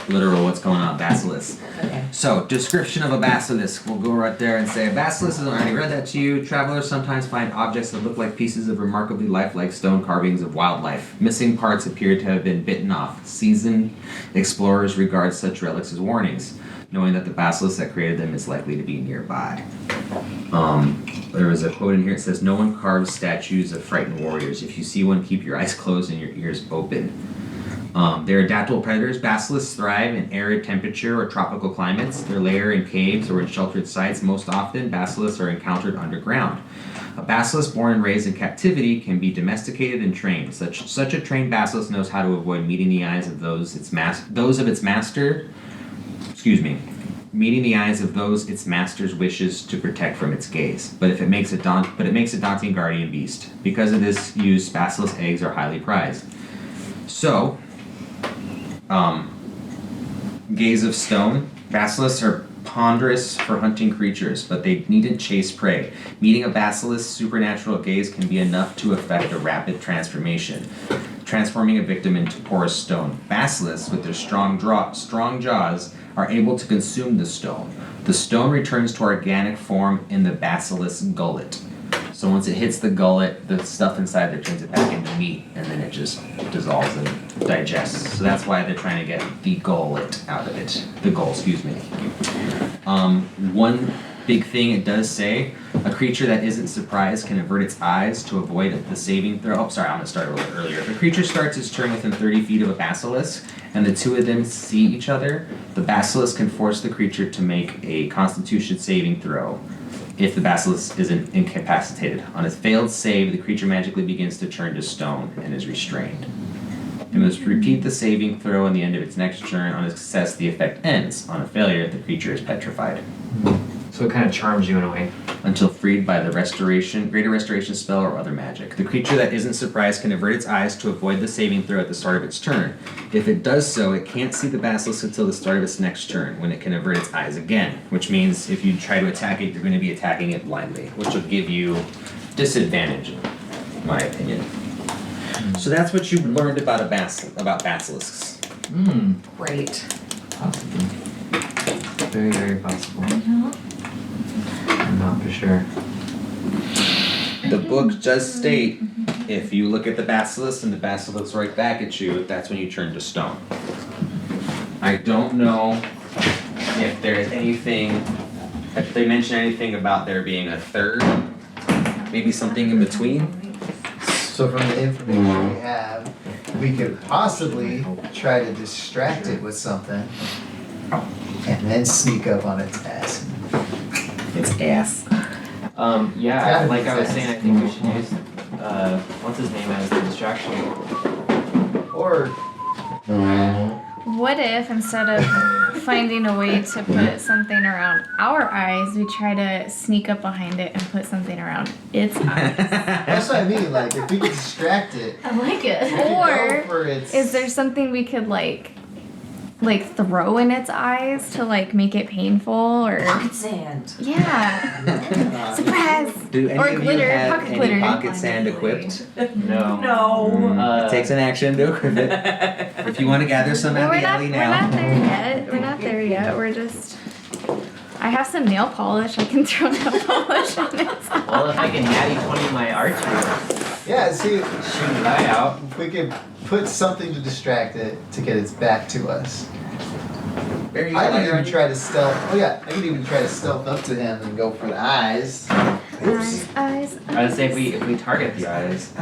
literal what's going on, basilisk. Okay. So, description of a basilisk. We'll go right there and say a basilisk, I already read that to you. Travelers sometimes find objects that look like pieces of remarkably lifelike stone carvings of wildlife. Missing parts appear to have been bitten off. Seasoned explorers regard such relics as warnings, knowing that the basilisk that created them is likely to be nearby. There was a quote in here, it says, "No one carves statues of frightened warriors. If you see one, keep your eyes closed and your ears open." They're adaptable predators. Basilisks thrive in arid temperature or tropical climates. They lair in caves or in sheltered sites. Most often, basilisks are encountered underground. A basilisk born and raised in captivity can be domesticated and trained. Such a trained basilisk knows how to avoid meeting the eyes of meeting the eyes of those its master's wishes to protect from its gaze. But it makes a daunting guardian beast. Because of this use, basilisk eggs are highly prized. So, gaze of stone. Basilisks are ponderous for hunting creatures, but they needn't chase prey. Meeting a basilisk's supernatural gaze can be enough to effect a rapid transformation, transforming a victim into porous stone. Basilisks, with their strong jaws, are able to consume the stone. The stone returns to organic form in the basilisk's gullet. So once it hits the gullet, the stuff inside there turns it back into meat, and then it just dissolves and digests. So that's why they're trying to get the gullet out of it. The gullet, excuse me. One big thing it does say, a creature that isn't surprised can avert its eyes to avoid the saving throw. Oh, sorry, I'm gonna start a little bit earlier. If a creature starts its turn within 30 feet of a basilisk, and the two of them see each other, the basilisk can force the creature to make a constitution saving throw. If the basilisk isn't incapacitated. On a failed save, the creature magically begins to turn to stone and is restrained. It must repeat the saving throw on the end of its next turn. On a success, the effect ends. On a failure, the creature is petrified. So it kind of charms you in a way. Until freed by the greater restoration spell or other magic. The creature that isn't surprised can avert its eyes to avoid the saving throw at the start of its turn. If it does so, it can't see the basilisk until the start of its next turn, when it can avert its eyes again. Which means if you try to attack it, you're going to be attacking it blindly, which will give you disadvantage, in my opinion. So that's what you learned about about basilisks. Great. Possible. Very, very possible. I'm not for sure. The book does state, if you look at the basilisk and the basilisk looks right back at you, that's when you turn to stone. I don't know if there's anything, if they mention anything about there being a third, maybe something in between. So from the information we have, we could possibly try to distract it with something and then sneak up on its ass. It's ass. Yeah, Gotta like be I was fast. saying, I think we should use, what's his name as the distraction? Or What if instead of finding a way to put something around our eyes, we try to sneak up behind it and put something around its eyes? that's what I mean, like if we could distract it, I like we it. could Or go for its Is there something we could like like throw in its eyes to like make it painful or Pocket sand. yeah. Surprise! Do any Or of glitter, you have pocket any glitter. pocket sand equipped? No. No. It takes an action to equip it. If you want to gather some No, out we're the not, alley we're now. not there yet. We're not there yet. We're just. I have some nail polish. I can throw nail polish on it. Well, if I can natty 20 my archery, Yeah, see, shoot an eye out. if we could put something to distract it to get its back to us. Barry, you I got could your even idea? try to stealth. Oh yeah, I could even try to stealth up to him and go for the eyes. Eyes. I'd say if we target the eyes.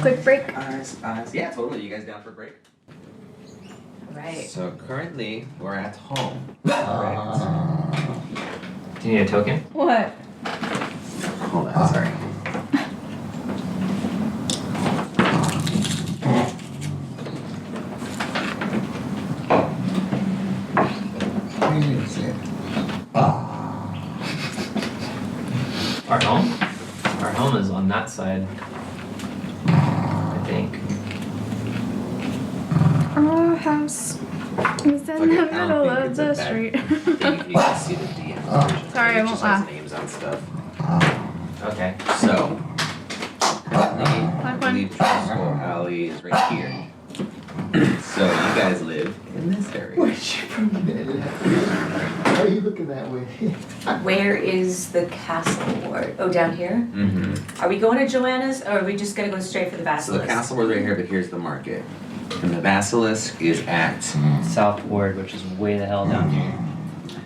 Quick break. Eyes. Yeah, totally. You guys down for a break? Right. So currently we're at home. Do you need a token? What? Hold on, sorry. What do you mean, see it? Our home? Our home is on that side. I think. Our house is in Okay, the I don't middle think of it's a the bad street. thing if you can see the DM version. Sorry, I It won't just has laugh. names on stuff. Okay. So, I one. believe Troll Alley is right here. So you guys live in this area. Where'd you bring that in? Why are you looking that way? Where is the castle ward? Oh, down here? Mm-hmm. Are we going to Joanna's or are we just gonna go straight for the So basilisk? the castle was right here, but here's the market. And the basilisk is at South Ward, which is way the hell down here.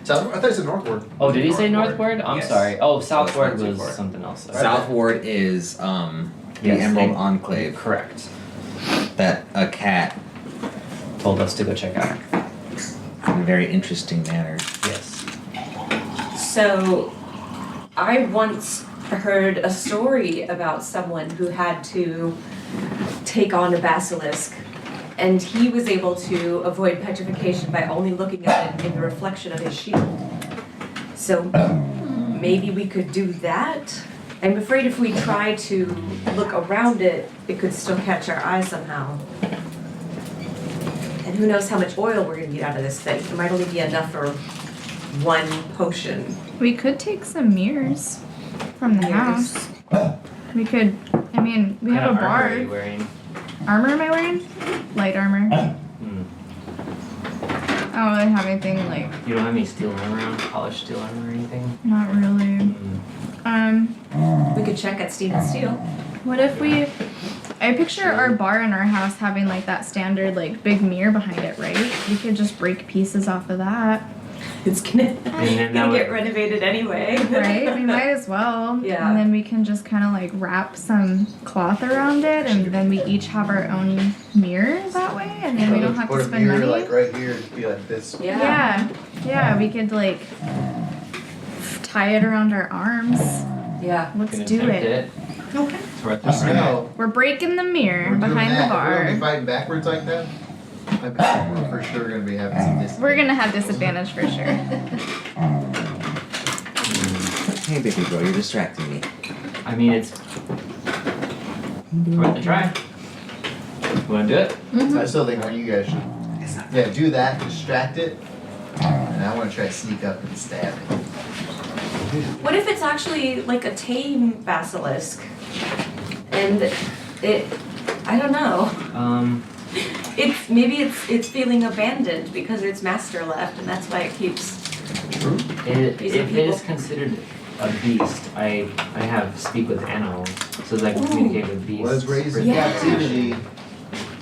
So, I thought it said northward. Oh, did he say North North Ward. Ward? I'm Yes. sorry. Oh, South that's Ward not too was far. something else. South Ward is the Yes, Emerald they- Enclave Correct. that a cat Told us to go check out. in a very interesting manner. Yes. So, I once heard a story about someone who had to take on a basilisk, and he was able to avoid petrification by only looking at it in the reflection of his shield. So, maybe we could do that? I'm afraid if we try to look around it, it could still catch our eye somehow. And who knows how much oil we're gonna get out of this thing. It might only be enough for one potion. We could take some mirrors from the house. We could. I mean, we have a What kind of armor are you bar. wearing? Armor am I wearing? Light armor. Hmm. I don't really have anything like. You don't have any steel armor around? Polished steel armor or anything? Not really. Hmm. We could check at Stephen Steel. What if we? I picture our bar in our house having like that standard like big mirror behind it, right? We could just break pieces off of that, It's gonna, And then that gonna would- get renovated anyway. right? We might as well. Yeah. And then we can just kind of like wrap some cloth around it, and then we each have our own mirror that way, and then we don't have Put to a spend mirror money. like right here to be like this. Yeah. Yeah, we could like tie it around our arms. Yeah. Let's Gonna do attempt it. Okay. It's worth I a don't know. We're breaking the mirror We're doing behind that. the We're gonna be bar. fighting backwards like that. I bet we're for sure gonna be having some distance. We're gonna have disadvantage for sure. Hey, baby girl, you're distracting me. I mean, it's worth a try. You wanna do it? I still think one of you guys should. Yeah, do that, distract it, and I want to try to sneak up and stab it. What if it's actually like a tame basilisk? And I don't know. It's feeling abandoned because its master left, and that's why it keeps. If These are it is people- considered a beast, I have speak with animals, so that I can Ooh. communicate with beasts. Was raised in Yeah. captivity.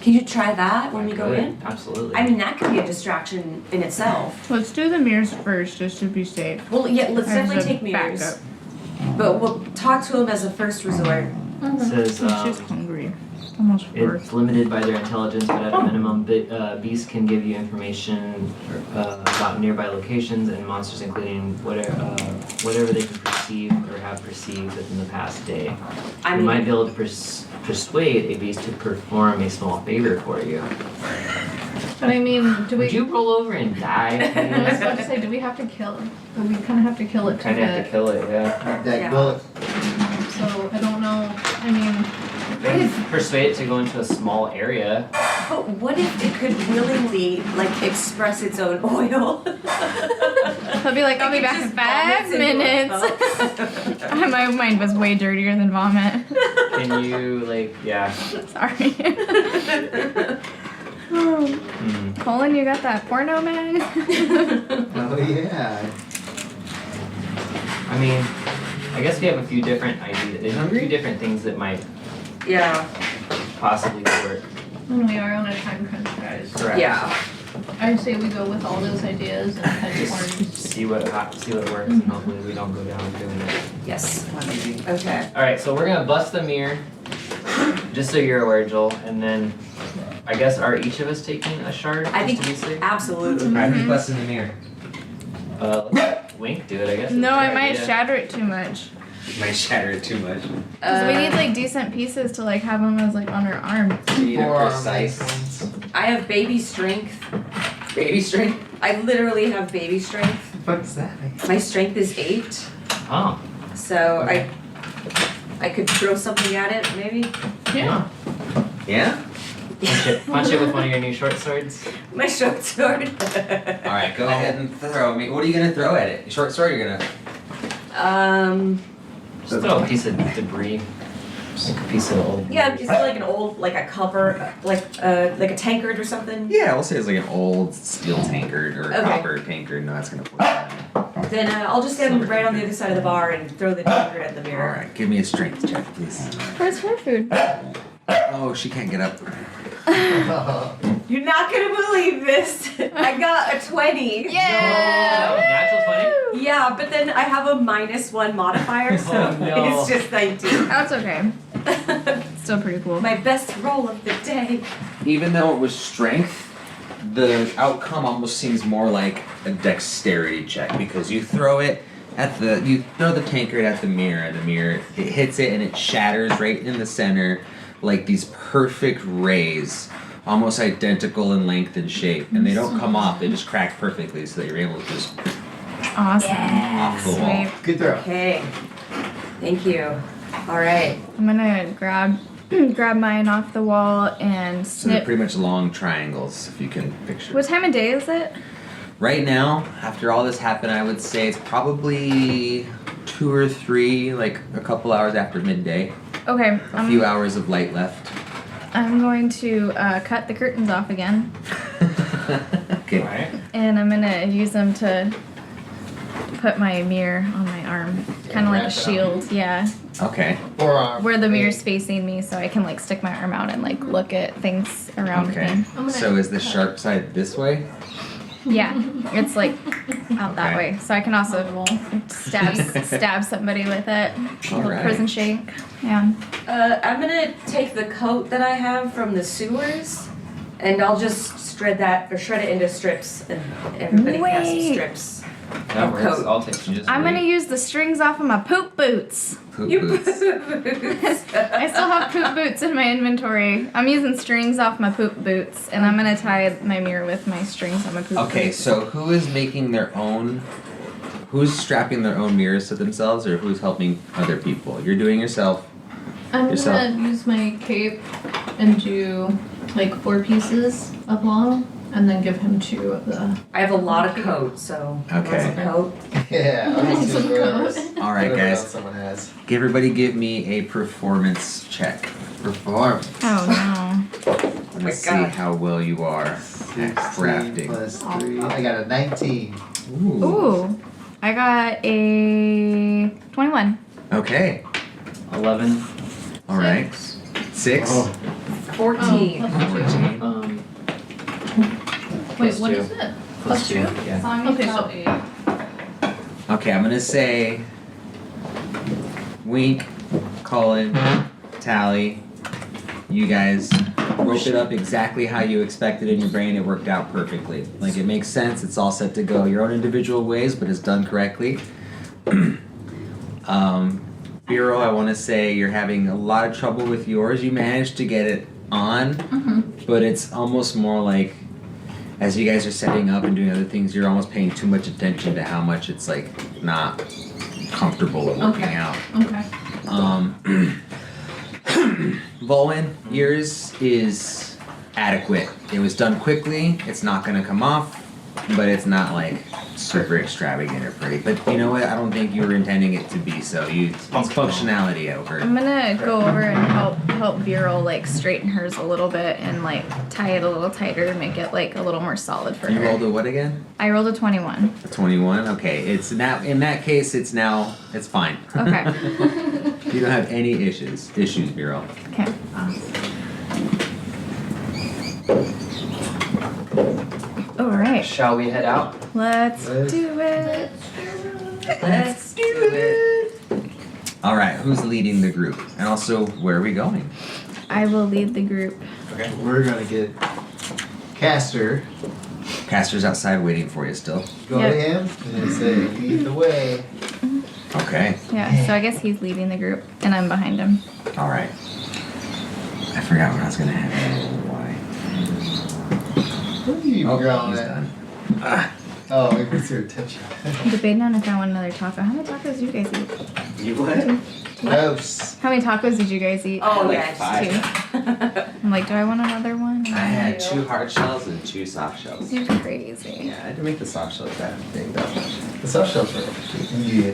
Can you try that when I we go could, in? Absolutely. I mean, that could be a distraction in itself. Let's do the mirrors first, just to be safe. Well, yeah, let's As definitely a take mirrors, backup. but we'll talk to him as a first resort. It says She's hungry. Almost four. it's limited by their intelligence, but at a minimum, beasts can give you information about nearby locations and monsters, including whatever they can perceive or have perceived within the past day. I You mean, might be able to persuade a beast to perform a small favor for you. But I mean, do we? Would you roll over and die, I was about to please? say, do we have to kill it? But we kind of have to kill it to Kind of have get. to kill it, yeah. That Yeah. bullet. So I don't know. I mean, They if persuade it to go into a small area. but what if it could willingly like express its own oil? He'll be like, I'll be It back in just 5 vomits into minutes. My mind was way dirtier than vomit. Can you like yeah? Sorry. Colin, you got that porno man? Oh yeah. I mean, I guess we have a few different ideas. There's a few different things that might Yeah. possibly work. And we are on a time crunch, guys. Correct. Yeah. I say we go with all those ideas and head Just towards. see what works, and hopefully we don't go down doing it. Yes. Okay. All right, so we're gonna bust the mirror, just so you're aware, Joel, and then I guess are each of us taking a shard? I think just to be safe? absolutely. Alright, who's busting the mirror? Let Wink do it, I guess. No, It's a I good might idea. shatter it too much. You might shatter it too much. Cause we need like decent pieces to like have them as like on our arms. You need a Forearm precise ones. I have baby strength. baby strength. I literally have baby strength. What is that? My strength is 8, Oh, so I could throw something at it maybe. Yeah. Yeah? punch it with one of your new short swords. My short sword. Alright, go ahead and throw me. What are you gonna throw at it? Short sword, you're gonna. Just throw a piece of debris, just like a piece of old. Yeah, is it like an old, like a copper, like a tankard or something? Yeah, we'll say it's like an old steel tankard or a Okay. copper tankard. No, that's gonna put it Then I'll just stand right on the other side of the bar and throw the tankard at the mirror. Alright, give me a strength check, please. Where's her food? Oh, she can't get up. You're not gonna believe this. I got a 20. Yeah! Natural 20? Yeah, but then I have a -1 modifier, so Oh, no. it's just 19. That's okay. Still pretty cool. My best roll of the day. Even though it was strength, the outcome almost seems more like a dexterity check because you throw it at you throw the tankard at the mirror, and the mirror it hits it and it shatters right in the center like these perfect rays, almost identical in length and shape, and they don't come off; they just crack perfectly, so that you're able to just Awesome. off the wall. Sweet. Good throw. Okay. Thank you. All right. I'm gonna grab mine off the wall and So they're snip. pretty much long triangles, if you can picture. What time of day is it? Right now, after all this happened, I would say it's probably 2 or 3, like a couple hours after midday. Okay. A few hours of light left. I'm going to cut the curtains off again, Okay. Alright. and I'm gonna use them to put my mirror on my arm, kind of like a wrap it shield. Yeah, Okay. Forearm. where the mirror's facing me, so I can like stick my arm out and like look at things around Okay. me. I'm gonna So is the sharp side this way? Yeah, it's like out that Okay. way, so I can also stab somebody with it. Little Alright. prison shake. Yeah. I'm gonna take the coat that I have from the sewers, and I'll just shred it into strips, and everybody has some Wait. strips. That works. Coat. I'll take you. I'm gonna use the strings off of my poop boots. Poop You boots. I still have poop boots in my inventory. I'm using strings off my poop boots, and I'm gonna tie my mirror with my strings on my poop Okay, boots. so who is making their own? Who's strapping their own mirrors to themselves, or who's helping other people? You're doing yourself. I'm Yourself. gonna use my cape and do like 4 pieces of long, and then give him 2 of the. I have a lot of coat, so Okay. lots of coat. Yeah. I'll use Some whatever's- All right, whatever else guys. someone has. Everybody, give me a performance check. Performance. Oh Let's my see God. how well you are at 16 crafting. plus 3. I got a 19. no. Ooh, I got a 21. Okay. 11. All right. 6. Oh. 14. Oh, plus 2. 14. Wait, Plus what 2. is it? Plus 2. 2? Yeah. Okay, so 8. Okay, I'm gonna say Wink, Colin, Tally, you guys wrote it up exactly how you expected in your brain. It worked out perfectly. Like, it makes sense. It's all set to go your own individual ways, but it's done correctly. Bureau, I want to say you're having a lot of trouble with yours. You managed to get it on, but it's almost more like as you guys are setting up and doing other things, you're almost paying too much attention to how much it's like not comfortable at working Okay. out. Okay. Volwyn, yours is adequate. It was done quickly. It's not gonna come off, but it's not like super extravagant or pretty. But you know what? I don't think you were intending it to be so. It's functionality over. I'm gonna go over and help Viral like straighten hers a little bit and like tie it a little tighter and make it like a little more solid for You her. rolled a what again? I rolled a 21. A 21. Okay, it's now in that case. It's fine. Okay. You don't have any issues, Bureau. Okay. All right. Shall we head out? Let's do it. Let's do it. All right, who's leading the group, and also where are we going? I will lead the group. We're gonna get Caster, Caster's outside waiting for you still. go to him, and say, lead the way. Okay. Yeah, so I guess he's leading the group and I'm behind him. All right. I forgot what I was gonna have. Why? What are you Oh, growling he's at? done. Ah, Oh, it gets your attention. I'm debating on if I want another taco. How many tacos do you guys eat? you what? Gross. How many tacos did you guys eat? Oh, Like yeah, five. Two. I'm like, do I want another one? I had 2 hard shells and 2 soft shells. You're crazy. Yeah, I had to make the soft shells that big though. The soft shells are yeah.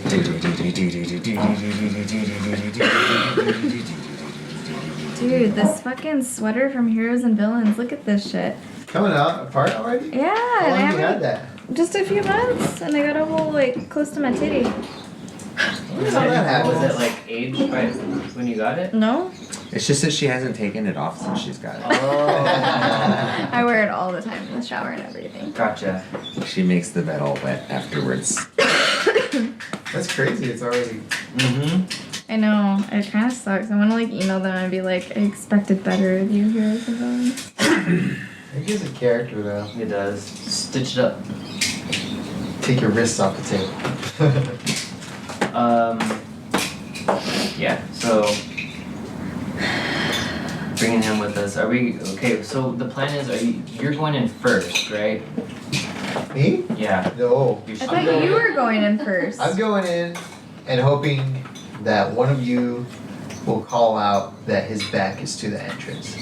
Dude, this fucking sweater from Heroes and Villains. Look at this shit. Coming out apart already? Yeah, How and I long have you had haven't that? just a few months, and I got a hole like close to my titty. When did that happen? Was it like aged by when you got it? No, It's just that she hasn't taken it off since she's got it. Oh. I wear it all the time in the shower and everything. Gotcha. She makes the bed all wet afterwards. That's crazy. It's already. Mm-hmm. I know, it kind of sucks. I want to like email them and be like, I expected better of you, Heroes and Villains. It gives a character though. It does. Stitch it up. Take your wrists off the table. Yeah, so bringing him with us. Are we okay? So the plan is, you're going in first, right? Me? Yeah. No. You're I thought you were going in first. I'm going in and hoping that one of you will call out that his back is to the entrance.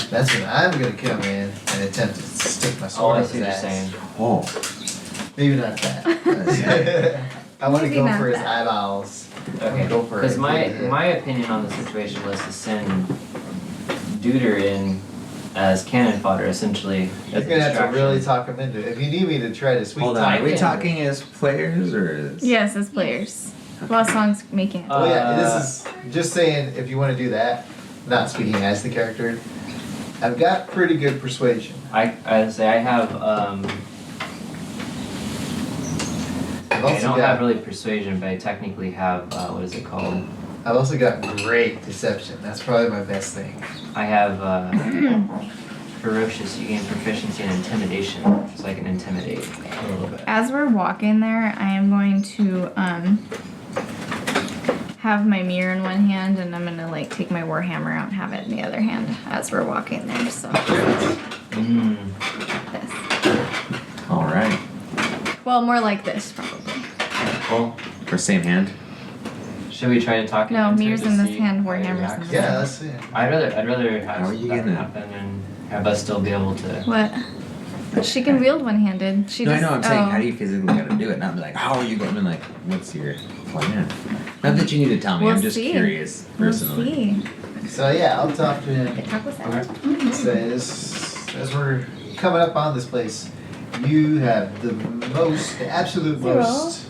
That's when I'm gonna come in and attempt to stick my Oh, sword I up see his what you're ass. saying. Oh. Maybe not that. I want to Maybe go not for his that. eyeballs. Okay. Go for it. Because my Yeah. my opinion on the situation was to send Duder in as cannon fodder, essentially. You're as a gonna have to distraction. really talk him into it. If you need me to try to sweet Hold on, talk are we him- talking as players or as... Yes, as players. While Song's making it. Oh yeah, this is just saying if you want to do that, not speaking as the character. I've got pretty good persuasion. I'd say I have I've I also don't got have really persuasion, but I technically have what is it called? I've also got great deception. That's probably my best thing. I have ferocious. You gain proficiency in intimidation, so I can intimidate a little bit. As we're walking there, I am going to have my mirror in one hand and I'm gonna like take my warhammer out and have it in the other hand as we're walking there. So Mm. this. All right. Well, more like this probably. Cool. For same hand. Should we try to talk? No, him into mirror's to in this see hand, how he warhammer's in reacts? this Yeah, let's see. I'd rather have How are you that gonna- happen and have us still be able to. What? She can wield one-handed. She No, I just, know, I'm saying, oh. how do you physically gotta do it? Not be like, how are you going? Like, what's your plan? Not that you need to tell me, I'm We'll just see. curious We'll personally. see. So yeah, I'll talk to him. Get taco salad. Say this as we're coming up on this place. You have the absolute Zero. most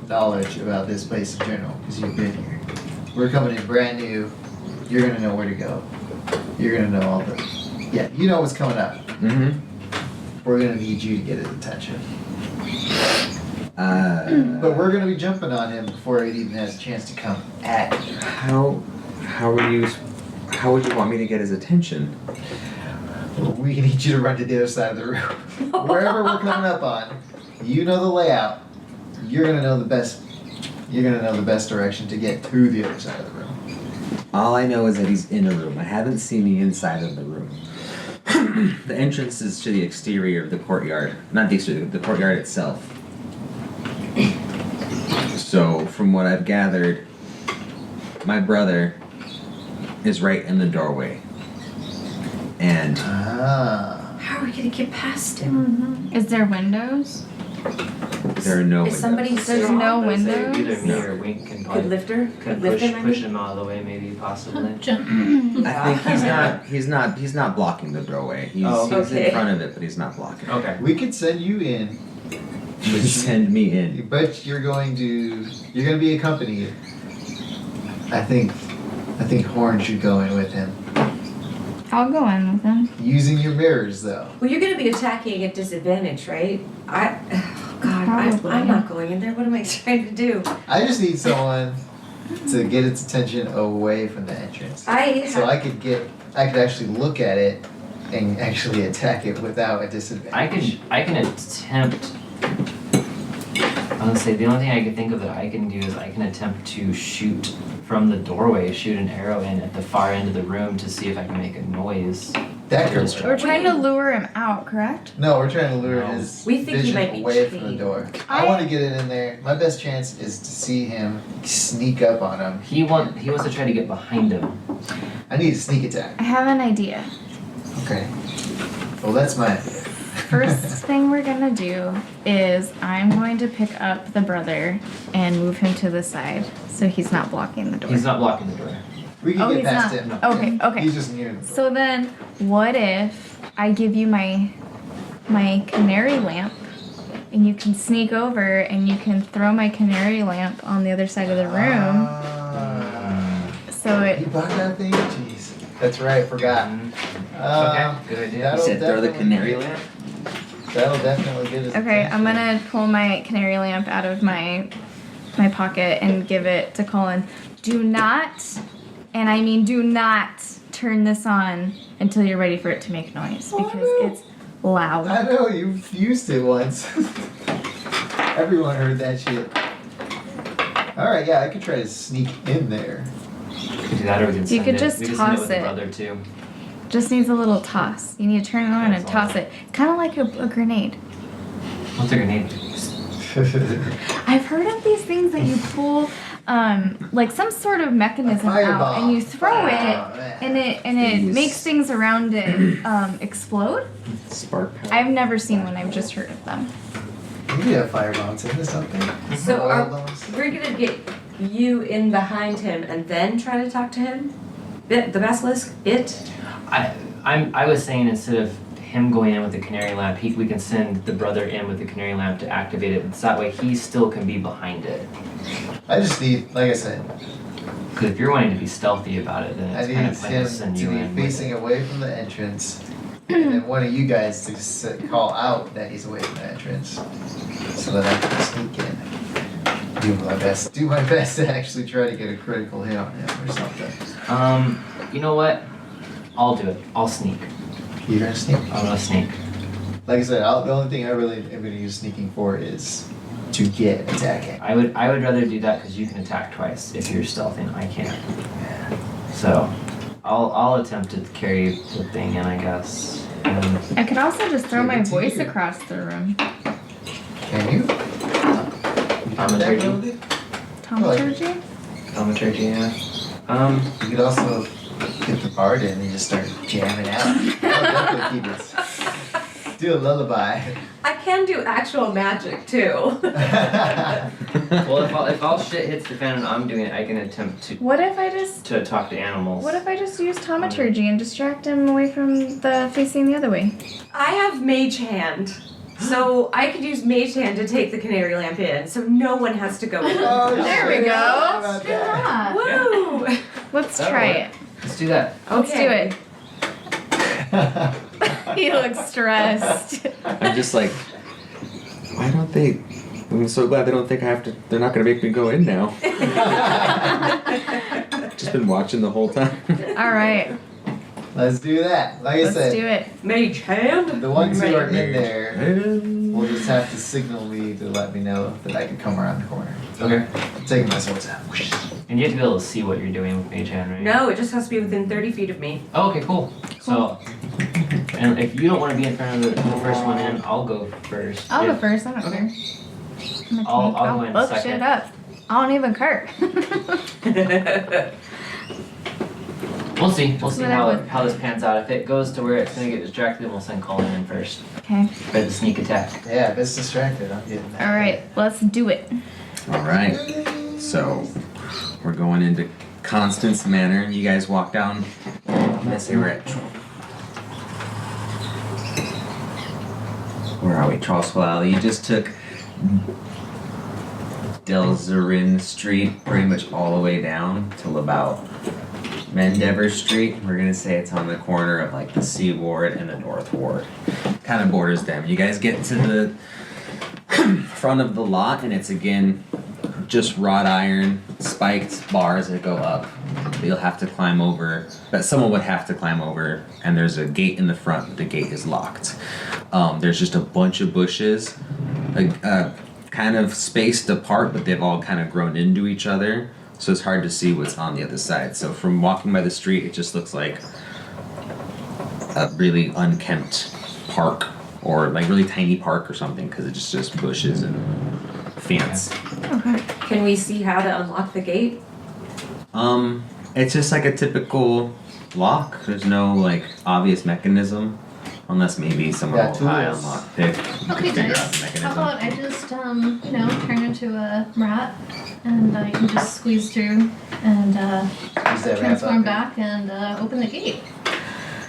knowledge about this place in general because you've been here. We're coming in brand new. You're gonna know where to go. You're gonna know all the. Yeah, you know what's coming up. Mm-hmm. We're gonna need you to get his attention. But But we're gonna be jumping on him before it even has a chance to come at you. how would you want me to get his attention? We need you to run to the other side of the room. Wherever we're coming up on, you know the layout. You're gonna know the best. You're gonna know the best direction to get to the other side of the room. All I know is that he's in a room. I haven't seen the inside of the room. The entrance is to the exterior of the courtyard. Not the exterior, the courtyard itself. So, from what I've gathered, my brother is right in the doorway. And Ah. How are we gonna get past him? Is there windows? there are no Is windows. somebody There's strong? no I'd say windows? Either me No. or Wink can Could probably lift her? could Could lift push, him, I push mean? him out of the way, maybe possibly. Jump. I think he's not blocking the doorway. He's, Oh, he's okay. in front of it, but he's not blocking it. Okay. We could send you in, Send me in. but you're going to be accompanied. I think Horn should go in with him. I'll go in with him. Using your mirrors though. Well, you're gonna be attacking at disadvantage, right? Oh God, Probably. I'm not going in there. What am I trying to do? I just need someone to get its attention away from the entrance. So I could actually look at it and actually attack it without a disadvantage. I can attempt. I was gonna say the only thing I can think of that I can do is I can attempt to shoot from the doorway, shoot an arrow in at the far end of the room to see if I can make a noise. That could Distract. We're work. trying to lure him out, correct? No, we're trying to lure No. his We think he vision might be away from the chained. door. I want to get it in there. My best chance is to see him sneak up on him. He wants to try to get behind him. I need a sneak attack. I have an idea. Okay. Well, that's my idea. First thing we're gonna do is I'm going to pick up the brother and move him to the side so he's not blocking the door. He's not blocking the door. We can Oh, get he's past not. him. Okay, okay. He's just near the door. So then, what if I give you my canary lamp, and you can sneak over and you can throw my canary lamp on the other side of the room, Ah. so You it. bought that thing? Jeez. That's right, forgot. Okay, good idea. You That'll said throw the definitely- canary lamp? That'll definitely get us. Okay, I'm gonna pull my canary lamp out of my pocket and give it to Colin. Do not, and I mean do not, turn this on until you're ready for it to make noise because it's loud. I know, you've used it once. Everyone heard that shit. Alright, yeah, I could try to sneak in there. We could do that, or we can send could it. just we can send it toss with the it. brother too. Just needs a little toss. You need to turn it on and That's toss all. it. It's kind of like a grenade. What's a grenade? I've heard of these things that you pull, like some sort of mechanism out, fireball. and you throw it, Wow. and it These- makes things around it explode. Spark power. I've never seen one. I've just heard of them. You need a firebombs in this something. So Oil are, bombs. we're gonna get you in behind him and then try to talk to him? The basilisk? I was saying instead of him going in with the canary lamp, we can send the brother in with the canary lamp to activate it. So that way he still can be behind it. I just need, like I said, Because if you're wanting to be stealthy about it, then I it's need kind of pointless to him send you to in. be with facing it. away from the entrance, and then one of you guys to call out that he's away from the entrance, so that I can sneak in. Do my best to actually try to get a critical hit on him or something. You know what? I'll do it. I'll sneak. You're gonna sneak. I'm gonna sneak. Like I said, the only thing I really am gonna use sneaking for is to get attacking. I would rather do that because you can attack twice if you're stealthy and I can't. So I'll attempt to carry the thing in, I guess. I could also just throw Give my it to voice you. across the room. Can you? Thaumaturgy? Taumaturgy? Thaumaturgy, yeah. You could also get the bard in and just start jamming out. That'll definitely keep us. Do a lullaby. I can do actual magic too. Well, if all shit hits the fan and I'm doing it, I can attempt What if I just to talk to animals. What if I just use taumaturgy and distract him away from the facing the other way? I have mage hand. So I could use mage hand to take the canary lamp in, so no one has to go in. Oh, There we shit, go. I forgot about that. Woo! Let's That'll try work. Let's do that. it. Let's do Okay. it. He looks stressed. I'm just like, why don't they? I'm so glad they don't think I have to. They're not gonna make me go in now. Just been watching the whole time. All right, Let's do that. Like I let's said, do it. Mage hand? the ones who are Right. in there will just have to signal me to let me know that I can come around the corner. Okay. I'm taking my swords out. Whoosh. And you have to be able to see what you're doing with Mage Hand, right? No, it just has to be within 30 feet of me. Oh, okay, cool. So, and if you don't want to be in front of the first one in, I'll go first. I'll go If- first. I don't care. I'm a I'll tank. go in book second. shit up. I don't even care. We'll see. We'll see Whatever. how this pans out. If it goes to where it's gonna get distracted, we'll send Colin in first. Okay. For the sneak attack. Yeah, if it's distracted, I'm getting that. All right, let's do it. All right. So we're going into Constance Manor. You guys walk down. Let's say we're at. Where are we? Charlesville Alley. You just took Delzarin Street pretty much all the way down till about Mendever Street. We're gonna say it's on the corner of like the C Ward and the North Ward. Kind of borders them. You guys get to the front of the lot and it's again just wrought iron spiked bars that go up that you'll have to climb over, that someone would have to climb over, and there's a gate in the front, but the gate is locked. There's just a bunch of bushes, kind of spaced apart, but they've all kind of grown into each other, so it's hard to see what's on the other side. So from walking by the street, it just looks like a really unkempt park, or like really tiny park or something, because it's just bushes and fence. Okay. Can we see how to unlock the gate? It's just like a typical lock. There's no like obvious mechanism, unless maybe someone Yeah, will buy a tools. lock pick. You Okay, could figure out the guys. How mechanism. about I just, turn into a rat and you can just squeeze through and Is that wrap transform up? back and open the gate.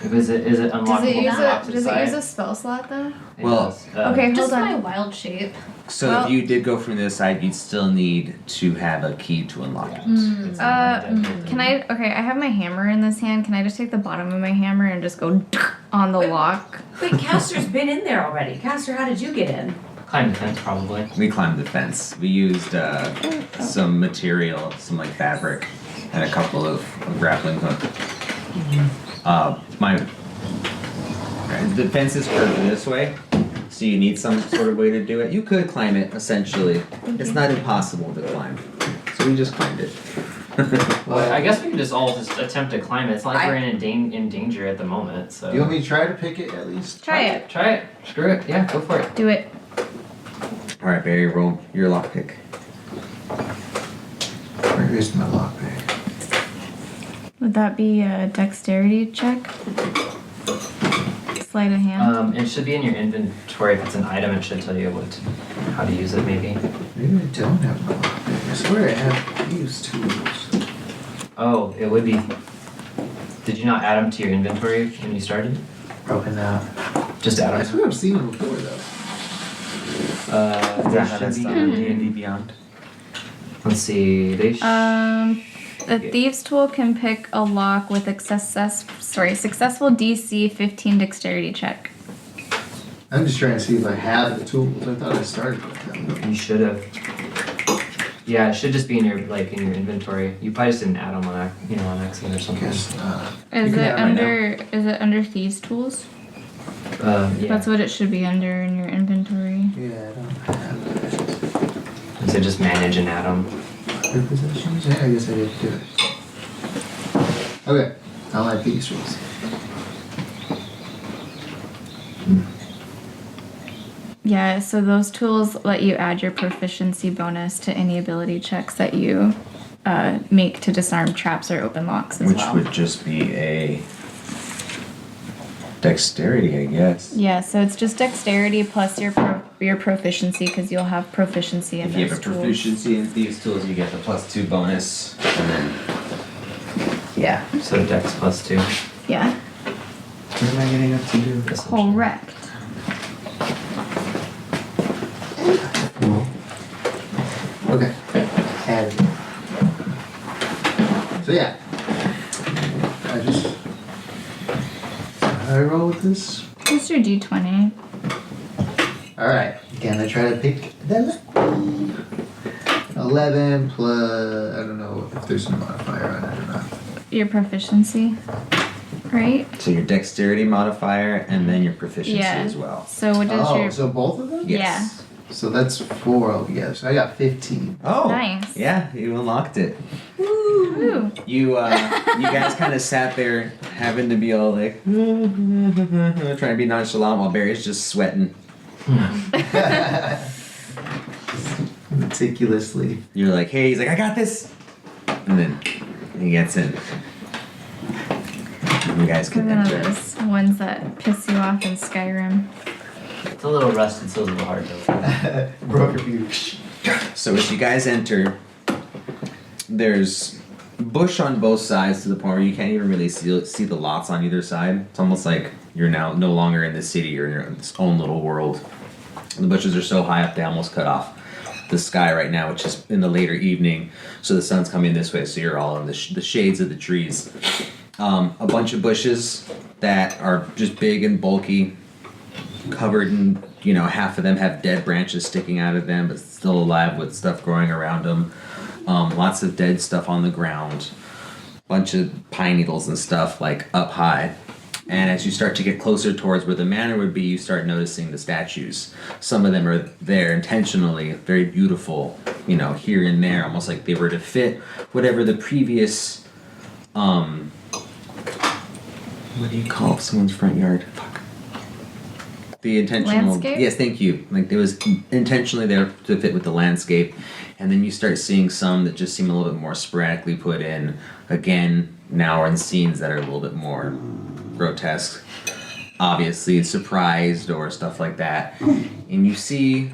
Is it Does unlockable it use from off to the does it side? use a spell slot though? It Well, does. Okay, Just hold my on. wild shape. So Well- if you did go from this side, you'd still need to have a key to unlock it. It's Can I? Okay, I have my hammer in this hand. Can I just take the bottom of my hammer and just go on the lock? Wait, Castor's been in there already. Castor, how did you get in? Climb the fence, probably. We climbed the fence. We used some material, some like fabric, and a couple of grappling hook. The fence is curved this way, so you need some sort of way to do it. You could climb it, essentially. It's not impossible to climb, so we just climbed it. Well, I guess we could just all just attempt to climb it. It's not like I- we're in danger at the moment, so. Do you want me to try to pick it at least? Try it. Try it. Screw it. Yeah, go for it. Do it. All right, Barry, roll your lockpick. Where is my lockpick? Would that be a dexterity check? Sleight of hand. It should be in your inventory. If it's an item, it should tell you how to use it. Maybe. Maybe I don't have my lockpick. I swear I have these tools. Oh, it would be. Did you not add them to your inventory when you started? Probably not. Just add I them. swear I've seen them before though. Is that They how should that's be done in D&D Beyond? Let's see. They. The thieves tool can pick a lock with successful DC 15 dexterity check. I'm just trying to see if I have the tools. I thought I started with them. You should have. Yeah, it should just be in your inventory. You probably just didn't add them on accident or something. Guess not. Is can it have it right under? Is it under thieves tools? Yeah. That's what it should be under in your inventory. Yeah, I don't have So just manage and add them. other possessions. Yeah, I guess I did do it. Okay, I'll add these tools. Yeah, so those tools let you add your proficiency bonus to any ability checks that you make to disarm traps or open locks as Which well. would just be a dexterity, I guess. Yeah, so it's just dexterity plus your proficiency because you'll have proficiency in If you those have a tools. proficiency in these tools, you get the +2 bonus, and then Yeah. So Dex +2. Yeah. what am I getting up to do? Correct. Okay, added. So yeah, I just. How do I roll with this? What's your D20? Alright, can I try to pick the lucky? 11 plus. I don't know if there's a modifier on it or not. Your proficiency, right? So your dexterity modifier, and then your proficiency Yeah. as well. So what is Oh, your? so both of them? Yes. So that's 4 altogether. So I got 15. Oh, Nice. Yeah, you unlocked it. Ooh. You guys kind of sat there having to be all like trying to be nonchalant while Barry's just sweating. Meticulously. You're like, hey, he's like, I got this, and then he gets in. You guys can One of enter. those ones that piss you off in Skyrim. It's a little rusted, so it's a little hard to. Broke a few. So as you guys enter, there's bush on both sides to the point where you can't even really see the lots on either side. It's almost like you're now no longer in the city, you're in your own little world. The bushes are so high up they almost cut off the sky right now, which is in the later evening, so the sun's coming this way, so you're all in the shades of the trees. A bunch of bushes that are just big and bulky, covered in, half of them have dead branches sticking out of them, but still alive with stuff growing around them. Lots of dead stuff on the ground, bunch of pine needles and stuff like up high. And as you start to get closer towards where the manor would be, you start noticing the statues. Some of them are there intentionally, very beautiful, here and there, almost like they were to fit whatever the previous, what do you call someone's front yard? Fuck. The intentional, Landscape? yes, thank you. Like it was intentionally there to fit with the landscape. And then you start seeing some that just seem a little bit more sporadically put in. Again, now we're in scenes that are a little bit more grotesque, obviously surprised or stuff like that. And you see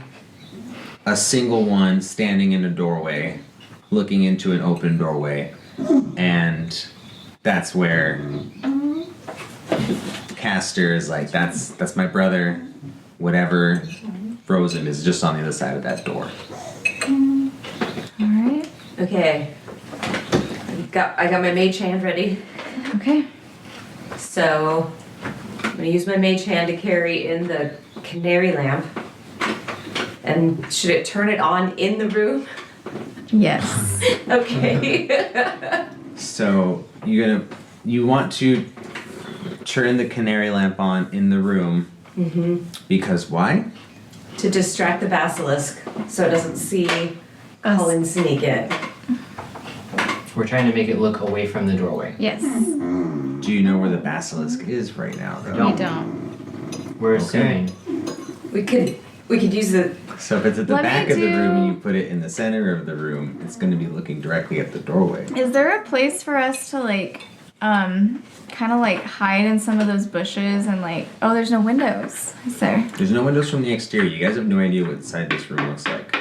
a single one standing in a doorway, looking into an open doorway. And that's where Castor is like, that's my brother. Whatever froze him is just on the other side of that door. Alright. Okay. I got my mage hand ready. Okay. So I'm gonna use my mage hand to carry in the canary lamp. And should it turn it on in the room? Yes. Okay. So you want to turn the canary lamp on in the room. Because why? To distract the basilisk so it doesn't see Cullen sneak in. We're trying to make it look away from the doorway. Yes. Do you know where the basilisk is right now though? We don't. We're Okay. assuming. We could use the So if it's at the Let me back of the room and do- you put it in the center of the room, it's going to be looking directly at the doorway. Is there a place for us to kind of hide in some of those bushes and oh, there's no windows, is there? There's no windows from the exterior. You guys have no idea what side this room looks like.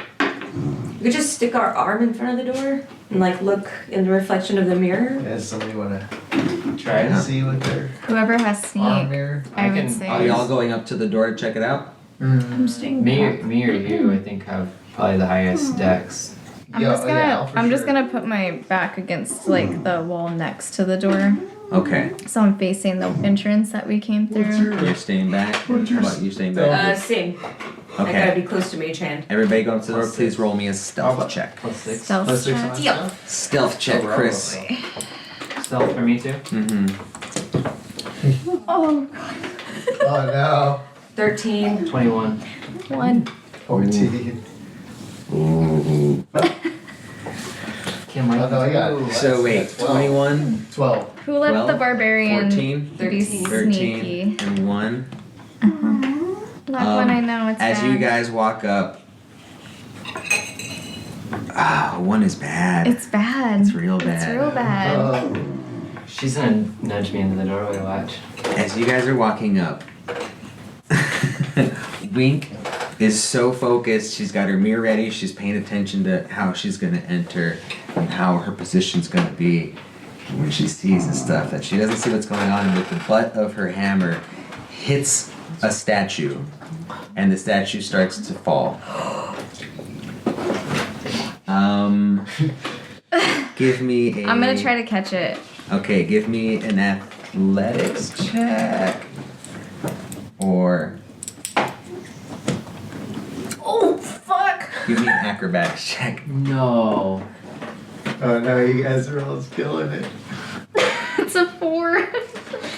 we could just stick our arm in front of the door and look in the reflection of the mirror. Does somebody want to try Yeah. to see what their Whoever has arm sneak, mirror? I I would can- say. Are y'all going up to the door to check it out? I'm staying Me back. or you, I think, have probably the highest decks. I'm Yeah, just gonna yeah, for I'm just sure. gonna put my back against the wall next to the door. Okay. So I'm facing the entrance that we came through. You're staying back? How about you staying back? Same. I gotta Okay. be close to mage hand. Everybody go up to the door. Plus Please six. roll me a stealth about- check. +6. Stealth Plus six check. on- Deal. Stealth check, Oh, Chris. Stealth for me too? Mm-hmm. Oh, Oh no. 13. 21. 1. 14. Ooh. Kim, Oh no, I got it. So wait, That's 12. 21, 12. Who let 12, the barbarian 14, be 13, sneaky? and 1. Not when I know it's As bad. you guys walk up, 1 is bad. It's bad. It's real bad. It's real bad. Oh. She's gonna nudge me into the doorway, watch. As you guys are walking up, Wink is so focused. She's got her mirror ready. She's paying attention to how she's going to enter and how her position's going to be when she sees the stuff that she doesn't see what's going on. And with the butt of her hammer, hits a statue, and the statue starts to fall. Give me a. I'm gonna try to catch it. Okay, give me an athletics check. Or Oh fuck! give me an acrobatics check. No. Oh no, you guys are all killing it. It's a 4.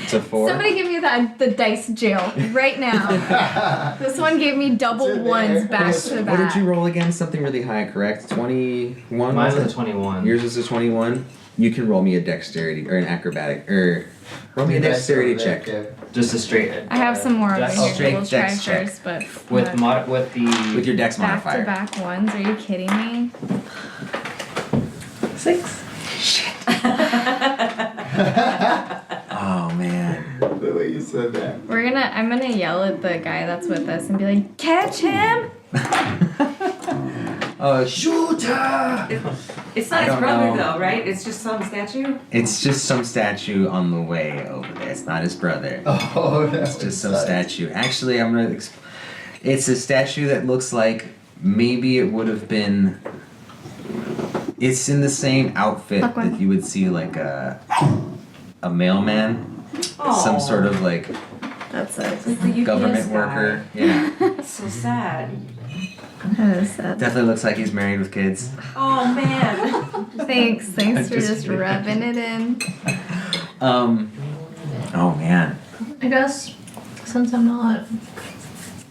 It's a 4. Somebody give me the dice jail right now. This one gave me double It's in ones there. back to What back. did you roll again? Something really high, correct? 21? Mine was was it? a 21. Yours is a 21? You can roll me a dexterity, or an acrobatic, or roll me a dexterity check. Just a straight. I have some more over Dex- here. straight We'll try dex check. first, but With not with the With your dex back to modifier. back ones. Are you kidding me? 6. Oh man. said that. I'm gonna yell at the guy that's with us and be like, catch him! Oh, Shooter! It's I not his don't brother know. though, right? It's just some statue? it's just some statue on the way over there. It's not his brother. Oh, It's just some statue. Actually, I'm gonna. It's a statue that looks like maybe it would have been. It's in the same outfit Fuck one. that you would see like a mailman, some Aw. sort of like That's it. It's like the UPS government guy. worker. Yeah, That's so sad. That is sad. definitely looks like he's married with kids. Oh man. Thanks for Just just kidding. rubbing it in. Oh man. I guess since I'm not,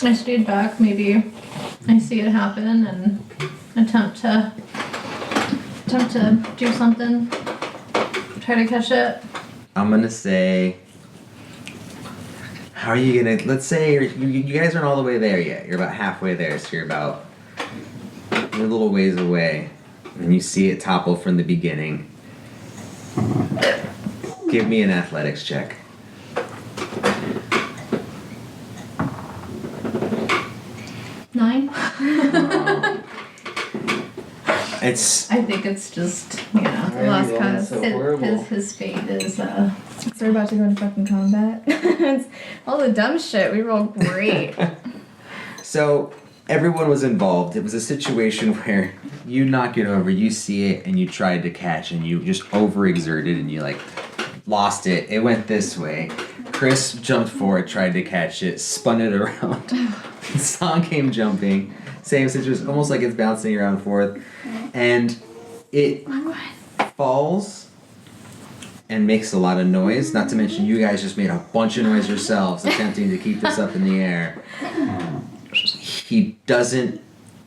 I stayed back. Maybe I see it happen and attempt to do something. Try to catch it. I'm gonna say. How are you gonna? Let's say you guys aren't all the way there yet. You're about halfway there, so you're a little ways away, and you see it topple from the beginning. Give me an athletics check. Nine. It's I think it's just Lost cause. his fate is So we're about to go into fucking combat. It's all the dumb shit. We rolled great. so everyone was involved. It was a situation where you knock it over, you see it, and you tried to catch, and you just overexerted, and you like lost it. It went this way. Chris jumped forward, tried to catch it, spun it around. Song came jumping. Same situation, almost like it's bouncing around forth. And it falls and makes a lot of noise. Not to mention you guys just made a bunch of noise yourselves attempting to keep this up in the air. He doesn't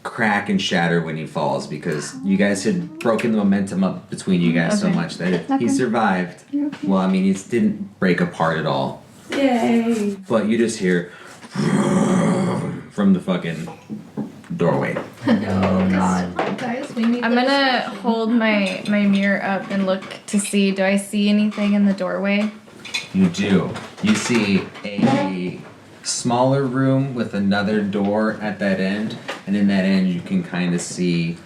crack and shatter when he falls because you guys had broken the momentum up between you guys so Okay. much that he Okay. survived. Well, I mean, it didn't break apart at all. Yay. But you just hear from the fucking doorway. oh god, guys, we need. I'm this. gonna hold my mirror up and look to see. Do I see anything in the doorway? You do. You see a smaller room with another door at that end, and in that end you can kind of see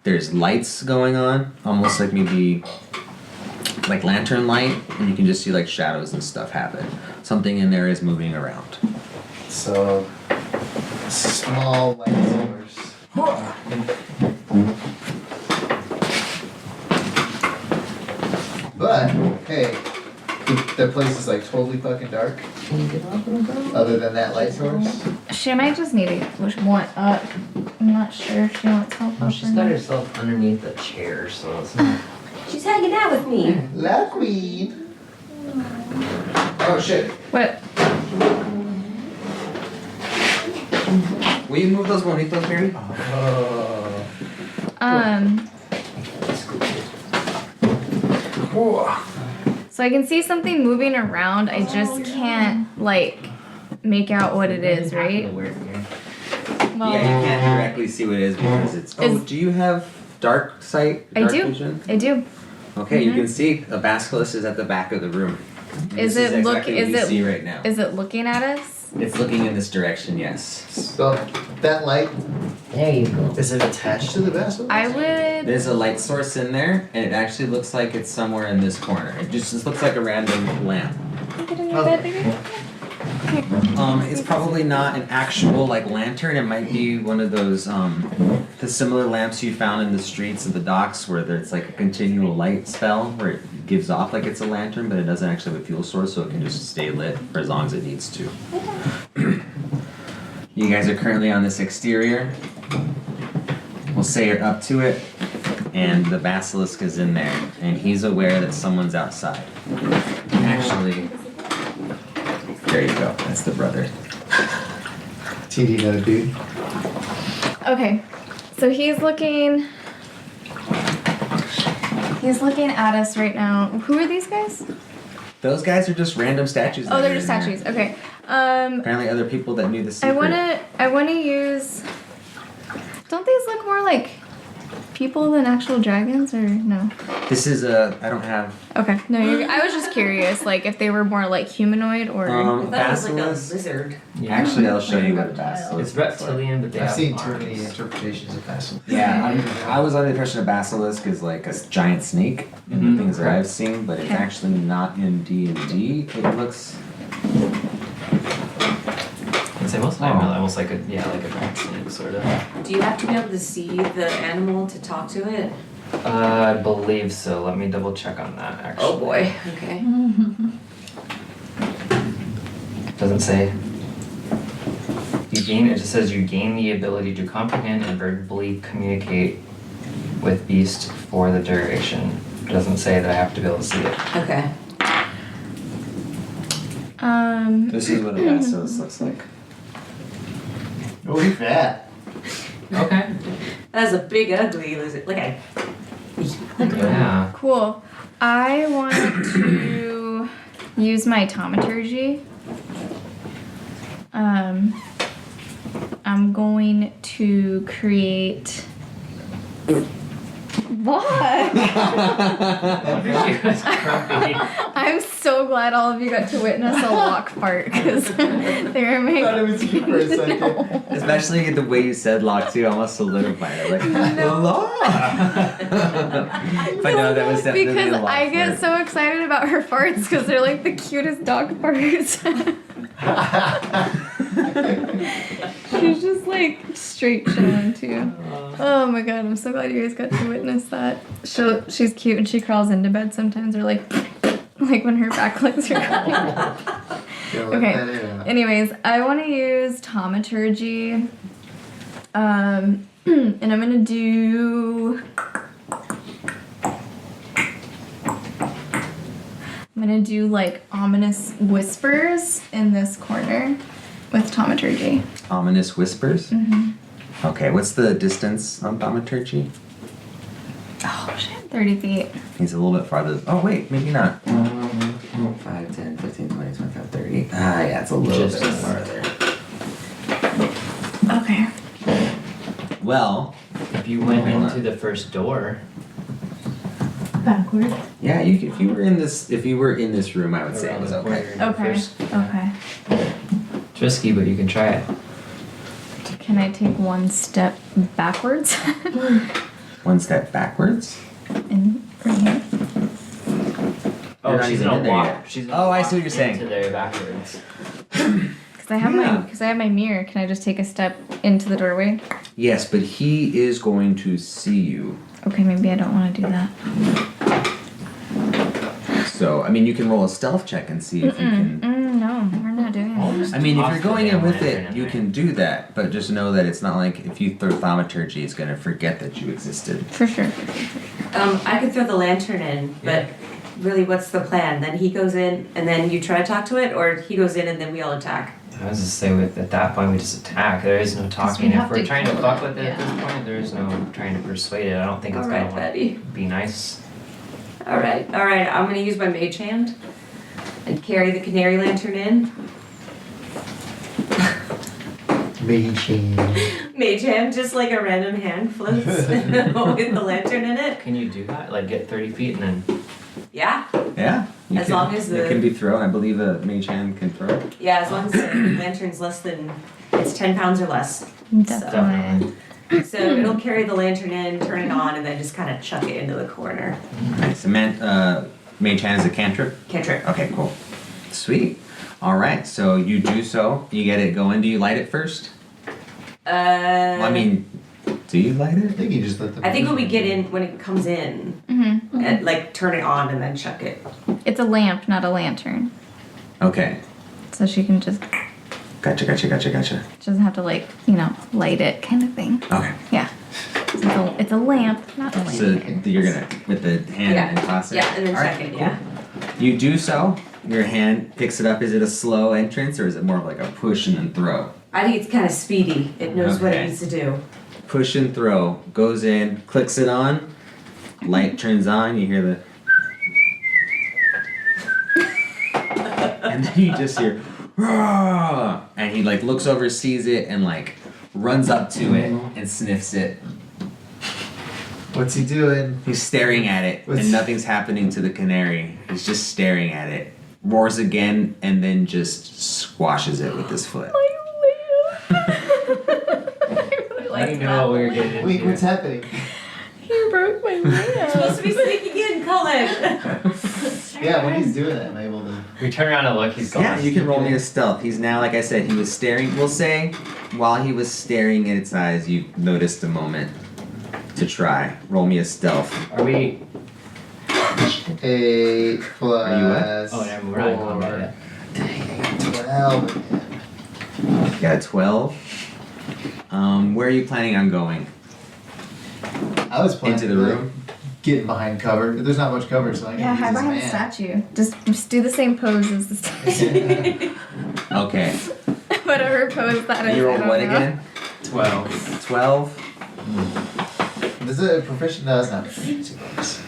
there's lights going on, almost like maybe like lantern light, and you can just see like shadows and stuff happen. Something in there is moving around. So, small light source. But, hey, the place is like totally fucking dark. Other than that light source. She might just need to want up. I'm not sure if she wants help Well, up she's or got not. herself underneath a chair, so it's not. She's hanging out with me. La Queen. Oh shit. What? Will you move those bonitos, Mary? Oh. So I can see something moving around. I just can't like make out what it is, right? Yeah, you can't directly see what it is because it's. Oh, Is- do you have dark sight? I Dark do. Vision? I do. Okay, you can see a basilisk is at the back of the room. And Is this it look? exactly Is what you it? see right now? Is it looking at us? It's looking in this direction, yes. So, that light, There you go. is it attached to the basilisk? I would. There's a light source in there, and it actually looks like it's somewhere in this corner. It just looks like a random lamp. Get in your bed, baby. It's probably not an actual like lantern. It might be one of those the similar lamps you found in the streets of the docks, where there's like a continual light spell where it gives off like it's a lantern, but it doesn't actually have a fuel source, so it can just stay lit for as long as it needs to. You guys are currently on this exterior. We'll say you're up to it, and the basilisk is in there, and he's aware that someone's outside. Actually, there you go. That's the brother. TD got a dude. Okay, so he's looking. He's looking at us right now. Who are these guys? Those guys are just random statues. Oh, that they're are just in there. statues. Okay. Apparently, other people that knew the I secret. wanna use. Don't these look more like people than actual dragons, or no? This is a. I don't have. Okay, no, I was just curious, like if they were more like humanoid or. I thought it was like a Basilisk. lizard. Actually, I'll show you what a It's basilisk. reptilian, but they I've have seen too arms. many interpretations of basilisk. Yeah, I was under the impression a basilisk is like a giant snake in Mhm. the things that I've seen, but it's Okay. actually not in D&D. It looks. I'd say most of the time, almost like a rat snake, sort of. Do you have to be able to see the animal to talk to it? I believe so. Let me double check on that. Actually. Oh boy. Okay. Doesn't say. You gain. It just says you gain the ability to comprehend and verbally communicate with beast for the duration. It doesn't say that I have to be able to see it. Okay. This is what a basilisk looks like. Oh, look at that. Okay. That's a big ugly lizard. Look at Yeah. Cool. I want to use my taumaturgy. I'm going to create. What? I'm so glad all of you got to witness a lock fart because they were I making. thought it was you for a second. Especially the way you said lock too, almost solidified it. Like, lock! But no, that was definitely because a lock I get fart. so excited about her farts because they're like the cutest dog farts. She's just like straight chilling too. Oh my god, I'm so glad you guys got to witness that. She's cute and she crawls into bed sometimes or like when her back legs are going. Yeah, let Okay. that in. Anyways, I want to use taumaturgy. And I'm gonna do. I'm gonna do like ominous whispers in this corner with taumaturgy. Ominous whispers? Mm-hmm. Okay, what's the distance on thaumaturgy? Oh shit. 30 feet. He's a little bit farther. Oh, wait, maybe not. 5, 10, 15, 20, 25, 30. Ah, yeah, it's a little Just bit a- farther. Okay. Well, If you went Hold into on. the first door, Backward. yeah, if you were in this room, I would say it around was the corner, okay. the Okay. first- Okay. It's risky, but you can try it. Can I take one step backwards? One step backwards. In right here. Oh, You're not she's even gonna in there walk. yet. She's Oh, I walk see what you're saying. Into there backwards. Because I have my mirror. Can I just take a step into the doorway? Yes, but he is going to see you. Okay, maybe I don't want to do that. So, I mean, you can roll a stealth check and see if you can. No, we're not doing it. I mean, if Off you're the going in damn with lantern it, in you there. can do that. But just know that it's not like if you throw thaumaturgy, it's going to forget that you existed. For sure. I could throw the lantern in, but really, what's the plan? Then he goes in, and then you try to talk to it, or he goes in and then we all attack. I was just say at that point we just attack. There is no talking. we If have we're to trying to kill fuck it, with it at yeah. this point, there is no trying to persuade it. I don't think it's All gonna right, want Betty. to be nice. All right. I'm gonna use my mage hand and carry the canary lantern in. Mage hand. Mage hand, just like a random hand floats with the lantern in it. Can you do that? Like get 30 feet and then Yeah, Yeah. you As can- long as it the- can be thrown. I believe a mage hand can throw. yeah. As long as the lantern's less than, it's 10 pounds or less. Definitely. So it'll carry the lantern in, turn it on, and then just kind of chuck it into the corner. Nice. So mage hand is a cantrip. Cantrip. Okay, cool. Sweet. All right. So you do so. You get it going. Do you light it first? Well, I mean, do you light I it? think you just let the. I think when we get in, when it comes in, Mm-hmm. and, like turn it on and then chuck it. It's a lamp, not a lantern. Okay. So she can just, Gotcha. she doesn't have to like, light it kind of thing. Okay. Yeah. So it's a lamp, not a So lantern. you're gonna with the hand Yeah. and toss it. Yeah, and then All chuck right, it. cool. Yeah. You do so. Your hand picks it up. Is it a slow entrance or is it more of like a push and then throw? I think it's kind of speedy. It knows what Okay. it needs to do. Push and throw. Goes in, clicks it on. Light turns on. You hear the. And then you just hear. "Roar!" And he like looks over, sees it, and like runs up to it and sniffs it. What's he doing? He's staring at it, What's- and nothing's happening to the canary. He's just staring at it. Roars again, and then just squashes it with his foot. I really I like didn't that. know what we were getting into. Wait, what's happening? You broke my leg. Supposed to be sneaking in, Cullen. Yeah, when he's doing that, I'm able to. We turn around and look, he's gone. Yeah, you can roll me a stealth. He's now, like I said, he was staring. We'll say, while he was staring at its eyes, you noticed a moment to try. Roll me a stealth. Are we? 8 plus. Are you what? Oh, never mind. We're not in combat yet. Dang, I got 12. You got a 12. Where are you planning on going? I was planning Into the room? getting behind cover. There's not much cover, so I can Yeah, use hide this behind the man. statue. Just do the same pose as the statue. Okay. Whatever pose that is. You I rolled don't what know. again? 12. 12. This is a proficient. No, it's not proficiency bonus.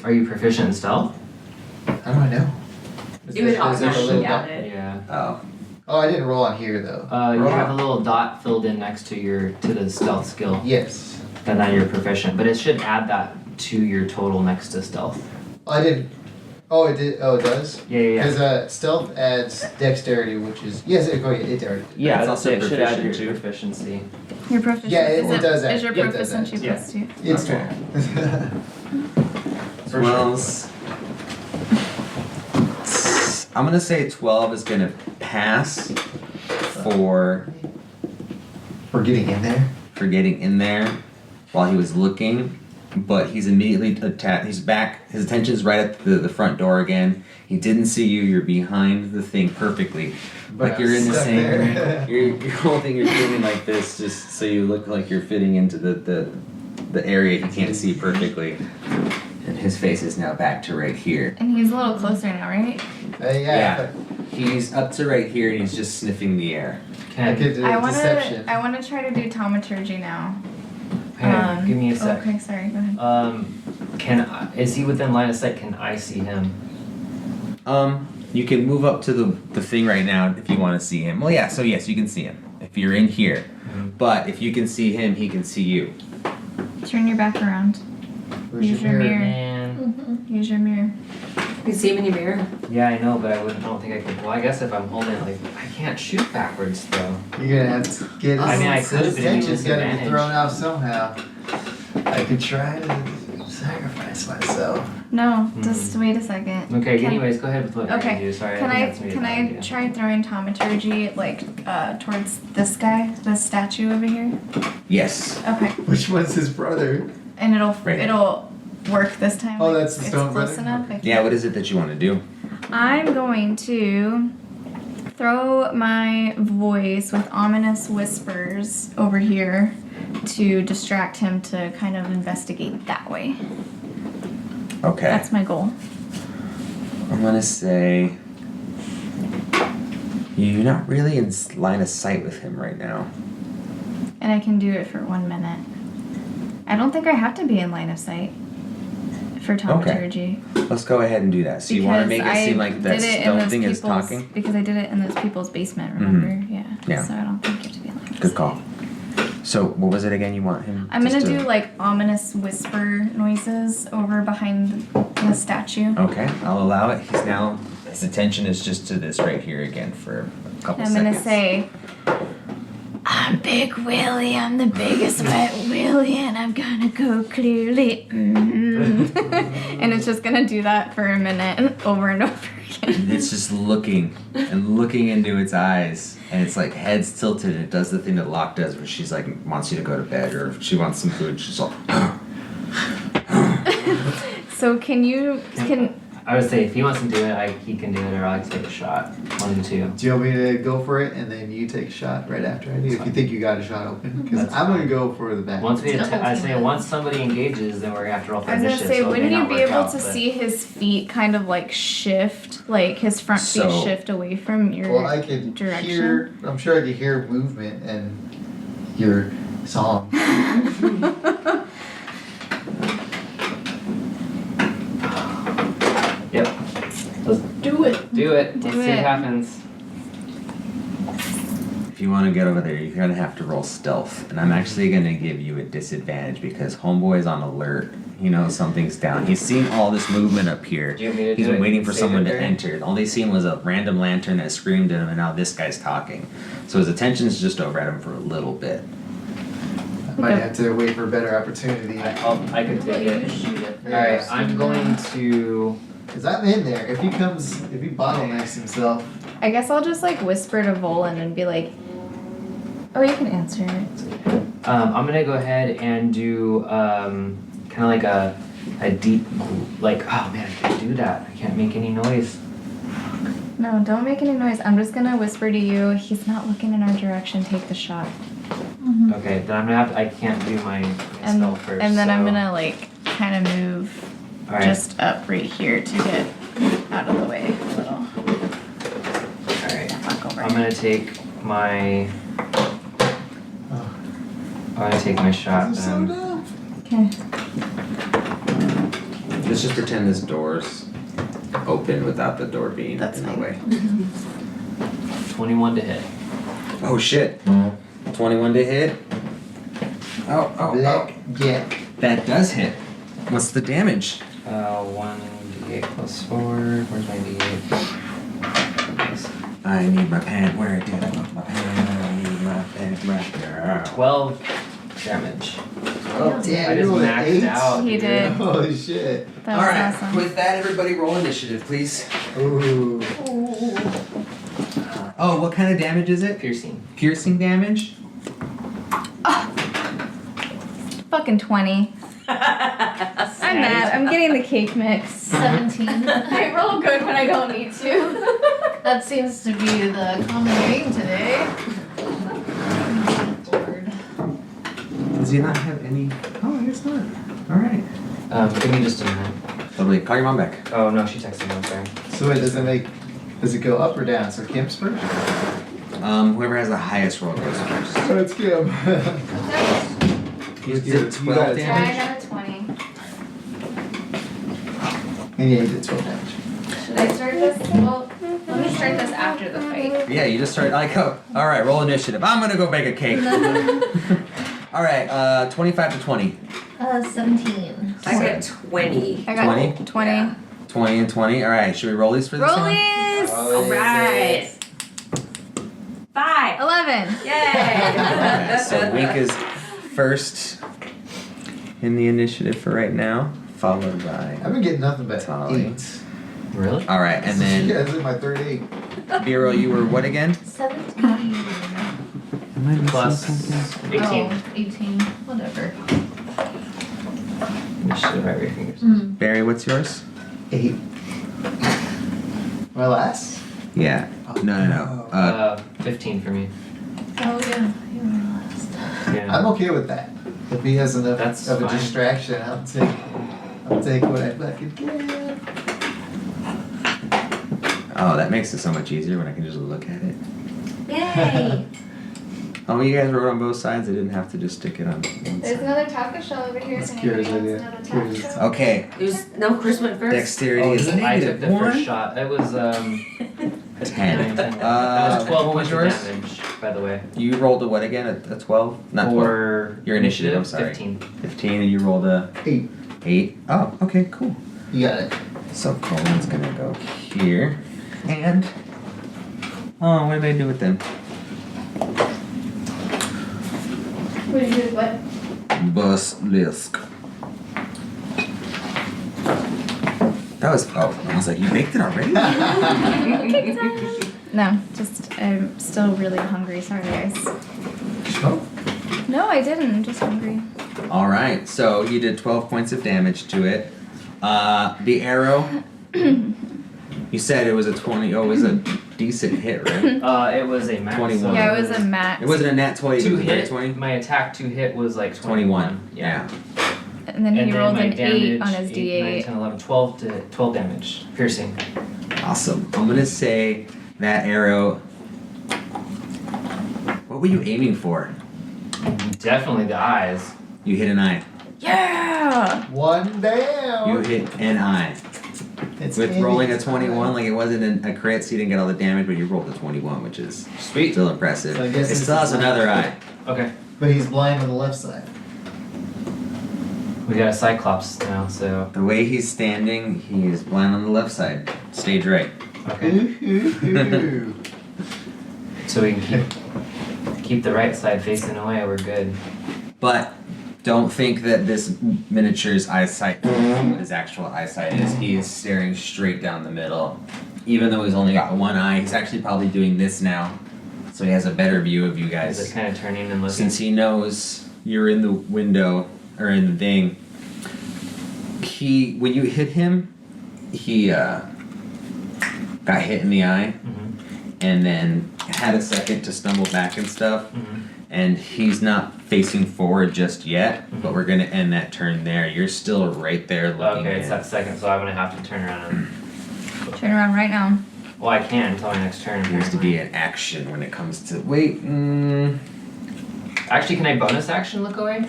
Are you proficient in stealth? How do I know? You would Is there a automatically little get dot? it. Yeah. Oh. Oh, I didn't roll on here though. You have a little dot filled in next to the stealth skill, Yes. and then you're proficient. But it should add that to your total next to stealth. I didn't. Oh, it did. Oh, it does. Yeah. Because stealth adds dexterity, which is yes. It already did. Yeah, It's that's also it. Should add your proficient, too. proficiency. Your proficiency. Yeah, it is does that. Is your Yeah, it does that. proficiency Yeah. plus 2? It's Okay. 12. 12's. I'm gonna say 12 is gonna pass for We're getting in there. getting in there while he was looking, but he's immediately attacked. He's back. His attention's right at the front door again. He didn't see you. You're behind the thing perfectly. But Like you're in the stuck same. there. You're holding your doing like this, just so you look like you're fitting into the area he can't see perfectly. And his face is now back to right here. And he's a little closer now, right? Yeah. He's up to right here and he's just sniffing the air. I Okay. could do I deception. wanna try to do taumaturgy now. Hey, give me a sec. Okay, sorry, go ahead. Is he within line of sight? Can I see him? You can move up to the thing right now if you want to see him. Well, yeah. So yes, you can see him if you're in here. But if you can see him, he can see you. Turn your back around. Where's Use your mirror. Man. Use your mirror. You see him in your mirror? Yeah, I know, but I don't think I can. Well, I guess if I'm holding it, like, I can't shoot backwards though. You're gonna have to get I mean, I his could, but it'd be attention's gotta be disadvantage. thrown off somehow. I could try to sacrifice myself. No, just wait a second. Okay. Can- anyways, go ahead with what you're Okay. gonna do. Sorry, Can I I think that's maybe a can bad I idea. try throwing taumaturgy towards this guy, this statue over here? Yes. Okay, Which one's his brother? and it'll Right. it'll work this time. Oh, like, that's the it's stone close brother? enough. I Yeah. What is it that you want to do? I'm going to throw my voice with ominous whispers over here to distract him to kind of investigate that way. Okay. That's my goal. I'm gonna say you're not really in line of sight with him right now. And I can do it for 1 minute. I don't think I have to be in line of sight for taumaturgy. Let's go ahead and do that. So you want to make it seem like that did it in stealth those thing is people's- talking? Because I did it in those people's basement, remember? Yeah. Yeah. So I don't think you have to be in line of Good sight. call. So what was it again? You want him? I'm just gonna to- do like ominous whisper noises over behind the statue. Okay, I'll allow it. He's now. His attention is just to this right here again for a couple I'm seconds. gonna say, I'm Big Willie, I'm the biggest wet Willie, and I'm gonna go clearly. And it's just gonna do that for a minute over and over again. It's just looking and looking into its eyes, and it's like heads tilted. And it does the thing that Locke does, where she's like wants you to go to bed, or if she wants some food, she's like. So can I would say if he wants to do it, he can do it, or I can take a shot. One of the two. Do you want me to go for it and then you take a shot right after I do? If you think you got a shot open, because That's I'm gonna fine. go for the back. Once we, It's double I say team. once somebody engages, then we're gonna have to roll for I was gonna initiative. say, so it may wouldn't you not be work able out, to but- see his feet kind of like shift, like his front feet So- shift away from your Well, I could direction? hear. I'm sure I could hear movement and your song. Yep. Let's Do it. do it. Do Let's see it. what happens. if you want to get over there, you're gonna have to roll stealth, and I'm actually gonna give you a disadvantage because homeboy is on alert. He knows something's down. He's seen all this movement up here. Do you want me to He's do been it? waiting for Save someone it to there? enter. All he's seen was a random lantern that screamed at him, and now this guy's talking. So his attention's just over at him for a little bit. I might have to wait for a better opportunity. I could Let take you it. shoot it. Alright, first, I'm and going then- to. Cause I'm in there. If he bottlenecks himself. I guess I'll just like whisper to Volan and be like, "Oh, you can answer it." I'm gonna go ahead and do kind of like a deep, like, oh man, I can't do that. I can't make any noise. No, don't make any noise. I'm just gonna whisper to you. He's not looking in our direction. Take the shot. Okay, then I'm gonna have. I can't do my And spell first. and then I'm so- gonna like kind of move All right. just up right here to get out of the way a little. All right. Fuck over. I'm gonna take my. Oh. I'm gonna take my shot This is so then. dumb. Okay. Let's just pretend this door's open without the door being That's in the fine. way. 21 to hit. Oh shit. 21 to hit. Oh. Black Jack. That does hit. What's the damage? 1d8 plus 4. Where's my d8? I need my pen. Where did I put my pen? I need my pen right there. 12 damage. Oh damn! I you just rolled an maxed 8? out. He dude. did. Holy shit! That was Alright, awesome. with that, everybody roll initiative, please. Ooh. Oh, what kind of damage is it? Piercing. Piercing damage? Fucking 20. I'm mad. I'm getting the cake mix. 17. I roll good when I don't need to. That seems to be the common name today. Lord. Does he not have any? Oh, I guess not. Alright. Give me just a minute. Lovely. Call your mom back. Oh no, she texted me. I'm sorry. So wait, does it go up or down? So Kim's first? Whoever has the highest roll goes first. So it's Kim. You With did your- 12 you got a Yeah, I damage? got a 20. And yeah, you did 12 damage. Should I start this? Well, let me start this after the fight. Yeah, you just start like, oh, alright, roll initiative. I'm gonna go bake a cake. Alright, 25 to 20. 17. I got 20. I got 20? 20. Yeah. 20 and 20. Alright, should we roll these for this one? Rollies! Alright. 5. 11. Yay! Alright, so Wink is first in the initiative for right now, followed by. I've been getting nothing but Tolly. 8s. Really? Alright, and then Yeah, this is my third 8. Biro, you were what again? 17. Am I missing Plus something? 18. Oh, 18. Whatever. Initiative right fingers. Barry, what's yours? 8. My last? Yeah. No. 15 for me. Oh, yeah. You were last. Yeah. I'm okay with that. If he has enough That's of a fine. distraction, I'll take what I fucking can. Oh, that makes it so much easier when I can just look at it. Yay! Oh, you guys wrote on both sides. I didn't have to just stick it on one There's side. another taco shell over here. That's If anybody Kira's wants idea. another taco Kira's- shell. Okay. There's no Chris went first. Dexterity is I took negative the first 1. shot. That was 10. That What was 12 was points yours? of damage, by the way. You rolled a what again? A 12? Not 12. For Your initiative, I'm sorry. 15. 15, and you rolled a 8. 8. Oh, okay, cool. You got it. So Colin's gonna go here. And. Oh, what did I do with them? What did you do? What? Basilisk. That was. Oh, I was like, you baked it already? No, just I'm still really hungry. Sorry, guys. Oh, No, I didn't. I'm just hungry. Alright, so you did 12 points of damage to it. The arrow. You said it was a 20. Oh, it was a decent hit, right? It was a max. 21. Yeah, it was a mat. It wasn't a nat 20, it To was a nat hit, 20. my attack to hit was like 21. Yeah. And then he rolled my an 8 damage, on his 8, 9, D8. 10, 11, 12 damage. Piercing. Awesome. I'm gonna say that arrow. What were you aiming for? Definitely the eyes. You hit an eye. Yeah! one down. You hit an eye. It's with Andy, rolling a it's 21, fine. like it wasn't a crit, so you didn't get all the damage, but you rolled a 21, which is Sweet. still impressive. So I guess It this still has is another eye. Okay. But he's blind on the left side. We got a Cyclops now, so. The way he's standing, he is blind on the left side. Stage right. Okay. Ooh. So we can keep the right side facing away, we're good. But don't think that this miniature's eyesight is what his actual eyesight is. He is staring straight down the middle. Even though he's only got one eye, he's actually probably doing this now. So he has a better view of you Is it guys. kind of turning and looking? Since he knows you're in the window or in the thing, when you hit him, he got hit in the eye Mhm. and then had a second to stumble back and stuff. Mhm. And he's not facing forward just yet, but we're gonna end that turn there. You're still right there looking Okay, it's in. that second, so I'm gonna have to turn around and. Turn around right now. Well, I can until my next turn. Appears to be apparently. an action when it comes to wait. Actually, can I bonus action look away?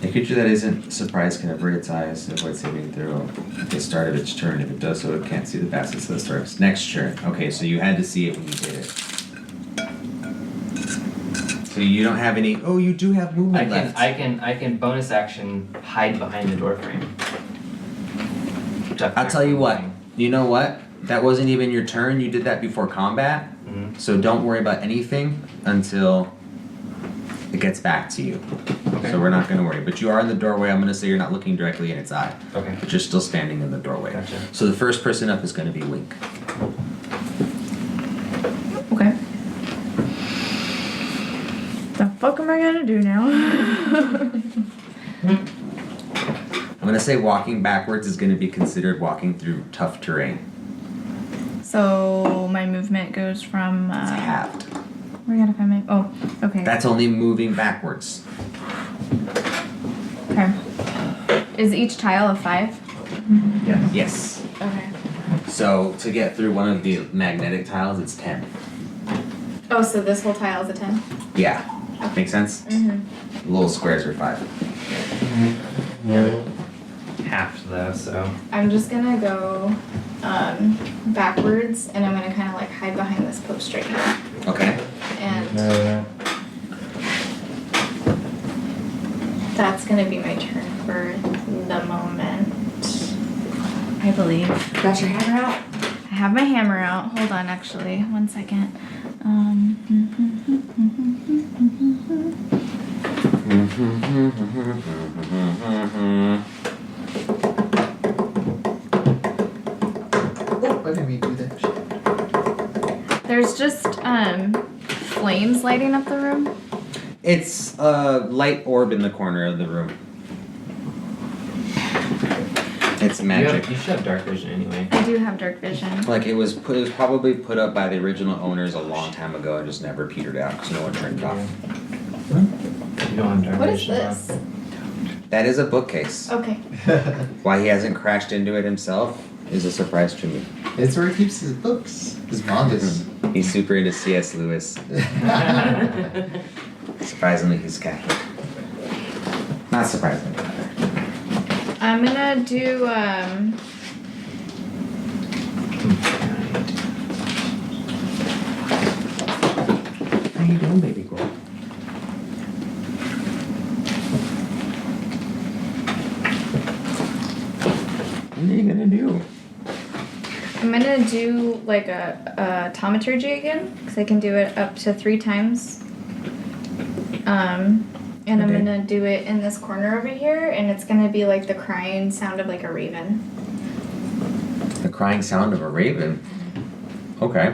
A creature that isn't surprised can avert its eyes and avoid saving throw at the start of its turn. If it does so, it can't see the bastards at the start of its next turn. Okay, so you had to see it when you did it. So you don't have any. Oh, you do have movement left. I can bonus action hide behind the door frame. I'll tell you what. You know what? That wasn't even your turn. You did that before combat. Mhm. So don't worry about anything until it gets back to you. Okay. So we're not going to worry. But you are in the doorway. I'm going to say you're not looking directly in its eye. Okay. But you're still standing in the doorway. Gotcha. So the first person up is going to be Wink. Okay. The fuck am I gonna do now? I'm going to say walking backwards is going to be considered walking through tough terrain. So my movement goes from. It's halved. Where gotta find my? Oh, okay. That's only moving backwards. Okay. Is each tile a 5? Yes. Okay. So to get through one of the magnetic tiles, it's 10. Oh, so this whole tile is a 10? Yeah. Make sense? Mm-hmm. Little squares are 5. Half though, so. I'm just gonna go backwards, and I'm gonna kind of like hide behind this post right here. Okay. And that's gonna be my turn for the moment. I believe. Got your hammer out? I have my hammer out. Hold on, actually. 1 second. Oh, I didn't mean to do that. There's just flames lighting up the room. It's a light orb in the corner of the room. It's magic. You should have dark vision anyway. I do have dark vision. Like it was probably put up by the original owners a long time ago and just never petered out because no one turned it off. You don't have dark What is vision. this? That is a bookcase. Okay. Why he hasn't crashed into it himself is a surprise to me. It's where he keeps his books. His mangas. He's super into C.S. Lewis. Surprisingly, he's Catholic. Not surprisingly. I'm gonna do How you doing, baby girl? What are you gonna do? I'm gonna do like a taumaturgy again, because I can do it up to 3 times. And I'm Okay. gonna do it in this corner over here, and it's gonna be like the crying sound of like a raven. The crying sound of a raven. Okay.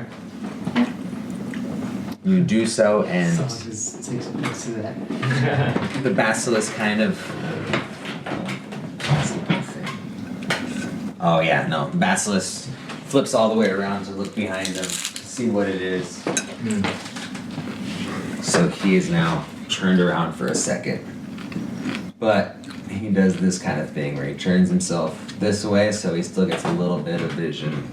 You do so, and Someone just takes a piece of that. the basilisk kind of. Oh yeah, no. The basilisk flips all the way around to look behind him to see what it is. So he is now turned around for a second. But he does this kind of thing where he turns himself this way so he still gets a little bit of vision.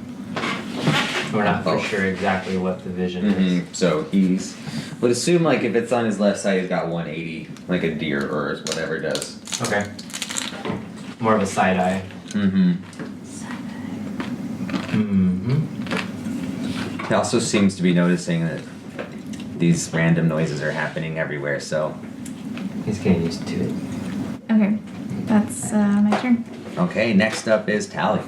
We're not for Oh. sure exactly what the vision is. So he's would assume like if it's on his left side he's got 180, like a deer or whatever it does. Okay. More of a side eye. Mm-hmm. Mm-hmm. He also seems to be noticing that these random noises are happening everywhere, so. He's getting used to it. Okay, that's my turn. Okay, next up is Tally.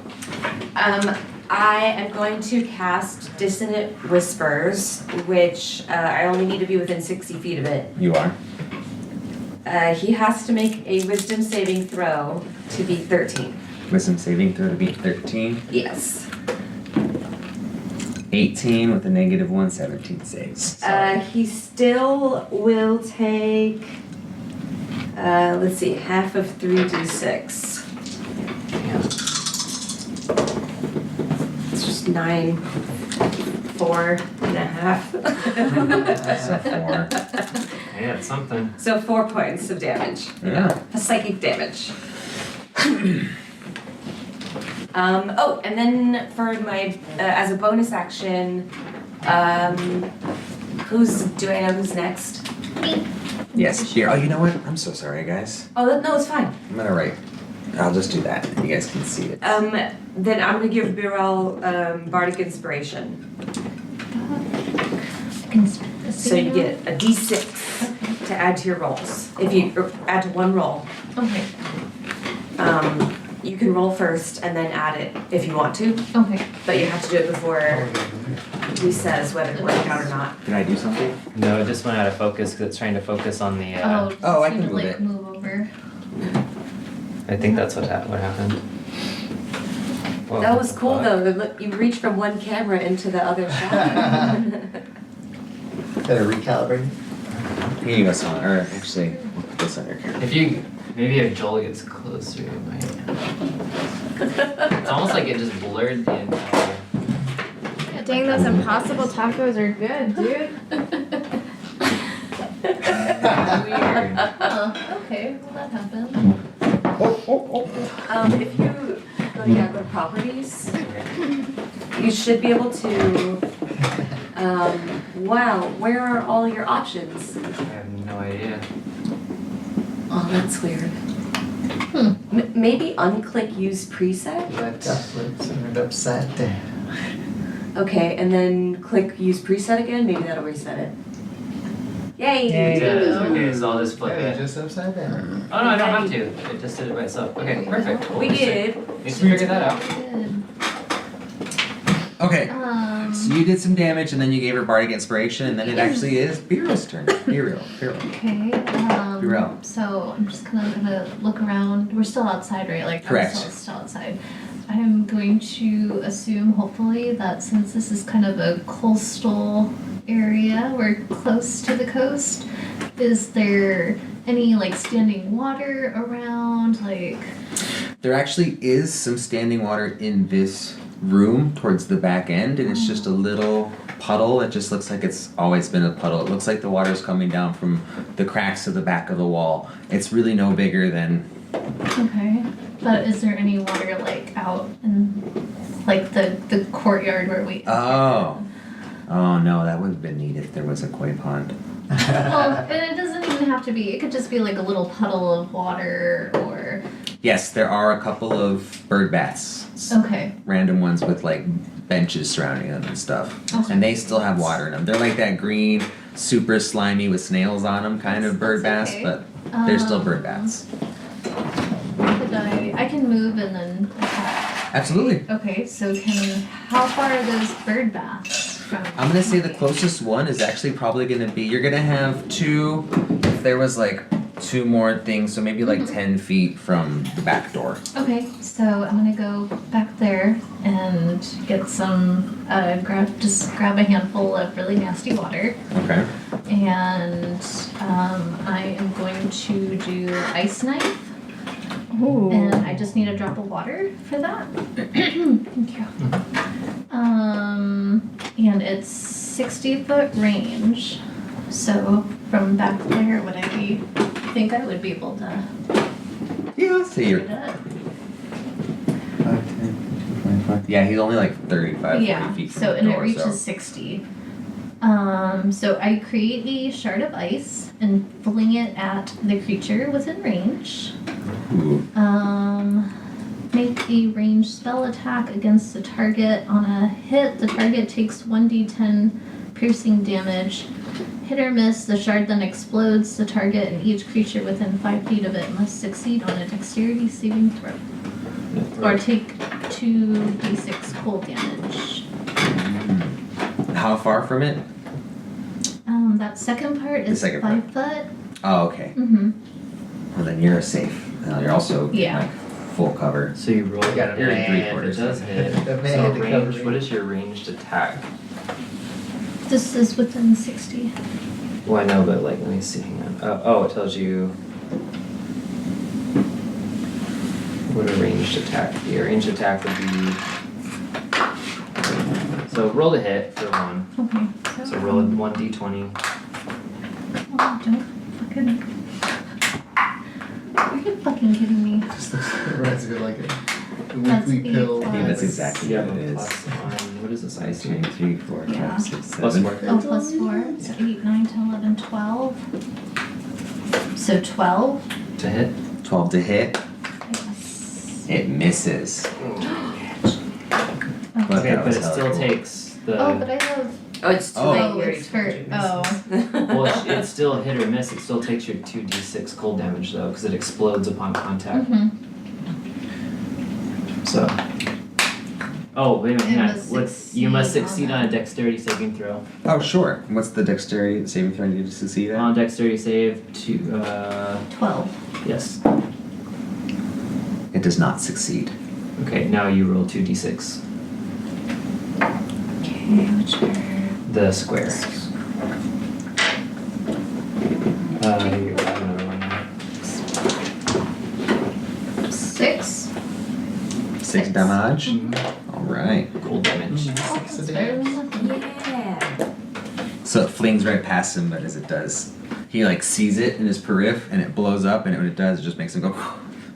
I am going to cast Dissonant Whispers, which I only need to be within 60 feet of it. You are. He has to make a Wisdom saving throw to be 13. Wisdom saving throw to beat 13. Yes. 18 with a -1, 17 saves. He still will take, let's see, half of 3d6. It's just 9, 4.5. That's a 4. Yeah, it's something. So 4 points of damage. Yeah. Psychic damage. Oh, and then for my, as a bonus action, do I know who's next? Yes, here. Oh, you know what? I'm so sorry, guys. Oh, no, it's fine. I'm gonna write. I'll just do that. You guys can see it. Then I'm gonna give Birel Bardic Inspiration. So you get a d6 to add to your rolls. If you or add to one roll, Okay. you can roll first and then add it if you want to, Okay. but you have to do it before he says whether to work it out or not. Can I do something? No, it just went out of focus because it's trying to focus on the. Oh, I just can need to, move like, it. move over. I think that's what happened. Whoa, That was cool what? though. Look, you reach from one camera into the other shot. Better recalibrate. Here you go, son. Or actually, we'll put this on your camera. Maybe if Joel gets closer, it might. It's almost like it just blurred the entire. Dang, those impossible tacos are good, dude. Weird. Oh, okay. Well, that happened. If you go to properties, you should be able to. Wow, where are all your options? I have no idea. Oh, that's weird. Maybe unclick use preset. Left up, turned upside down. Okay, and then click use preset again. Maybe that'll reset it. Yay! It you does. go. Okay, so I'll just flip Yeah, it. just upside down. Oh no, I don't have to. It just did it by itself. Okay, perfect. We did. Need to figure that out. Good. Okay. So you did some damage, and then you gave her Bardic Inspiration, and then it actually is Birel's turn. Birel. Okay. Birel. So I'm just gonna look around. We're still outside, right? Like Correct. I'm still outside. I'm going to assume, hopefully, that since this is kind of a coastal area, we're close to the coast. Is there any like standing water around? Like, There actually is some standing water in this room towards the back end, and it's just a little puddle. It just looks like it's always been a puddle. It looks like the water's coming down from the cracks of the back of the wall. It's really no bigger than. okay, but is there any water like out in like the courtyard where we? Oh no, that would have been neat if there was a koi pond. Well, and it doesn't even have to be. It could just be like a little puddle of water or. Yes, there are a couple of bird baths. Okay. Random ones with like benches surrounding them and stuff. Okay. And they still have water in them. They're like that green, super slimy with snails on them kind of bird That's baths, okay. but they're still bird baths. Could I can move and then attack. Absolutely. Okay, so how far are those bird baths from? I'm gonna say the closest one is actually probably gonna be, you're gonna have two, if there was like two more things, so maybe like 10 feet from the back door. Okay, so I'm gonna go back there and get some grab a handful of really nasty water, Okay. and I am going to do ice knife. Ooh. And I just need a drop of water for that. Thank you. And it's 60-foot range. So from back there, would I think I would be able to Yeah, I'll say do you're, that? 5, 10, 25. Yeah, he's only like 35, 40 Yeah. feet from So the and door, it reaches so. 60. So I create a shard of ice and fling it at the creature within range. Ooh. make a ranged spell attack against the target. On a hit, the target takes 1d10 piercing damage. Hit or miss, the shard then explodes. The target and each creature within 5 feet of it must succeed on a dexterity saving throw. Or take 2d6 cold damage. How far from it? That second part The is second 5 foot. Oh, okay. Mm-hmm. Well, then you're safe. You're also Yeah. like full cover. So you roll You got it, it. You're in and 3/4. it does hit. That man So had to cover range, me. what is your ranged attack? This is within 60. Well, I know, but like, let me see, hang on. Oh, it tells you what a ranged attack would be. A ranged attack would be, so roll the hit for 1. Okay. So roll a 1d20. Oh, don't fucking. Are you fucking kidding me? Just reminds me of like a That's weekly eight pill. plus- Yeah, that's exactly You what have it a is. plus on, what is this IC? 2, 3, 4, Yeah. 5, 6, 7. Plus 4. Oh, plus 4. It's 8, 9, 10, 11, 12. So 12. To hit? 12 to hit. Yes. It misses. But Okay, that but was it hella still cool. takes the, Oh, but I have. Oh, it's too Oh. late. Oh, You already it's told for- you oh. well, it's still hit or miss. It still takes your 2d6 cold damage though, because it explodes upon contact. Mm-hmm. So. Oh, wait a minute, It hang on. must What's, you must succeed succeed on on a dexterity saving throw. Oh, sure. What's the dexterity saving throw you need to succeed at? On dexterity save to, 12. yes. It does not succeed. Okay, now you roll 2d6. Okay, which are. The square. You have another one now. 6. 6 damage. Alright. Cold damage. Oh, that's better than nothing. Yeah. So it flings right past him, but as it does, he like sees it in his periph and it blows up, and when it does, it just makes him go.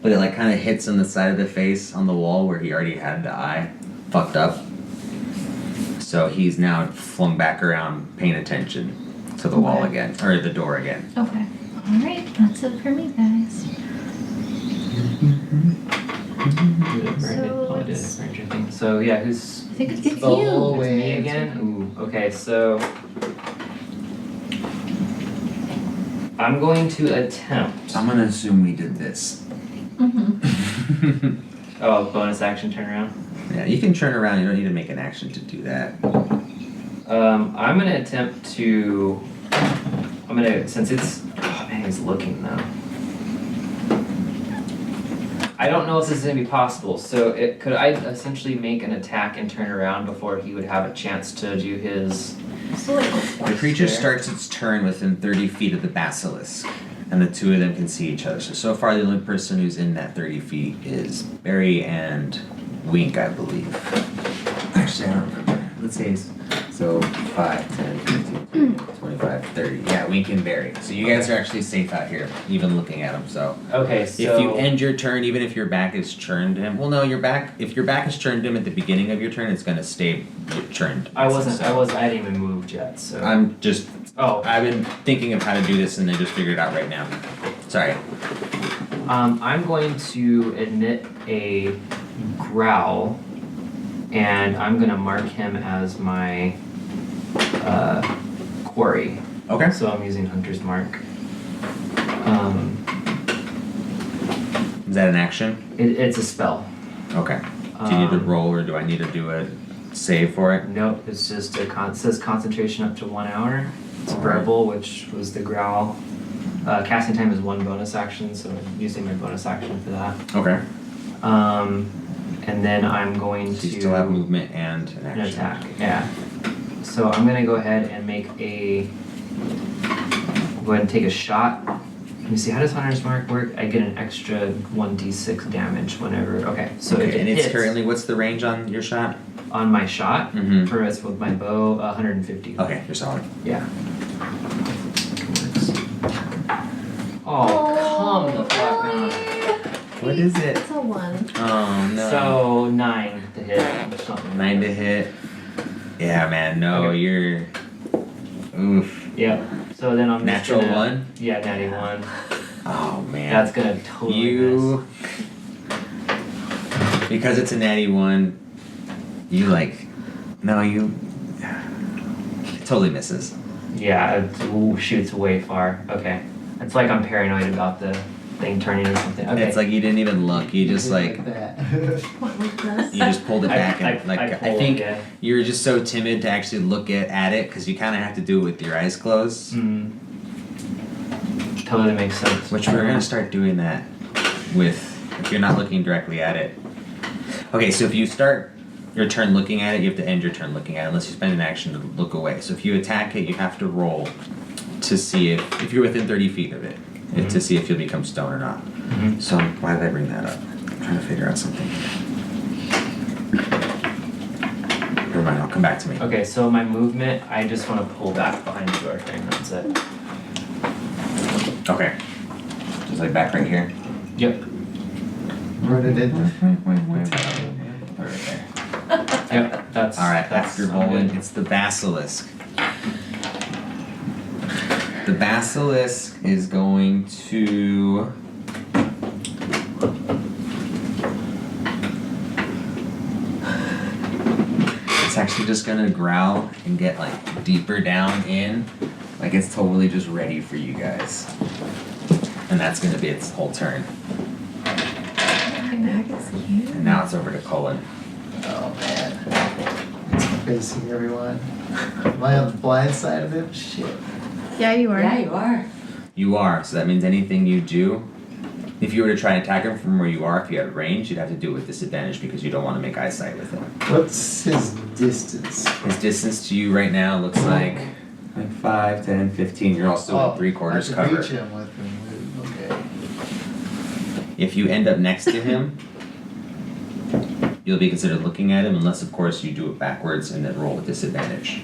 But it like kind of hits on the side of the face on the wall where he already had the eye fucked up. So he's now flung back around, paying attention to the wall Okay. again, or the door again. Okay. Alright, that's it for me, guys. Did it burn it? Oh, it did. it's- Burn your thing. So yeah, who's I think it's It's you. all- it's me Wait. again? Ooh, okay, so I'm going to attempt. I'm gonna assume we did this. Mm-hmm. Oh, bonus action turnaround. Yeah, you can turn around. You don't need to make an action to do that. I'm gonna attempt to. Since it's. Oh man, he's looking though. I don't know if this is gonna be possible. So could I essentially make an attack and turn around before he would have a chance to do his? So like, The creature Square. starts its turn within 30 feet of the basilisk, and the two of them can see each other. So far, the only person who's in that 30 feet is Barry and Wink, I believe. Actually, I don't remember. Let's say so 5, 10, 15, 25, 30. Yeah, Wink and Barry. So you guys are actually safe out here, even looking at them. So Okay, so if you end your turn, even if your back is turned to him, well, no, if your back is turned to him at the beginning of your turn, it's gonna stay turned. I So hadn't even moved yet. So. I'm just Oh. I've been thinking of how to do this and I just figured it out right now. Sorry. I'm going to admit a growl, and I'm gonna mark him as my quarry. Okay. So I'm using Hunter's Mark. Is that an action? It's a spell. Okay. Do you need to Um, roll or do I need to do a save for it? Nope, it's just it says concentration up to 1 hour. It's Alright. verbal, which was the growl. Casting time is 1 bonus action, so I'm using my bonus action for that. Okay. And then I'm going So to you still have movement and an an action. attack. Yeah. So I'm gonna go ahead and make go ahead and take a shot. Let me see, how does Hunter's Mark work? I get an extra 1d6 damage whenever. Okay, so if Okay, it and it's hits currently, what's the range on your shot? on my shot, Mm-hmm. for it's with my bow, 150. Okay, you're solid. Yeah. Oh, come the fuck on. What is it? It's a 1. Oh no. So 9 to hit. Which not- 9 to hit. Yeah, man, no, Okay. you're. Oof. Yep. So then I'm just Natural gonna- 1? Yeah, natty 1. Oh man. That's gonna totally miss. You. Because it's a natty 1, you like, no, you, it totally misses. Yeah, shoots way far. Okay. It's like I'm paranoid about the thing turning into something. Okay. It's like you didn't even look, you just like, that. What was this? you just pulled it back and like, I pulled, think yeah. you were just so timid to actually look at it because you kind of have to do it with your eyes closed. Totally makes sense. Which we're gonna start doing that with, if you're not looking directly at it. Okay, so if you start your turn looking at it, you have to end your turn looking at it unless you spend an action to look away. So if you attack it, you have to roll to see if you're within 30 feet of it, to see if you'll become stone or not. So why did I bring that up? I'm trying to figure out something. Never mind, I'll come back to me. Okay, so my movement, I just want to pull back behind the door frame. That's it. Okay. Just like back right here. Yep. Run it in. Right there. Yep. That's Alright, that's after all bowling, good. it's the basilisk. The basilisk is going to. It's actually just gonna growl and get like deeper down in. Like it's totally just ready for you guys. And that's gonna be its whole turn. And now it's over to Cullen. Oh man. It's facing everyone. Am I on the blind side of him? Shit. Yeah, you are. Yeah, you are. You are, so that means anything you do, if you were to try and attack him from where you are, if you had range, you'd have to do it with disadvantage because you don't want to make eyesight with him. What's his distance? His distance to you right now looks like 5, 10, 15. You're also in 3/4 I cover. can reach him with the move. Okay. If you end up next to him, you'll be considered looking at him unless, of course, you do it backwards and then roll with disadvantage.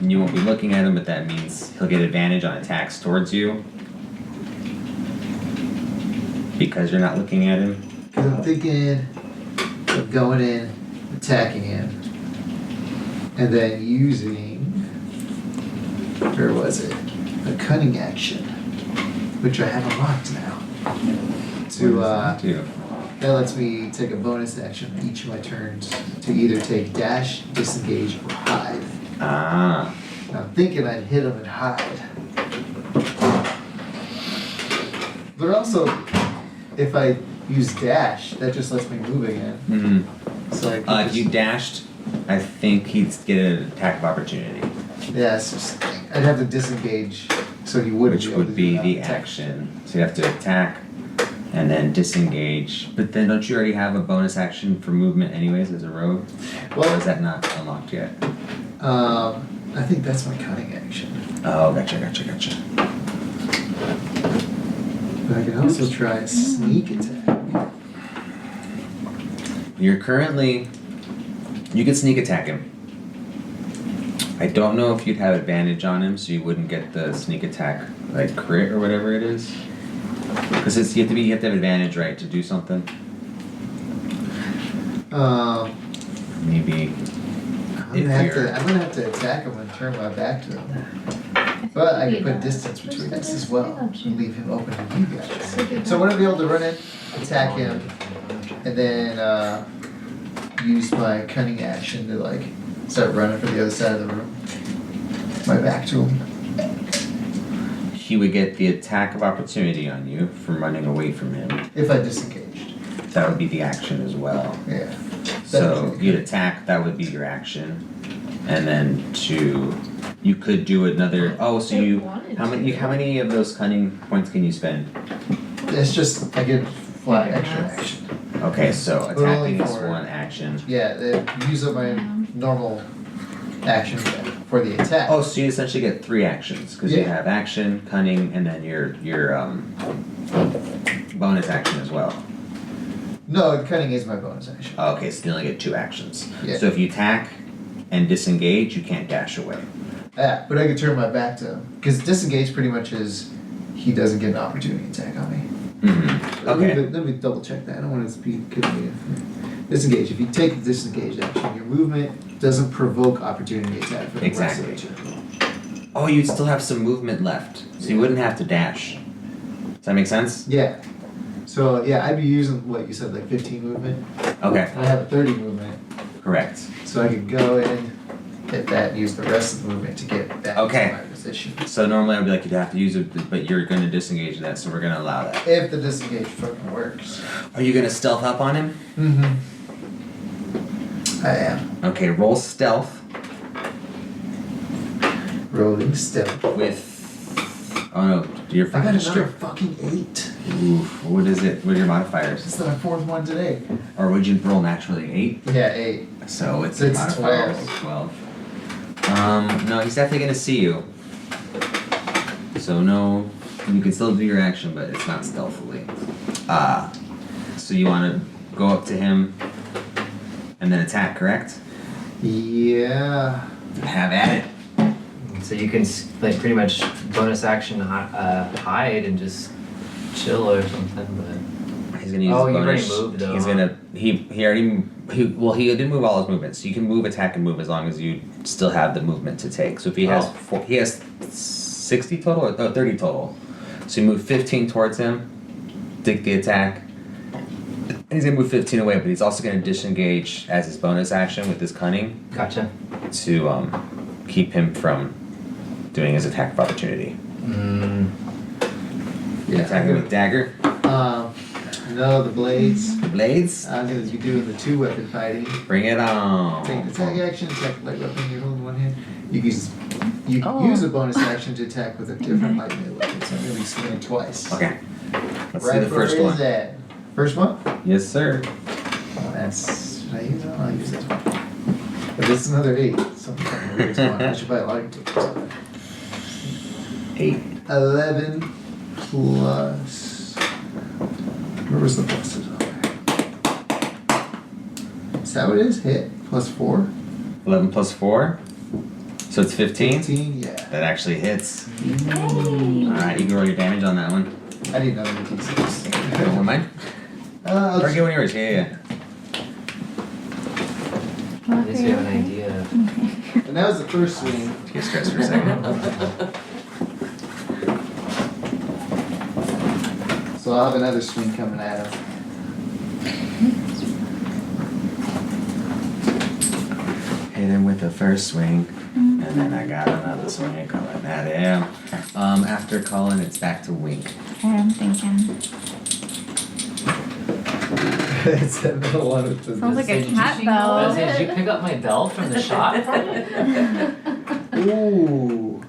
And you won't be looking at him, but that means he'll get advantage on attacks towards you because you're not looking at him. Because I'm thinking of going in, attacking him, and then using, where was it? A cunning action, which I have unlocked now. That lets me take a bonus action on each of my turns to either take dash, disengage, or hide. Ah. And I'm thinking I'd hit him and hide. But also, if I use dash, that just lets me move again. Mm-hmm. So I could If just- you dashed, I think he'd get an attack of opportunity, Yeah, it's just, I'd have to disengage, so he wouldn't which be able would to be do that the attack. action. So you have to attack and then disengage. But then don't you already have a bonus action for movement anyways as a rogue? Or Well, is that not unlocked yet? I think that's my cunning action. Oh, gotcha. But I can also try a sneak attack. You're currently, you can sneak attack him. I don't know if you'd have advantage on him, so you wouldn't get the sneak attack, like crit or whatever it is. Because you have to have advantage, right, to do something. Maybe I'm gonna have to attack him and turn my back to him. But I can put distance between us as well and leave him open to you guys. So I'm gonna be able to run in, attack him, and then use my cunning action to like start running for the other side of the room. My back to him. he would get the attack of opportunity on you from running away from him. If I disengaged. That would be the action as well. Yeah. So you'd attack, that would be your action. And then you could do another, how many of those cunning points can you spend? It's just I get flat extra action. Okay, so But only attacking is for- one action. Yeah, use up my normal action for the attack. Oh, so you essentially get 3 actions, because you Yeah. have action, cunning, and then your bonus action as well. No, cunning is my bonus action. Okay, so you only get 2 actions. Yeah. So if you attack and disengage, you can't dash away. Yeah, but I could turn my back to him. Because disengage pretty much is he doesn't get an opportunity attack on me. Mm-hmm. Okay. Let me double check that. I don't want to be giving you. Disengage. If you take the disengage action, your movement doesn't provoke opportunity attack for the Exactly. rest of the turn. Oh, you'd still have some movement left, so you wouldn't have to dash. Does that make sense? Yeah. So yeah, I'd be using what you said, like 15 movement. Okay, I have a 30 movement, correct. so I could go in, hit that, and use the rest of the movement to get back Okay. to my position. So normally I'd be like, you'd have to use it, but you're gonna disengage that, so we're gonna allow that. If the disengage fucking works. Are you gonna stealth up on him? Mm-hmm. I am. Okay, roll stealth Rolling stealth. with. Oh no, you're I got fucking another strip. fucking 8. Oof, what is it? What are your modifiers? It's the fourth one today. Or would you roll naturally 8? Yeah, 8. So it's So it's modifiers 12. 12. No, he's definitely gonna see you. So no, you can still do your action, but it's not stealthily. So you wanna go up to him and then attack, correct? Yeah. Have at it. So you can like pretty much bonus action hide and just chill or something, but. He's gonna use Oh, his you already bonus. moved, though, He's huh? gonna he already he did move all his movements. So you can move, attack, and move as long as you still have the movement to take. So if he has Oh. he has 60 total or 30 total. So you move 15 towards him, take the attack, and he's gonna move 15 away. But he's also gonna disengage as his bonus action with his cunning Gotcha. to keep him from doing his attack of opportunity. Yeah. Attacking with dagger, No, the blades. blades. I'm gonna be doing the 2-weapon fighting. Bring it on. Take an attack action, attack with light weapon, you're holding one hand. You can Oh. use a bonus action to attack with a different light melee weapon, so I'm gonna be swinging twice. Okay. Let's Right see the first where one. is that? First one? Yes, sir. Oh, that's. Should I use it? I'll use this one. But this is another 8. Something fucking weird going on. I should buy a light ticket or something. 8. 11 plus. Where was the pluses on there? Is that what it is? Hit plus 4? 11 plus 4. So it's 15. 15? Yeah. That actually hits. Hey. Alright, you can roll your damage on that one. I need another D6. Never mind. I'll Or just- get one of yours. Yeah. At least we have an idea. And that was the first swing. Get stressed for a second. So I'll have another swing coming at him. Hit him with the first swing. And then I got another swing coming at him. After Cullen, it's back to Wink. I'm thinking. It's that middle one with the. Sounds like a Did you- cat I was bell. saying, did you pick up my bell from the shop? Ooh.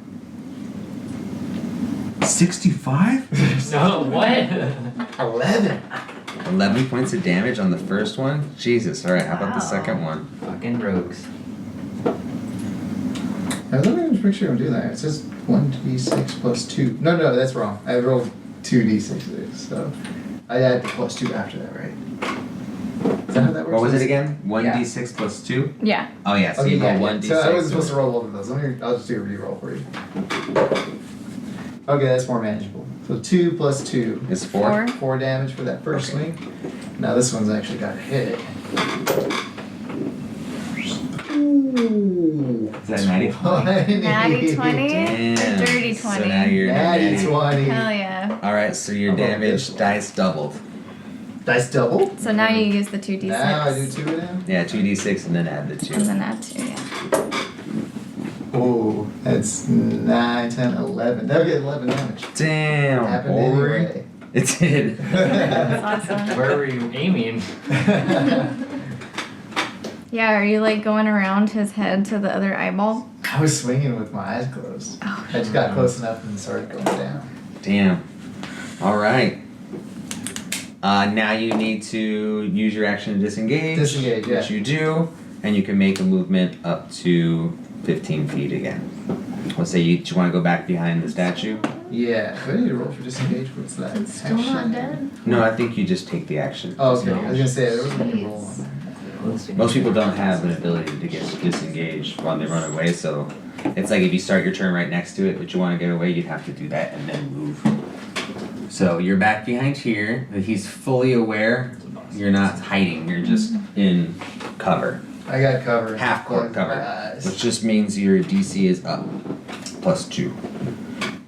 65? No, what? 11. 11 points of damage on the first one? Jesus. Alright, how about the Wow. second one? Fucking rogues. Let me just make sure I'm doing that. It says 1d6 plus 2. No, that's wrong. I rolled 2d6s, so I add the plus 2 after that, right? Is that how that works? What was it again? 1d6 plus 2? Yeah. Oh, yeah. So Okay, you go yeah, 1d6. So I wasn't supposed to roll both of those. I'll just do a reroll for you. Okay, that's more manageable. So 2 plus 2. It's 4. 4 damage for that first swing. Now this one's actually got a hit. Ooh. Is that 90? Natty 20? Damn. A dirty So 20. now you're Natty 20. Hell yeah. Alright, so your How about damage this? dice doubled. Dice double. So now you use the 2d6. Now I do 2 of them. Yeah, 2d6 and then add the 2. And then add 2, yeah. Ooh, that's 9, 10, 11. That'll get 11 damage. Damn, Happened boy. anyway. It did. That's awesome. Where were you aiming? Yeah, are you like going around his head to the other eyeball? I was swinging with my eyes closed. Oh. I just got close enough and started going down. Damn. Alright. Now you need to use your action to disengage. Disengage, yeah. Which you do, and you can make a movement up to 15 feet again. Let's say do you want to go back behind the statue? Yeah. Do I need to roll for disengage? What's that? It's still not Action? dead. No, I think you just take the action. Oh, okay. I was gonna say there wasn't a roll on there. Most people don't have an ability to get disengaged while they run away, so it's like if you start your turn right next to it, but you want to get away, you'd have to do that and then move. So you're back behind here. He's fully aware. You're not hiding. You're just in cover, I got cover. half court Closed my cover, eyes. which just means your DC is up +2.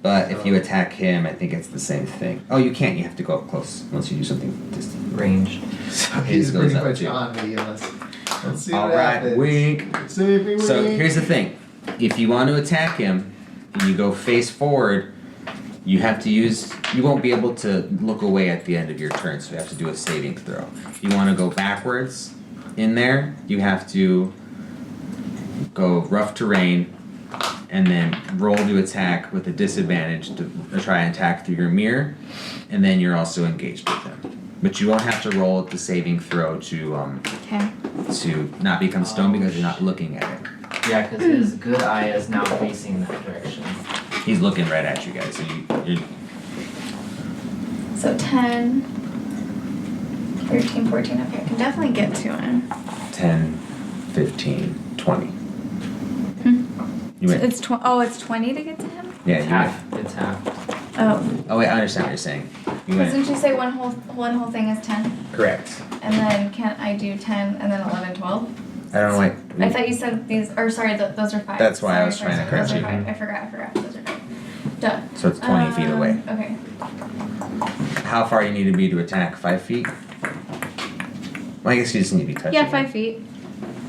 But if you attack him, I think it's the same thing. Oh, you can't. You have to go up close once you do something distant. Ranged. So His he's goes pretty up much too. on me unless. Let's see All what right, happens. wink. See if he So wins. here's the thing: if you want to attack him, and you go face forward, you have to use. You won't be able to look away at the end of your turn, so you have to do a saving throw. If you want to go backwards in there, you have to go rough terrain, and then roll to attack with a disadvantage to try and attack through your mirror, and then you're also engaged with him. But you won't have to roll the saving throw Okay. to not become stone because you're not looking at it. Yeah, because his good eye is now facing that direction. He's looking right at you guys. So you're So 10, 13, 14. Okay, I can definitely get to him. 10, 15, 20. You win. It's 20 to get to him? Yeah, you win. Half. It's half. Oh. Oh wait, I understand what you're saying. You win. Doesn't you say one whole thing is 10? Correct. And then can't I do 10 and then 11, 12? I don't know why. I thought you said these, or sorry, those are 5. That's why I Sorry, was trying to those correct are you. 5. I forgot. Those are 5. Done. So it's 20 feet away. Okay. How far you need to be to attack? 5 feet? Well, I guess you just need to be touching. Yeah, him. 5 feet.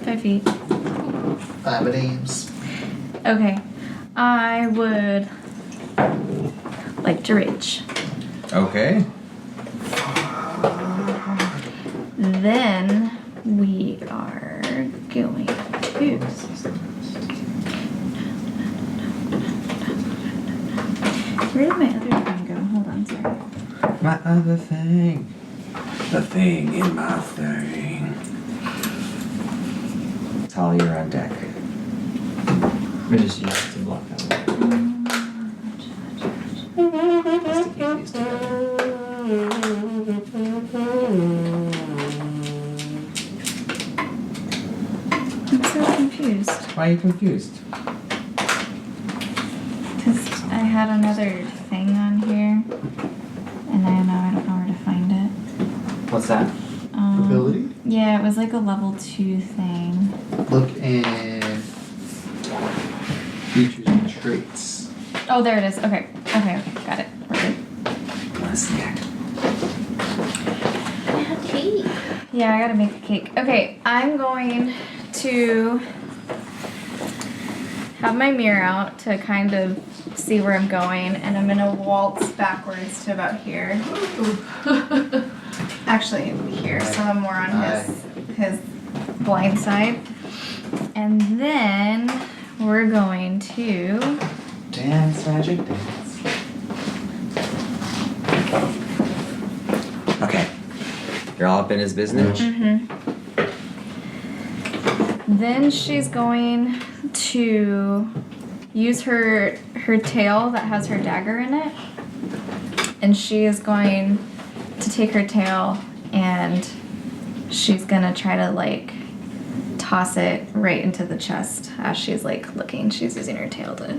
5 feet. 5 names. Okay. I would like to reach. Okay. Then we are going to. Where did my other thing go? Hold on, sorry. My other thing. The thing in my thing. Tali, you're on deck. We just use it to block that one. Just to keep these together. I'm so confused. Why are you confused? Because I had another thing on here. And I don't know where to find it. What's that? Ability? Yeah, it was like a level 2 thing. Look in features and traits. Oh, there it is. Okay. Got it. We're good. Want a snack? Yeah, I gotta make a cake. Okay, I'm going to have my mirror out to kind of see where I'm going, and I'm gonna waltz backwards to about here. Actually, here, so I'm more on his blind side. And then we're going to Dance, magic dance. Okay. You're all up in his business? Then she's going to use her tail that has her dagger in it. And she is going to take her tail and she's gonna try to like toss it right into the chest as she's like looking. She's using her tail to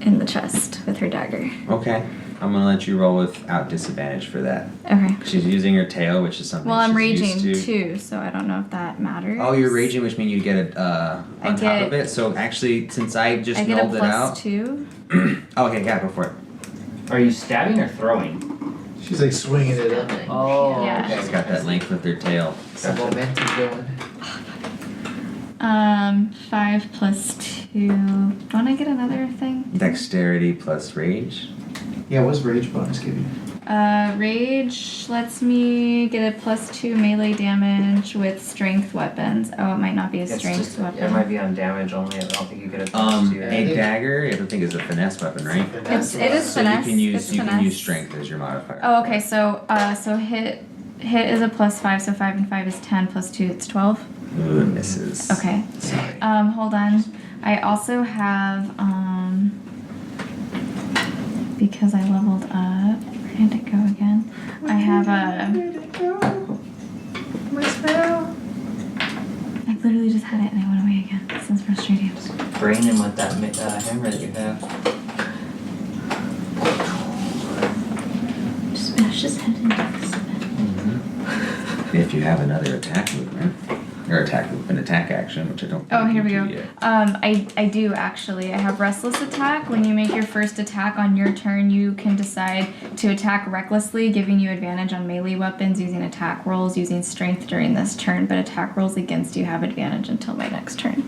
in the chest with her dagger. Okay. I'm gonna let you roll without disadvantage for that. Okay. She's using her tail, which is something Well, I'm she's raging used to. too, so I don't know if that matters. Oh, you're raging, which means you get it I on top get- of it. So actually, since I just I get a nulled it out. +2. Oh, okay, yeah, go for it. Are you stabbing or throwing? She's like swinging it up. Oh, Yeah. okay. She's got that length with her tail. Some momentum going. 5 plus 2. Don't I get another thing? Dexterity plus rage. Yeah, what's rage bonus give you? Rage lets me get a +2 melee damage with strength weapons. Oh, it might not be a It's strength just, weapon. it might be on damage only. I don't think you get a plus two. A dagger. I don't think is a finesse weapon, right? It is So finesse. you can use It's you can finesse. use strength as your modifier. Oh, okay. So hit is a +5, so 5 and 5 is 10 plus 2, it's 12. Ooh, it misses. Okay. Sorry. Hold on. I also have because I leveled up. Where did it go again? I have a. My spell. I literally just had it and it went away again. This is frustrating. Brain him with that hammer that you have. Just bash his head into this. If you have another attack movement. Or an attack action, which I don't. Oh, think here you we do go. yet. I do actually. I have Restless Attack. When you make your first attack on your turn, you can decide to attack recklessly, giving you advantage on melee weapons using attack rolls, using strength during this turn, but attack rolls against you have advantage until my next turn.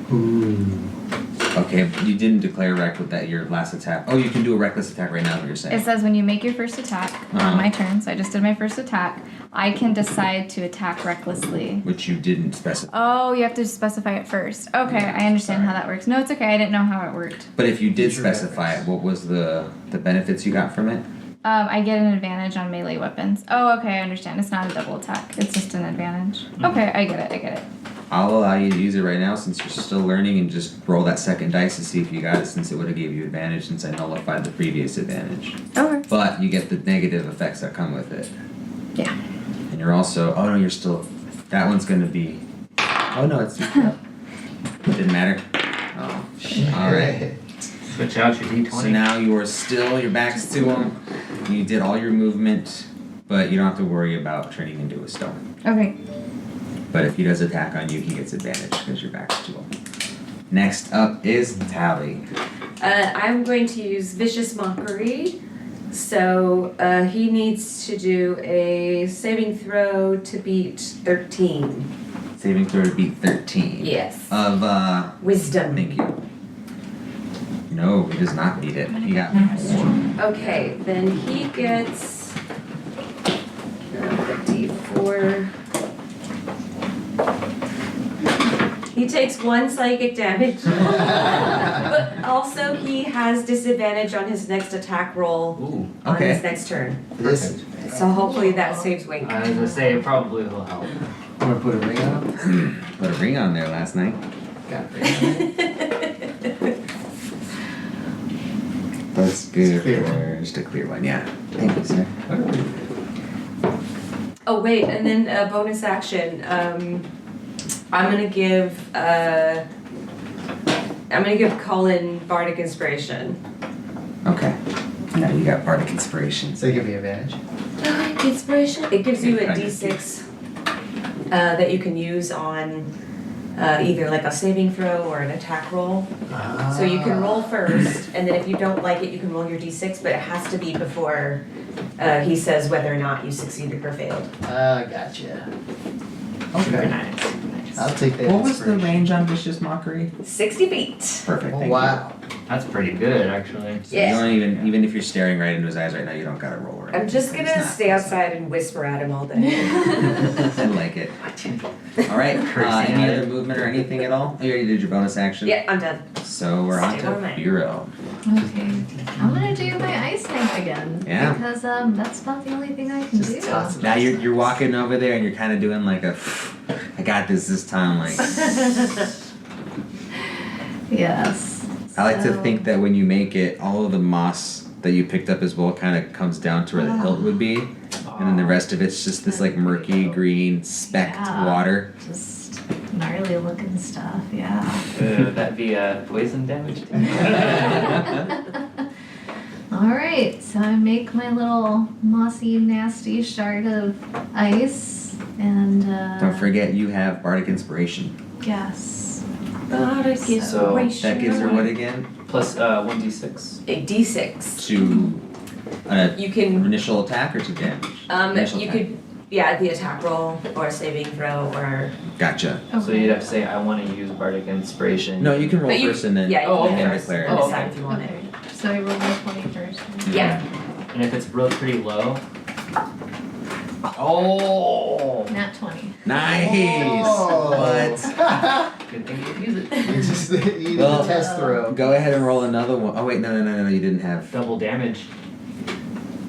Okay, you didn't declare with that your last attack. Oh, you can do a reckless attack right now. Is what you're saying? It says when you make your first attack Uh-huh. on my turn, so I just did my first attack, I can decide to attack recklessly. Which you didn't specify. Oh, you have to specify it first. Okay, I understand how that works. No, it's okay. I didn't know how it worked. But if you did Sure. specify it, what was the benefits you got from it? I get an advantage on melee weapons. Oh, okay, I understand. It's not a double attack. It's just an advantage. Okay, I get it. I'll allow you to use it right now since you're still learning and just roll that second dice to see if you got it since it would have gave you advantage since I nullified the previous advantage. Okay. But you get the negative effects that come with it. Yeah. And you're also, oh no, you're still, that one's gonna be, oh no, it's, it didn't matter. Oh, alright. Switch out your D20. So now you're back's to him, you did all your movement, but you don't have to worry about turning into a stone. Okay. But if he does attack on you, he gets advantage because your back's to him. Next up is Tally. I'm going to use Vicious Mockery. So he needs to do a saving throw to beat 13. Saving throw to beat 13. Yes. Of, Wisdom. thank you. No, he does not beat it. He got 4. Okay, then he gets D4. He takes 1 psychic damage. But also he has disadvantage on his next attack roll Ooh. on Okay. his next turn. This, So hopefully that saves Wink. I was gonna say it probably will help. I'm gonna put a ring on him. Put a ring on there last night. Got a ring on it. That's good Clear for just a clear one, yeah. Thank you, sir. Oh wait, and then a bonus action. I'm gonna give Colin Bardic Inspiration. Okay. Now you got Bardic Inspiration. So they give me advantage. Inspiration. It gives you a Kind of. D6 that you can use on either like a saving throw or an attack roll. So you can roll first, and then if you don't like it, you can roll your D6, but it has to be before he says whether or not you succeeded or failed. Gotcha. Very Okay. nice. I'll take that. What was the inspiration. range on Vicious Mockery? 60 feet. Perfect, Oh, thank wow. That's pretty good, actually. you. Yeah. You don't even if you're staring right into his eyes right now, you don't gotta roll or anything. I'm just It's gonna not- stay outside and whisper at him all day. I like it. Alright, Cursing any at other it. movement or anything at all? You already did your bonus action? Yeah, I'm done. So we're on Stay on to my- Bureau. Okay. I'm gonna do my ice knife again. Yeah. Because that's about the only thing I can Just do. toss it. Now you're walking over there and you're kinda doing like a I got this time, like Yes. I like to So- think that when you make it, all of the moss that you picked up as well kind of comes down to where the hilt would be, and then the rest of it's just this like murky green specked Yeah. water. Just gnarly looking stuff, yeah. That'd be poison damage. Alright, so I make my little mossy, nasty shard of ice and Don't forget you have Bardic Inspiration. yes. Bardic So- Inspiration. That gives her what again? Plus 1d6. A D6. To an You can initial attack or to damage? Initial you attack. could yeah, the attack roll or a saving throw or Gotcha. So you'd have to say, I want to use Bardic Inspiration. No, you can roll But you- first and then yeah, you Oh, can okay. first declare and it. decide Oh, if you want it. Okay, so I roll my 20 first. Yeah. And if it's real pretty low. Oh! Nat 20. Nice. Oh. Good thing you use it. You just you did Well- a test throw. Go ahead and roll another one. Oh wait, no, you didn't have. Double damage.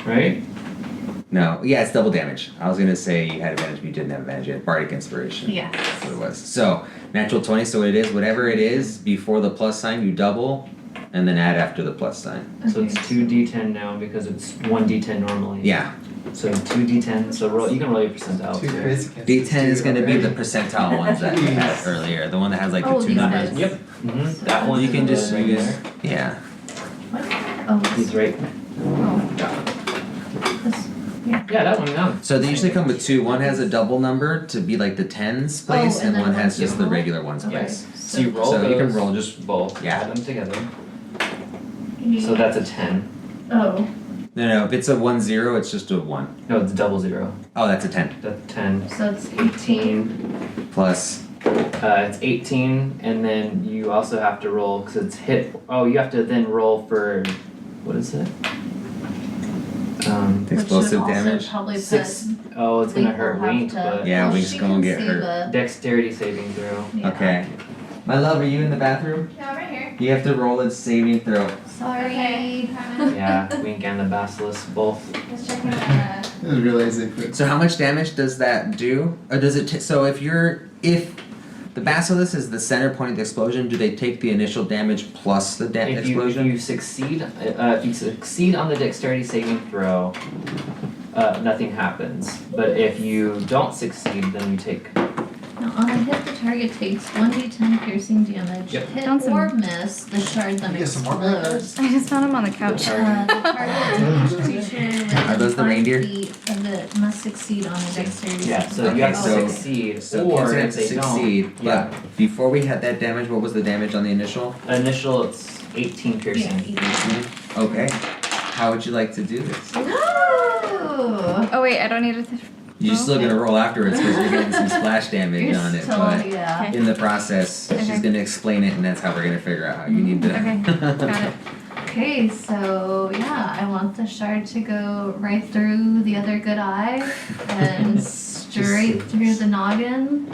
Right? No, yeah, it's double damage. I was gonna say you had advantage, but you didn't have advantage. You had Bardic Inspiration. Yes. That's what it was. So, natural 20, so it is whatever it is before the plus sign, you double, and then add after the plus sign. So it's 2d10 now because it's 1d10 normally. Yeah. So 2d10. So roll. You can roll your percentile. Two too. crits against D10 is two, gonna be right? the percentile ones that we had earlier. The one that has like Oh, the two these numbers. guys. Yep. Mm-hmm. That one. You can just right use. there. Yeah. Oh, He's right. oh. This, Yeah, that one, no. So they usually come with two. One has a double number to be like the tens place, and and then one has one's just the normal? regular ones Okay. place. So you roll So you can those, roll just both, yeah. add them together. So that's a 10. Oh. No, if it's a 1-0, it's just a 1. No, it's double 0. Oh, that's a 10. That's 10. So it's 18. Plus, It's 18, and then you also have to roll, because it's hit. Oh, you have to then roll for. What is it? explosive Which should damage. also probably put Six. Oh, it's gonna Link will hurt have Wink, to- but. Yeah, well, Wink's she gonna can get save hurt. a- Dexterity saving throw. yeah. Okay. My love, are you in the bathroom? Yeah, right here. You have to roll a saving throw. Sorry. Yeah, Wink and the Basilisk both. Just checking the. I didn't realize they put. So how much damage does that do? Or does it? So if the basilisk is the center point of the explosion, do they take the initial damage plus the If explosion? you succeed on the dexterity saving throw, nothing happens. But if you don't succeed, then you take. Now, on a hit, the target takes 1d10 piercing damage. Yep. Hit Found some- or miss, the shard then You get some more back there? explodes. I just found him on the couch. The target creature Are those the within 5 reindeer? feet of it must succeed on a dexterity Yeah, saving so Okay, you have to so- succeed, So or consider if it to they succeed. don't. Yeah. But before we had that damage, what was the damage on the initial? Initial, it's 18 piercing. Okay. How would you like to do this? No! Oh wait, I don't need to. You're still gonna roll afterwards because you're getting some splash damage You're on it, still, but yeah. Okay. in the process, she's Okay. gonna explain it, and that's how we're gonna figure out how you need to. Okay, got it. Okay, so yeah, I want the shard to go right through the other good eye and straight through the noggin.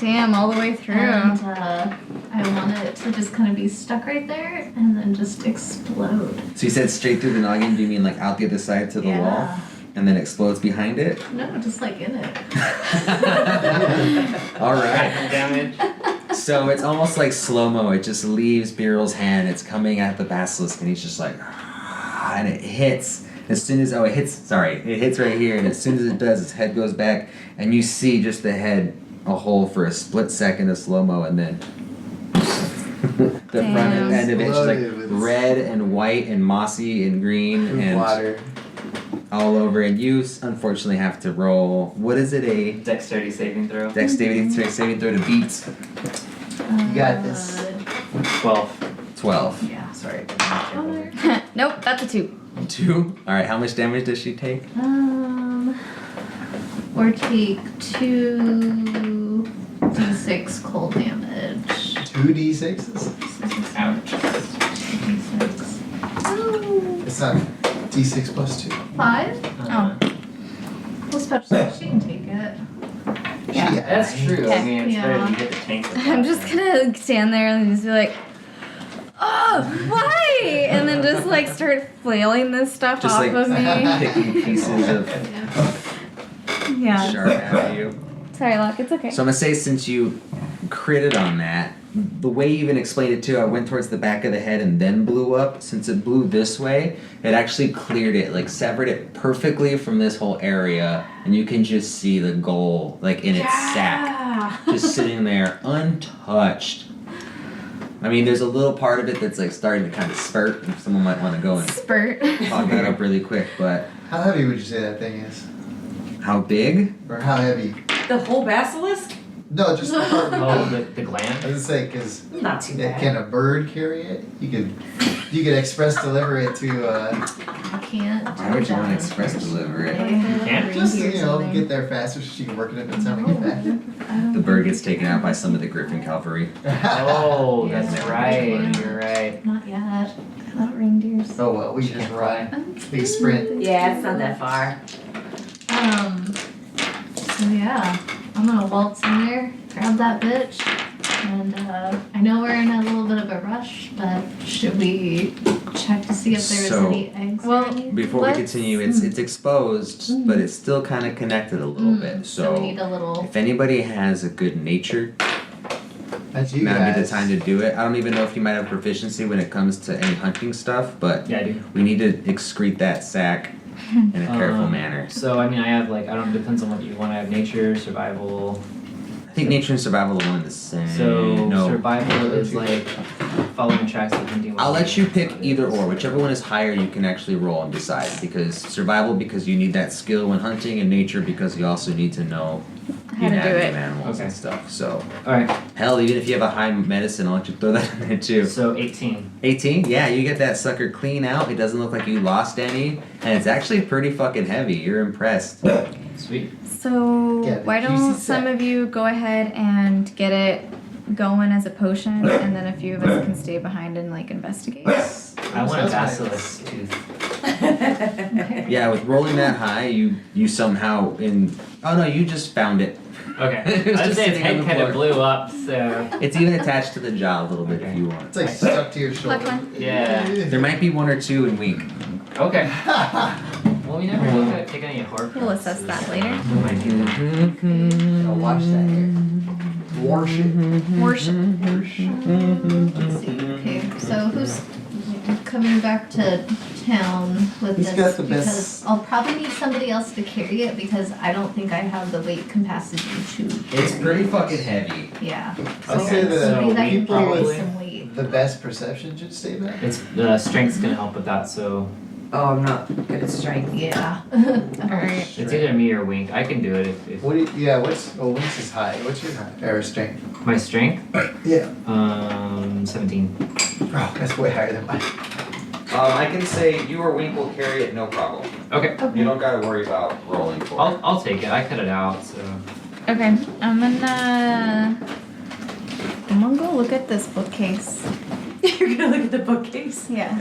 Damn, all the way through. And I want it to just kind of be stuck right there and then just explode. So you said straight through the noggin. Do you mean like out the other side to the wall, and then explodes behind it? No, just like in it. All right. Damage. So it's almost like slow mo. It just leaves Biryl's hand. It's coming at the basilisk, and he's just like, and it hits. As soon as it hits right here, and as soon as it does, his head goes back, and you see just the head a hole for a split second of slow mo, and then the front Damn. end of it's just like Exploded with- red and white and mossy and green and Water. all over. And you unfortunately have to roll. What is it? A Dexterity saving throw. dexterity saving throw to beat You got this. 12. 12. Yeah. Sorry. Nope, that's a 2. 2. All right. How much damage does she take? Or take 2d6 cold damage. 2d6s? Ouch. 2d6. Oh, It's not d6 plus 2. 5? Uh, Well, especially she can take it. Yeah. That's true. I mean, it's better Yeah. than you get the tank. with I'm that. just gonna stand there and just be like, oh, why? And then just like start flailing this stuff Just off like of me. picking pieces of Yeah. sharp out of you. Sorry, Locke, it's okay. So I'm gonna say since you critted on that, the way you even explained it too, I went towards the back of the head and then blew up. Since it blew this way, it actually cleared it, like severed it perfectly from this whole area, and you can just see the goal like in its sack, just sitting there untouched. I mean, there's a little part of it that's like starting to kind of spurt, and someone might want to go and Spurt. log that up really quick. But How heavy would you say that thing is? how big? Or how heavy? The whole basilisk? No, just the part. Oh, the I gland? was gonna say, because Not too bad. can a bird carry it? You could express deliver it to, I can't do Why would you want to that. express deliver it? Can't just, get there faster so she can work it up in time to get back. The bird gets taken out by some of the Griffin cavalry. Oh, that's Yeah. right. You're right. Not yet. Not reindeers. Oh well, we just run. Big sprint. Yeah, it's not that far. So yeah, I'm gonna waltz in there, grab that bitch, and I know we're in a little bit of a rush, but should we check to see if there's So- any eggs Well, or anything? Before we Let's- continue, it's exposed, but it's still kind of connected a little bit. So we So need a little. if anybody has a good nature, That's you now would be the guys. time to do it. I don't even know if you might have proficiency when it comes to any hunting stuff, but Yeah, I do. we need to excrete that sack in a careful manner. So, I mean, I have like, I don't, depends on what you want. I have nature, survival. I think nature and survival are one and the same. So no. survival is like following tracks of hunting. I'll let you pick either or. Whichever one is higher, you can actually roll and decide. Because survival, because you need that skill when hunting, and nature, because you also need to know How to do anatomy it. of animals Okay. and stuff. So, Alright, hell, even if you have a high medicine, I'll let you throw that in there too. so 18. 18? Yeah, you get that sucker clean out. It doesn't look like you lost any, and it's actually pretty fucking heavy. You're impressed. Sweet. So Yeah, the why juicy don't set. some of you go ahead and get it going as a potion, and then a few of us can stay behind and like investigate. I want a That's fine. basilisk tooth. Okay. Yeah, with rolling that high, you somehow in. Oh no, you just found it. Okay. It was I'd just say its sitting on head the kind of floor. blew up, so. It's even attached to the jaw a little bit if you want. It's like stuck to your Pluck shoulder. one. Yeah. There might be one or two in wink. Okay. Well, we never looked at taking any horror. We'll assess that later. Might do that. I'll watch that hair. Worship. Worship. Let's see. Okay, so who's coming back to town with He's this? got the because best- I'll probably need somebody else to carry it because I don't think I have the weight capacity to. It's pretty fucking heavy. Yeah. I'll say Okay, that Somebody that can people carry with some weight. the best perception should stay back. It's strength's gonna help with that, so Oh, I'm not good at strength. Yeah. Alright. it's either me or Wink. I can do it if What do you, yeah, Wings is high. What's your high? Or strength? my strength. Yeah. 17. Oh, that's way higher than mine. I can say you or Wink will carry it, no problem. Okay. You don't gotta worry about rolling for it. I'll take it. I cut it out, so. Okay, I'm gonna go look at this bookcase. You're gonna look at the bookcase? Yeah.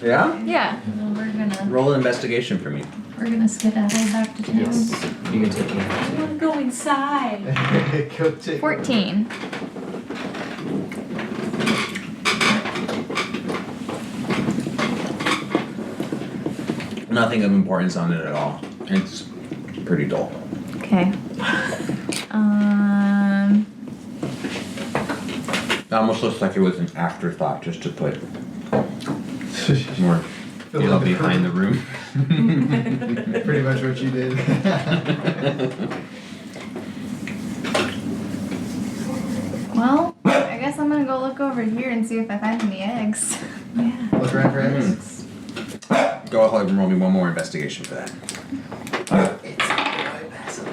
Yeah? Yeah. And then we're Roll an investigation for me. gonna skedaddle back to town. Yes. You can take I it. wanna go inside. Go take 14. Nothing of importance on it at all. It's pretty dull. Okay. Um. It almost looks like it was an afterthought just to put more feel behind the room. Pretty much what you did. Well, I guess I'm gonna go look over here and see if I find any eggs. Yeah. Look around for eggs. Go ahead and roll me one more investigation for that.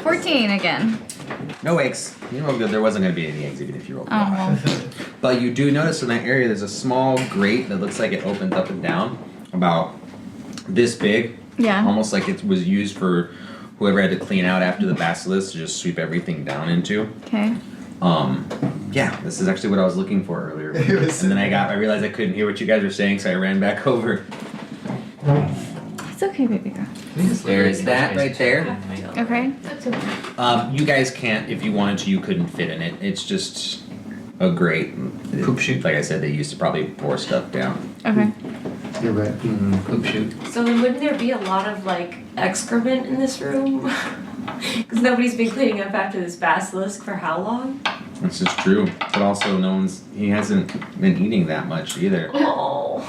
14 again. No eggs. You know, there wasn't going to be any eggs even if you rolled Oh, well. well. But you do notice in that area there's a small grate that looks like it opens up and down, about this big, Yeah. almost like it was used for whoever had to clean out after the basilisk to just sweep everything down into. Okay. Yeah, this is actually what I was looking for earlier. It was- And then I realized I couldn't hear what you guys were saying, so I ran back over. It's okay, baby girl. There is that right there. Okay. That's okay. You guys can't, if you wanted to, you couldn't fit in it. It's just a grate. Poop chute. Like I said, they used to probably pour stuff down. Okay. You're right. Poop shoot. So then wouldn't there be a lot of like excrement in this room? Because nobody's been cleaning up after this basilisk for how long? This is true. But also, he hasn't been eating that much either. Oh.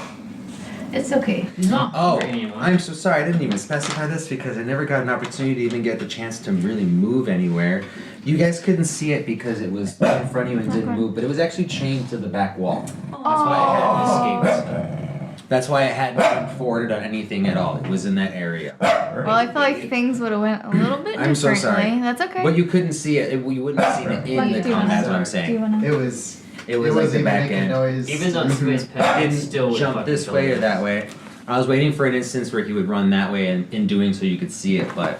It's okay. He's not Oh, hungry anymore. I'm so sorry. I didn't even specify this because I never got an opportunity to even get the chance to really move anywhere. You guys couldn't see it because it was in front of you and didn't move, but it was actually chained to the back wall. That's why it hadn't escaped. That's why it hadn't been forwarded on anything at all. It was in that area. Well, I feel like things would have went a little bit differently. I'm so sorry. That's okay. But you couldn't see it. You wouldn't have seen it in Lucky, the do you wanna- combat. That's what I'm Do you saying. wanna? It was. It was like wasn't the even back making end. noise. Even though it's his I pet, it didn't still would jump this way or that way. I was waiting for an instance where he would run that way, and in doing so, you could see it. But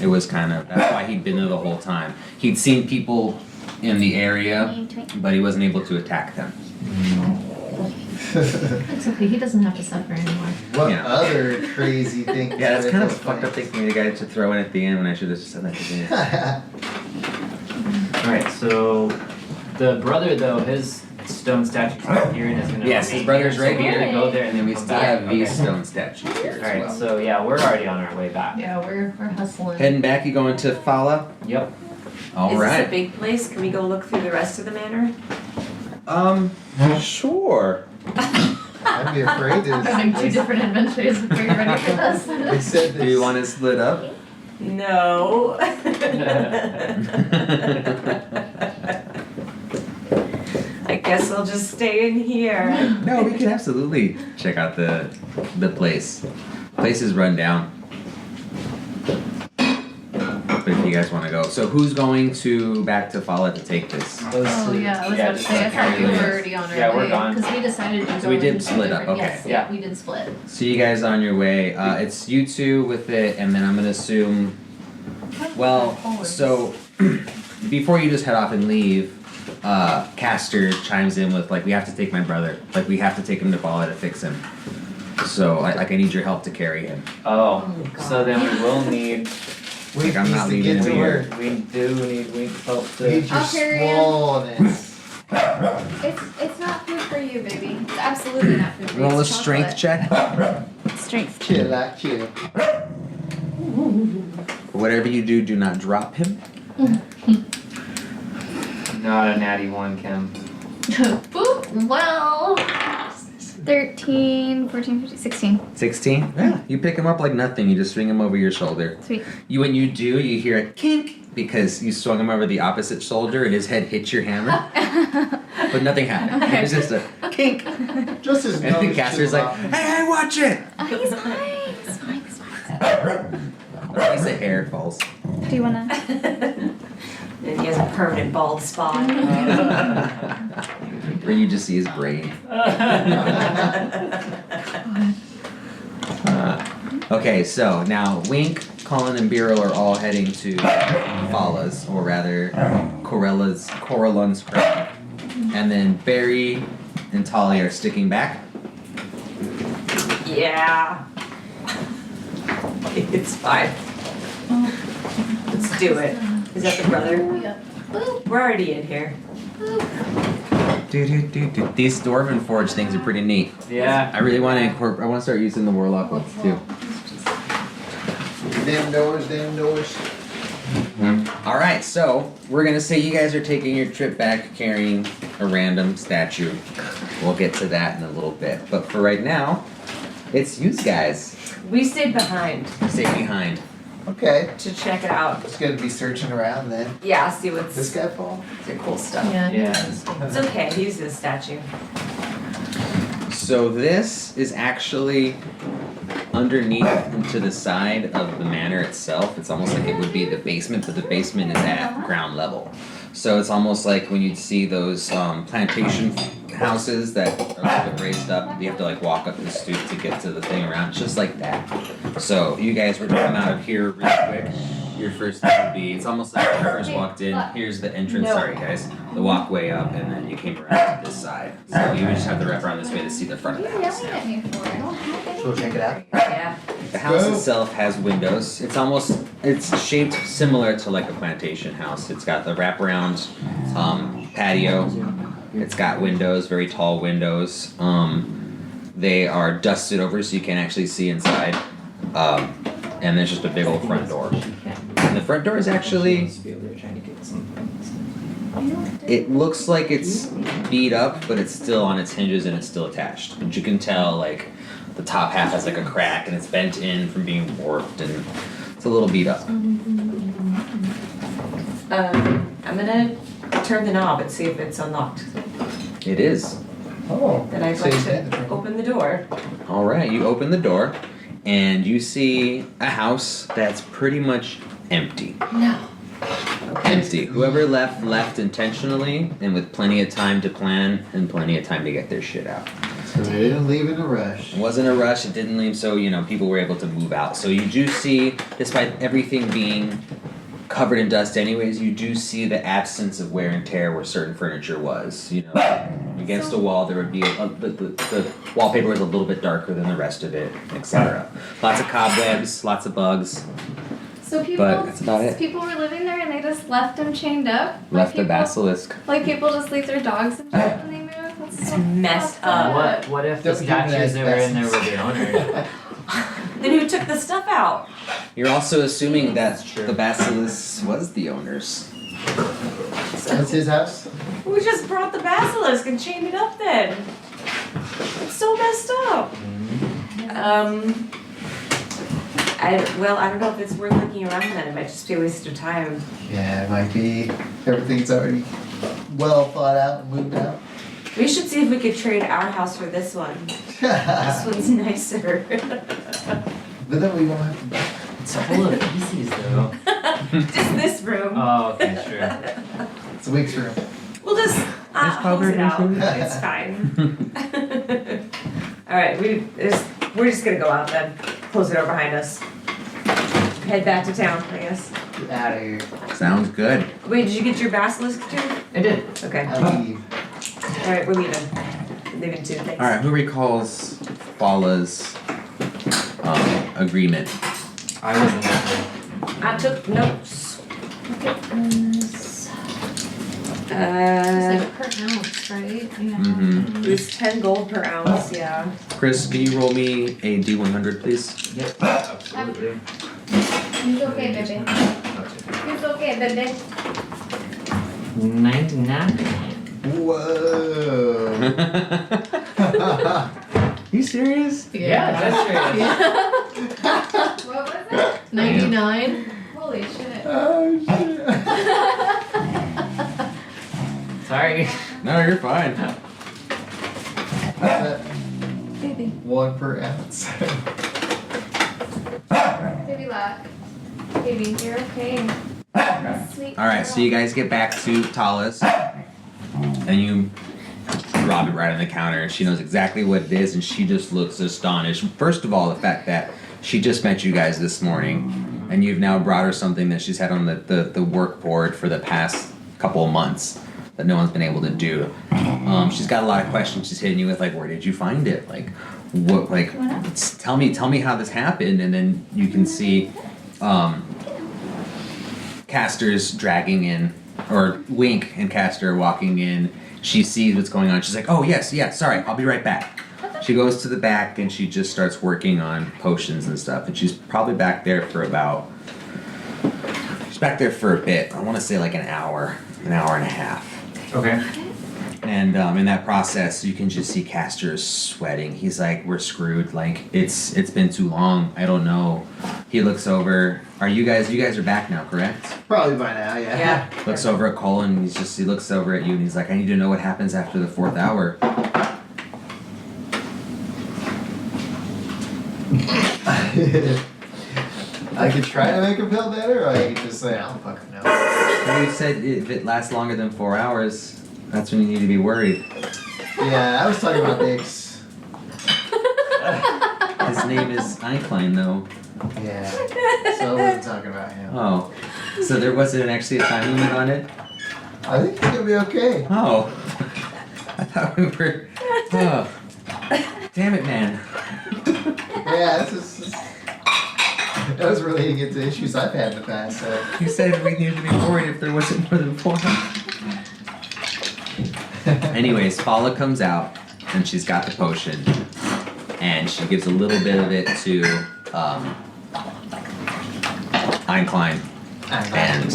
it was kind of that's why he'd been there the whole time. He'd seen people in the area, but he wasn't able to attack them. It's okay. He doesn't have to suffer anymore. What Yeah. other crazy thing? Yeah, that's kind of a fucked up thing for me to get to throw in at the end when I should have just said that at the end. Alright, so the brother though, his stone statue's right here and is gonna. Yes, his brother's right So we're here. gonna go there and then We come still back. have these Okay. stone statues here as Alright, well. so yeah, we're already on our way back. Yeah, we're hustling. Heading back, you going to Fala? Yep. All Is this a right. big place? Can we go look through the rest of the manor? Sure. I'd be afraid to. Having two different adventures before you're ready for this. They said Do you this. want to split up? No. I guess I'll just stay in here. No, we can absolutely check out the place. Place is run down. But if you guys want to go, so who's going to back to Fala to take this? Oh yeah, I was about to say, I thought we were already on our way. Yeah, we're gone. Because we decided to go. So we did in split up, different- okay. Yes, Yeah. we did split. So you guys on your way. It's you two with it, and then I'm gonna assume. Well, so before you just head off and leave, Castor chimes in with like, "We have to take my brother. Like, we have to take him to Fala to fix him. So, I need your help to carry him." Oh, Oh, so then we will need, Wait, I'm not needs to leaving get to it here. work. we do need Wink help We need to. your I'll carry him. smallness. It's not food for you, baby. It's absolutely not food for you. Roll a It's strength check. chocolate. Strength. Chill out, chill. Whatever you do, do not drop him. Not a natty one, Kim. Boop. Well. 13, 14, 15, 16. 16. Yeah, you pick him up like nothing. You just swing him over your shoulder. Sweet. When you do, you hear a kink because you swung him over the opposite shoulder and his head hit your hammer, but nothing happened. Okay. It was just a kink. Just as And then Castor's like, hey, watch it! He's fine. He's fine. He's fine. A piece of hair falls. Do you wanna? And he has a permanent bald spot. Or you just see his brain. Okay, so now Wink, Colin, and Beryl are all heading to Fala's, or rather, Corellon's crowd. And then Barry and Talia are sticking back. Yeah. It's fine. Let's do it. Is that the brother? Yep. Boop. We're already in here. Boop. These Dwarven Forge things are pretty neat. Yeah. I really want to incorporate. I want to start using the Warlock ones too. Damn doors, damn doors. All right, so we're gonna say you guys are taking your trip back carrying a random statue. We'll get to that in a little bit, but for right now, it's you guys. We stayed behind Stay behind. Okay. to check it out. Just gonna be searching around then. Yeah, see what's This guy fall? the cool stuff. Yeah. Yeah. It's okay, he's a statue. So this is actually underneath and to the side of the manor itself. It's almost like it would be the basement, but the basement is at ground level. So it's almost like when you'd see those plantation houses that are a little bit raised up. You have to like walk up the stoop to get to the thing around. It's just like that. So you guys were to come out of here really quick. Your first thing would be, it's almost like when you first walked in, here's the entrance, No. sorry guys, the walkway up, and then you came around to this side. So you would just have to wrap around this way to see the front of What the are you house yelling now. at me for? I don't have any. So we'll check it out. Yeah. The house Go. itself has windows. It's shaped similar to like a plantation house. It's got the wraparound patio. It's got windows, very tall windows. They are dusted over so you can't actually see inside. And there's just a big old front door. And the front door is actually, it looks like it's beat up, but it's still on its hinges and it's still attached. But you can tell like the top half has like a crack and it's bent in from being warped and it's a little beat up. I'm gonna turn the knob and see if it's unlocked. It is. Oh. Then I'd So like you did to the- open the door. All right, you open the door and you see a house that's pretty much empty. No. Empty. Whoever left intentionally and with plenty of time to plan and plenty of time to get their shit out. So they didn't leave in a rush. It wasn't a rush, it didn't leave, so people were able to move out. So you do see, despite everything being covered in dust anyways, you do see the absence of wear and tear where certain furniture was. Against a wall there would be the wallpaper was a little bit darker than the rest of it, etc. Lots of cobwebs, lots of bugs. So people, But that's about it. people were living there and they just left them chained up. Left the people, basilisk. Like people just leave their dogs and shit when they move. That's so messed fucked up. What if the Don't give me statues that were in there that were the owner? Then who took the stuff out? You're also assuming that the basilisk was the owner's. That's his house? We just brought the basilisk and chained it up then. It's so messed up. Well, I don't know if it's worth looking around then. It might just be a waste of time. Yeah, it might be. Everything's already well thought out and moved out. We should see if we could trade our house for this one. This one's nicer. But then we won't have to. It's full of PCs though. Just this room. Oh, okay, sure. It's a week's room. We'll just There's close it out. probably- It's fine. All right, we're just gonna go out then. Close the door behind us. Head back to town, I guess. Get out of here. Sounds good. Wait, did you get your basilisk too? I did. Okay. I leave. All right, we're leaving. Leaving too. Thanks. All right, who recalls Fala's agreement? I wasn't there. I took notes. It's like per ounce, right? Yeah. Mhm. It was 10 gold per ounce. Yeah. Chris, can you roll me a D100, please? Yep, absolutely. It's okay, baby. It's okay, baby. 99. Whoa. You serious? Yeah, that's right. What was it? 99. Holy shit. Oh shit. Sorry. No, you're fine. Baby. 1 per ounce. Baby luck. Baby, you're okay. Sweet. All right, so you guys get back to Tala's, and you rob it right on the counter. She knows exactly what it is, and she just looks astonished. First of all, the fact that she just met you guys this morning, and you've now brought her something that she's had on the work board for the past couple of months that no one's been able to do. She's got a lot of questions. She's hitting you with like, where did you find it? Like, what? Like, tell me how this happened, and then you can see. Castor's dragging in, or Wink and Castor walking in. She sees what's going on. She's like, oh, yes, sorry, I'll be right back. She goes to the back and she just starts working on potions and stuff. And she's probably back there for she's back there for a bit. I want to say like an hour and a half. Okay. And in that process, you can just see Castor is sweating. He's like, we're screwed. Like, it's been too long. I don't know. He looks over. You guys are back now, correct? Probably by now, yeah. Yeah. Looks over at Cole and he looks over at you and he's like, I need to know what happens after the 4th hour. I could try to make him feel better, or I could just say, I don't fucking know. You said if it lasts longer than 4 hours, that's when you need to be worried. Yeah, I was talking about Dix. His name is Einklein, though. Yeah. So I wasn't talking about him. Oh. So there wasn't actually a time limit on it? I think he'll be okay. Oh. I thought we were. Oh. Damn it, man. Yeah, I was relating it to issues I've had in the past, so. You said we needed to be worried if there wasn't more than 4 hours. Anyways, Fala comes out and she's got the potion and she gives a little bit of it to Einklein. And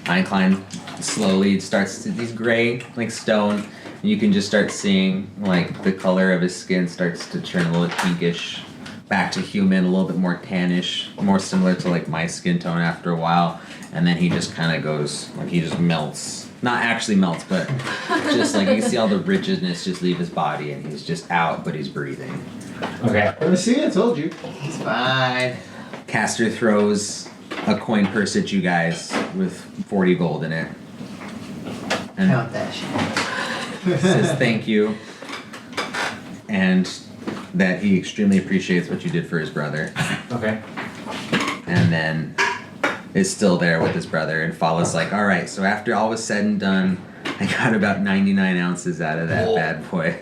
Einklein slowly starts to, he's gray like stone. You can just start seeing like the color of his skin starts to turn a little pinkish, back to human, a little bit more tannish, more similar to like my skin tone after a while. And then he just kind of goes, like he just melts. Not actually melts, but just like you can see all the rigidness just leave his body and he's just out, but he's breathing. Okay. Let me see, I told you. He's fine. Castor throws a coin purse at you guys with 40 gold in it. And Count that shit. says thank you. And that he extremely appreciates what you did for his brother. Okay. And then is still there with his brother. And Fala's like, all right, so after all was said and done, I got about 99 ounces out of that bad boy.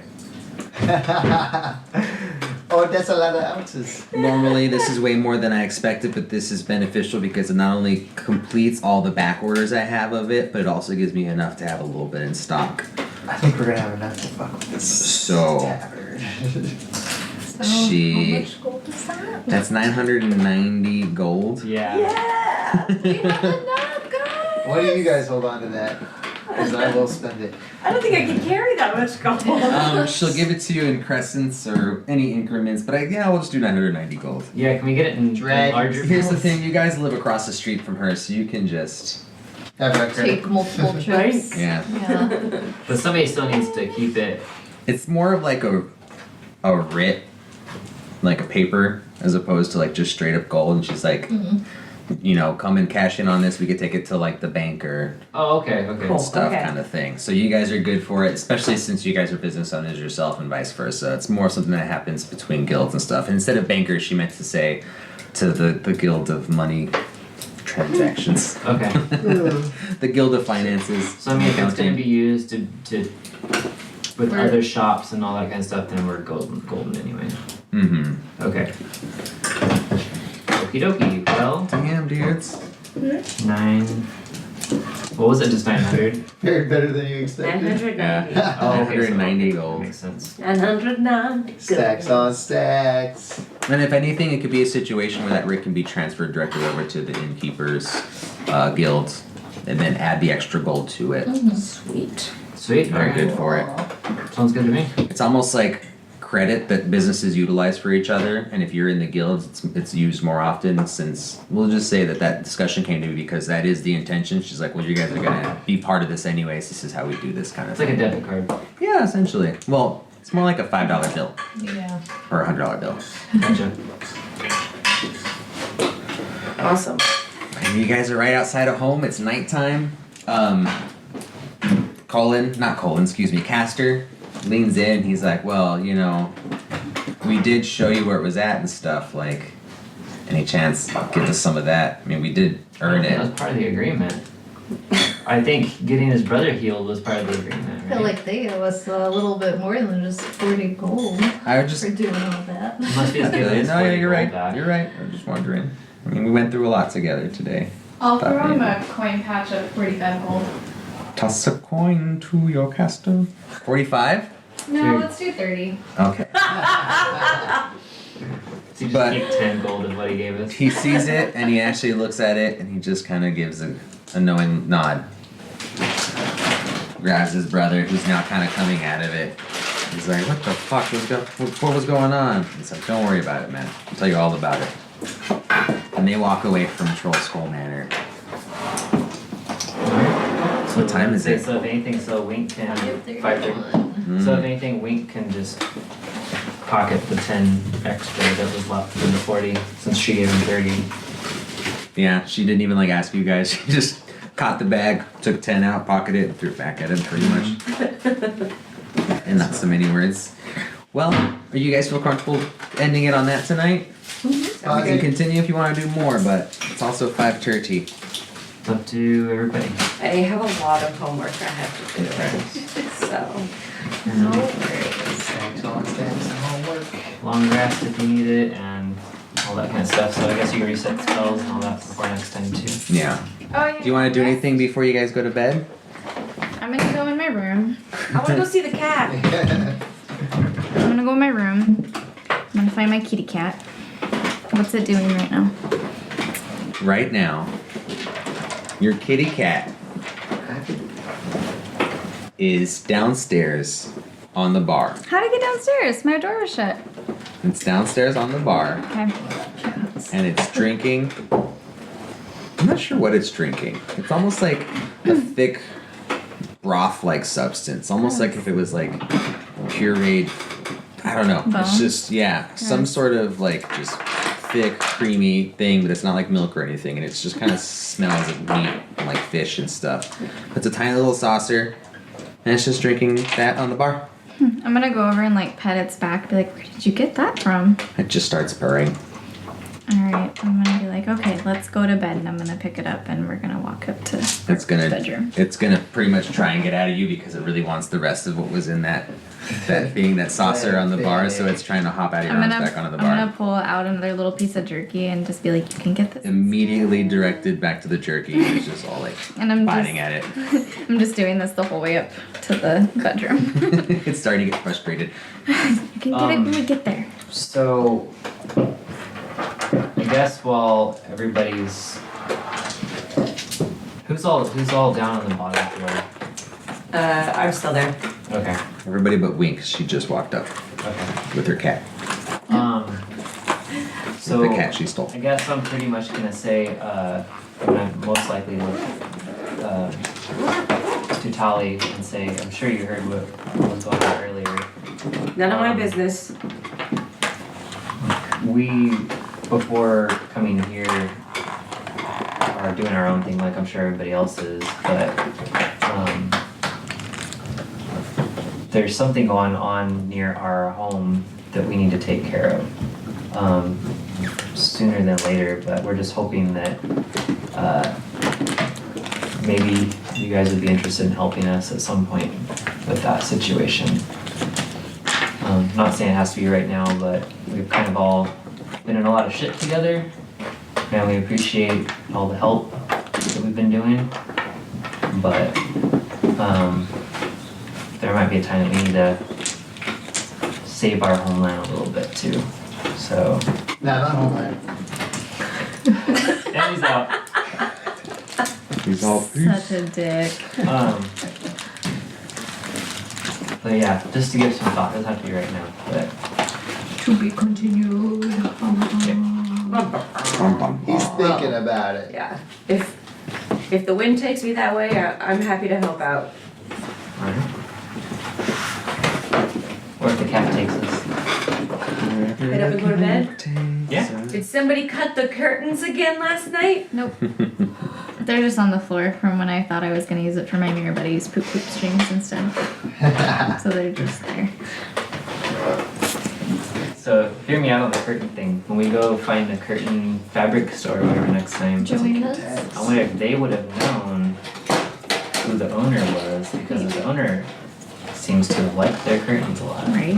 Oh, that's a lot of ounces. Normally, this is way more than I expected, but this is beneficial because it not only completes all the back orders I have of it, but it also gives me enough to have a little bit in stock. I think we're gonna have enough to fuck with this So- tavern. So, She- how much gold is that? That's 990 gold. Yeah. Yeah. We have enough, guys. Why do you guys hold on to that? because I will spend it. I don't think I can carry that much gold. She'll give it to you in crescents or any increments, but we'll just do 990 gold. Yeah, can we get it in Dragons. larger? Here's the bills? thing, you guys live across the street from her, so you can just Have a credit. Take multiple trips. yeah. Yeah. But somebody still needs to keep it. It's more of like a writ, like a paper, as opposed to like just straight up gold. And she's like, you know, come and cash in on this. We could take it to like the bank or Oh, okay, okay. Cool. stuff Okay. kind of thing. So you guys are good for it, especially since you guys are business owners yourself and vice versa. It's more something that happens between guilds and stuff. And instead of bankers, she meant to say to the guild of money transactions. Okay. The guild of finances. So I mean, if it's going to be accounting. used to with We're- other shops and all that kind of stuff, then we're golden anyway. Mm-hmm. Okay. Okie dokie. Well, Damn, dudes. 9. What was it? Just 900? Fared better than you expected. 990. Oh, okay, so 990 that gold. makes sense. 990. Stacks on stacks. And if anything, it could be a situation where that writ can be transferred directly over to the innkeeper's guild, and then add the extra gold to it. Sweet. Sweet. Very alright. good for it. Sounds good to me. It's almost like credit that businesses utilize for each other, and if you're in the guilds, it's used more often. Since we'll just say that discussion came to me because that is the intention. She's like, well, you guys are gonna be part of this anyways. This is how we do this kind of It's like a thing. debit card. Yeah, essentially. Well, it's more like a $5 bill Yeah. or a $100 bill. Gotcha. Awesome. And you guys are right outside of home. It's nighttime. Caster leans in. He's like, well, you know, we did show you where it was at and stuff. Like, any chance get us some of that? I mean, we did earn That was it. part of the agreement. I think getting his brother healed was part of the agreement, I right? feel like they owe us a little bit more than just 40 gold I would just. for doing all that. Must be as good as No, yeah, you're 40 right. gold back. You're right. I'm just wondering. I mean, we went through a lot together today. I'll Thought throw him maybe. a coin patch of 45 gold. Toss a coin to your caster. 45? No, Here. let's do 30. Okay. So you just But- keep 10 gold of what he gave us. He sees it and he actually looks at it and he just kind of gives a knowing nod. Grabs his brother, who's now kind of coming out of it. He's like, "What the fuck what was going on?" He's like, "Don't worry about it, man. I'll tell you all about it." And they walk away from Troll Skull Manor. So What time is it? So if anything, so Wink can 5:30. So if anything, Wink can just pocket the 10 extra that was left in the 40 since she gave him 30. Yeah, she didn't even like ask you guys. She just caught the bag, took 10 out, pocketed it, and threw it back at him pretty much. And not so many words. Well, are you guys feel comfortable ending it on that tonight? We can continue if you want to do more, but it's also 5:30. It's up to everybody. I have a lot of homework I have to do. So. No worries. Stacks on stacks and homework. Long rest if you need it and all that kind of stuff. So I guess you can reset spells and all that before next time too. Yeah. Oh, yeah. Do you want to do anything before you guys go to bed? I'm gonna go in my room. I want to go see the cat. I'm gonna go in my room. I'm gonna find my kitty cat. What's it doing right now? Right now, your kitty cat is downstairs on the bar. How'd I get downstairs? My door was shut. It's downstairs on the bar, Okay. and it's drinking. I'm not sure what it's drinking. It's almost like a thick broth-like substance. Almost like if it was like pureed. I don't know. It's Bone? just some sort of like just thick, creamy thing, but it's not like milk or anything, and it's just kind of smells of meat and like fish and stuff. It's a tiny little saucer, and it's just drinking that on the bar. I'm gonna go over and like pet its back. Be like, where did you get that from? It just starts purring. Alright, I'm gonna be like, okay, let's go to bed, and I'm gonna pick it up and we're gonna walk up to It's gonna bedroom. It's gonna pretty much try and get out of you because it really wants the rest of what was in that thing, that saucer on the bar, so it's trying to hop out of your arms back onto the I'm bar. gonna pull out another little piece of jerky and just be like, you can get this. Immediately directed back to the jerky. It's just all like And I'm biting just, at it. I'm just doing this the whole way up to the bedroom. It's starting to get frustrated. You can get it when we get there. So I guess while everybody's who's all down on the bottom floor? I'm still there. Okay. Everybody but Wink, she just walked up Okay. with her cat. So The cat she stole. I guess I'm pretty much gonna say, I'm gonna most likely look to Tali and say, I'm sure you heard what was going on earlier. None of my business. We, before coming here, are doing our own thing like I'm sure everybody else is, but there's something going on near our home that we need to take care of. Sooner than later, but we're just hoping that maybe you guys would be interested in helping us at some point with that situation. Not saying it has to be right now, but we've kind of all been in a lot of shit together, and we appreciate all the help that we've been doing, but there might be a time that we need to save our homeland a little bit too. So, Nah, not Homeland. and he's out. He's all Such a dick. But yeah, just to give some thought, doesn't have to be right now, but To be continued. He's thinking about it. Yeah. If the wind takes me that way, I'm happy to help out. alright. Or if the cat takes us. Head up and go to bed? Yeah. Did somebody cut the curtains again last night? Nope. They're just on the floor from when I thought I was gonna use it for my mirror buddies poop strings instead. So they're just there. So hear me out on the curtain thing. When we go find the curtain fabric store or whatever next time, Joanna's? I wonder if they would have known who the owner was, because the owner seems to like their curtains a lot. Right?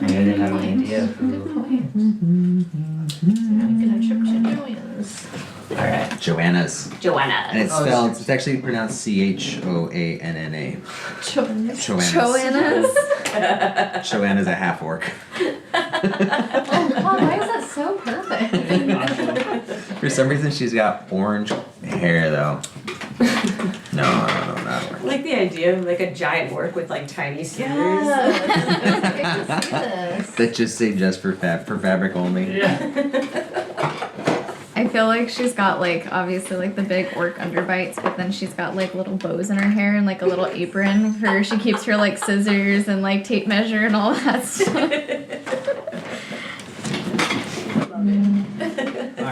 Maybe they have an idea of who. Making a trip to Joanna's. Alright. Joanna's. Joanna. And it's Oh, spelled, it's actually pronounced Choanna. Joanna's. Joanna's. Joanna's. Joanna's a half orc. Oh god, why is that so perfect? For some reason, she's got orange hair though. No, not I orange. like the idea of like a giant orc with like tiny scissors. Yes. It's great to see this. That just say just for fabric only. I feel like she's got like obviously like the big orc underbites, but then she's got like little bows in her hair and like a little apron for she keeps her like scissors and like tape measure and all that stuff.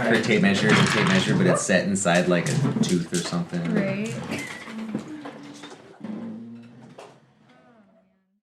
Her tape measure is a tape measure, but it's set inside like a tooth or something. Right.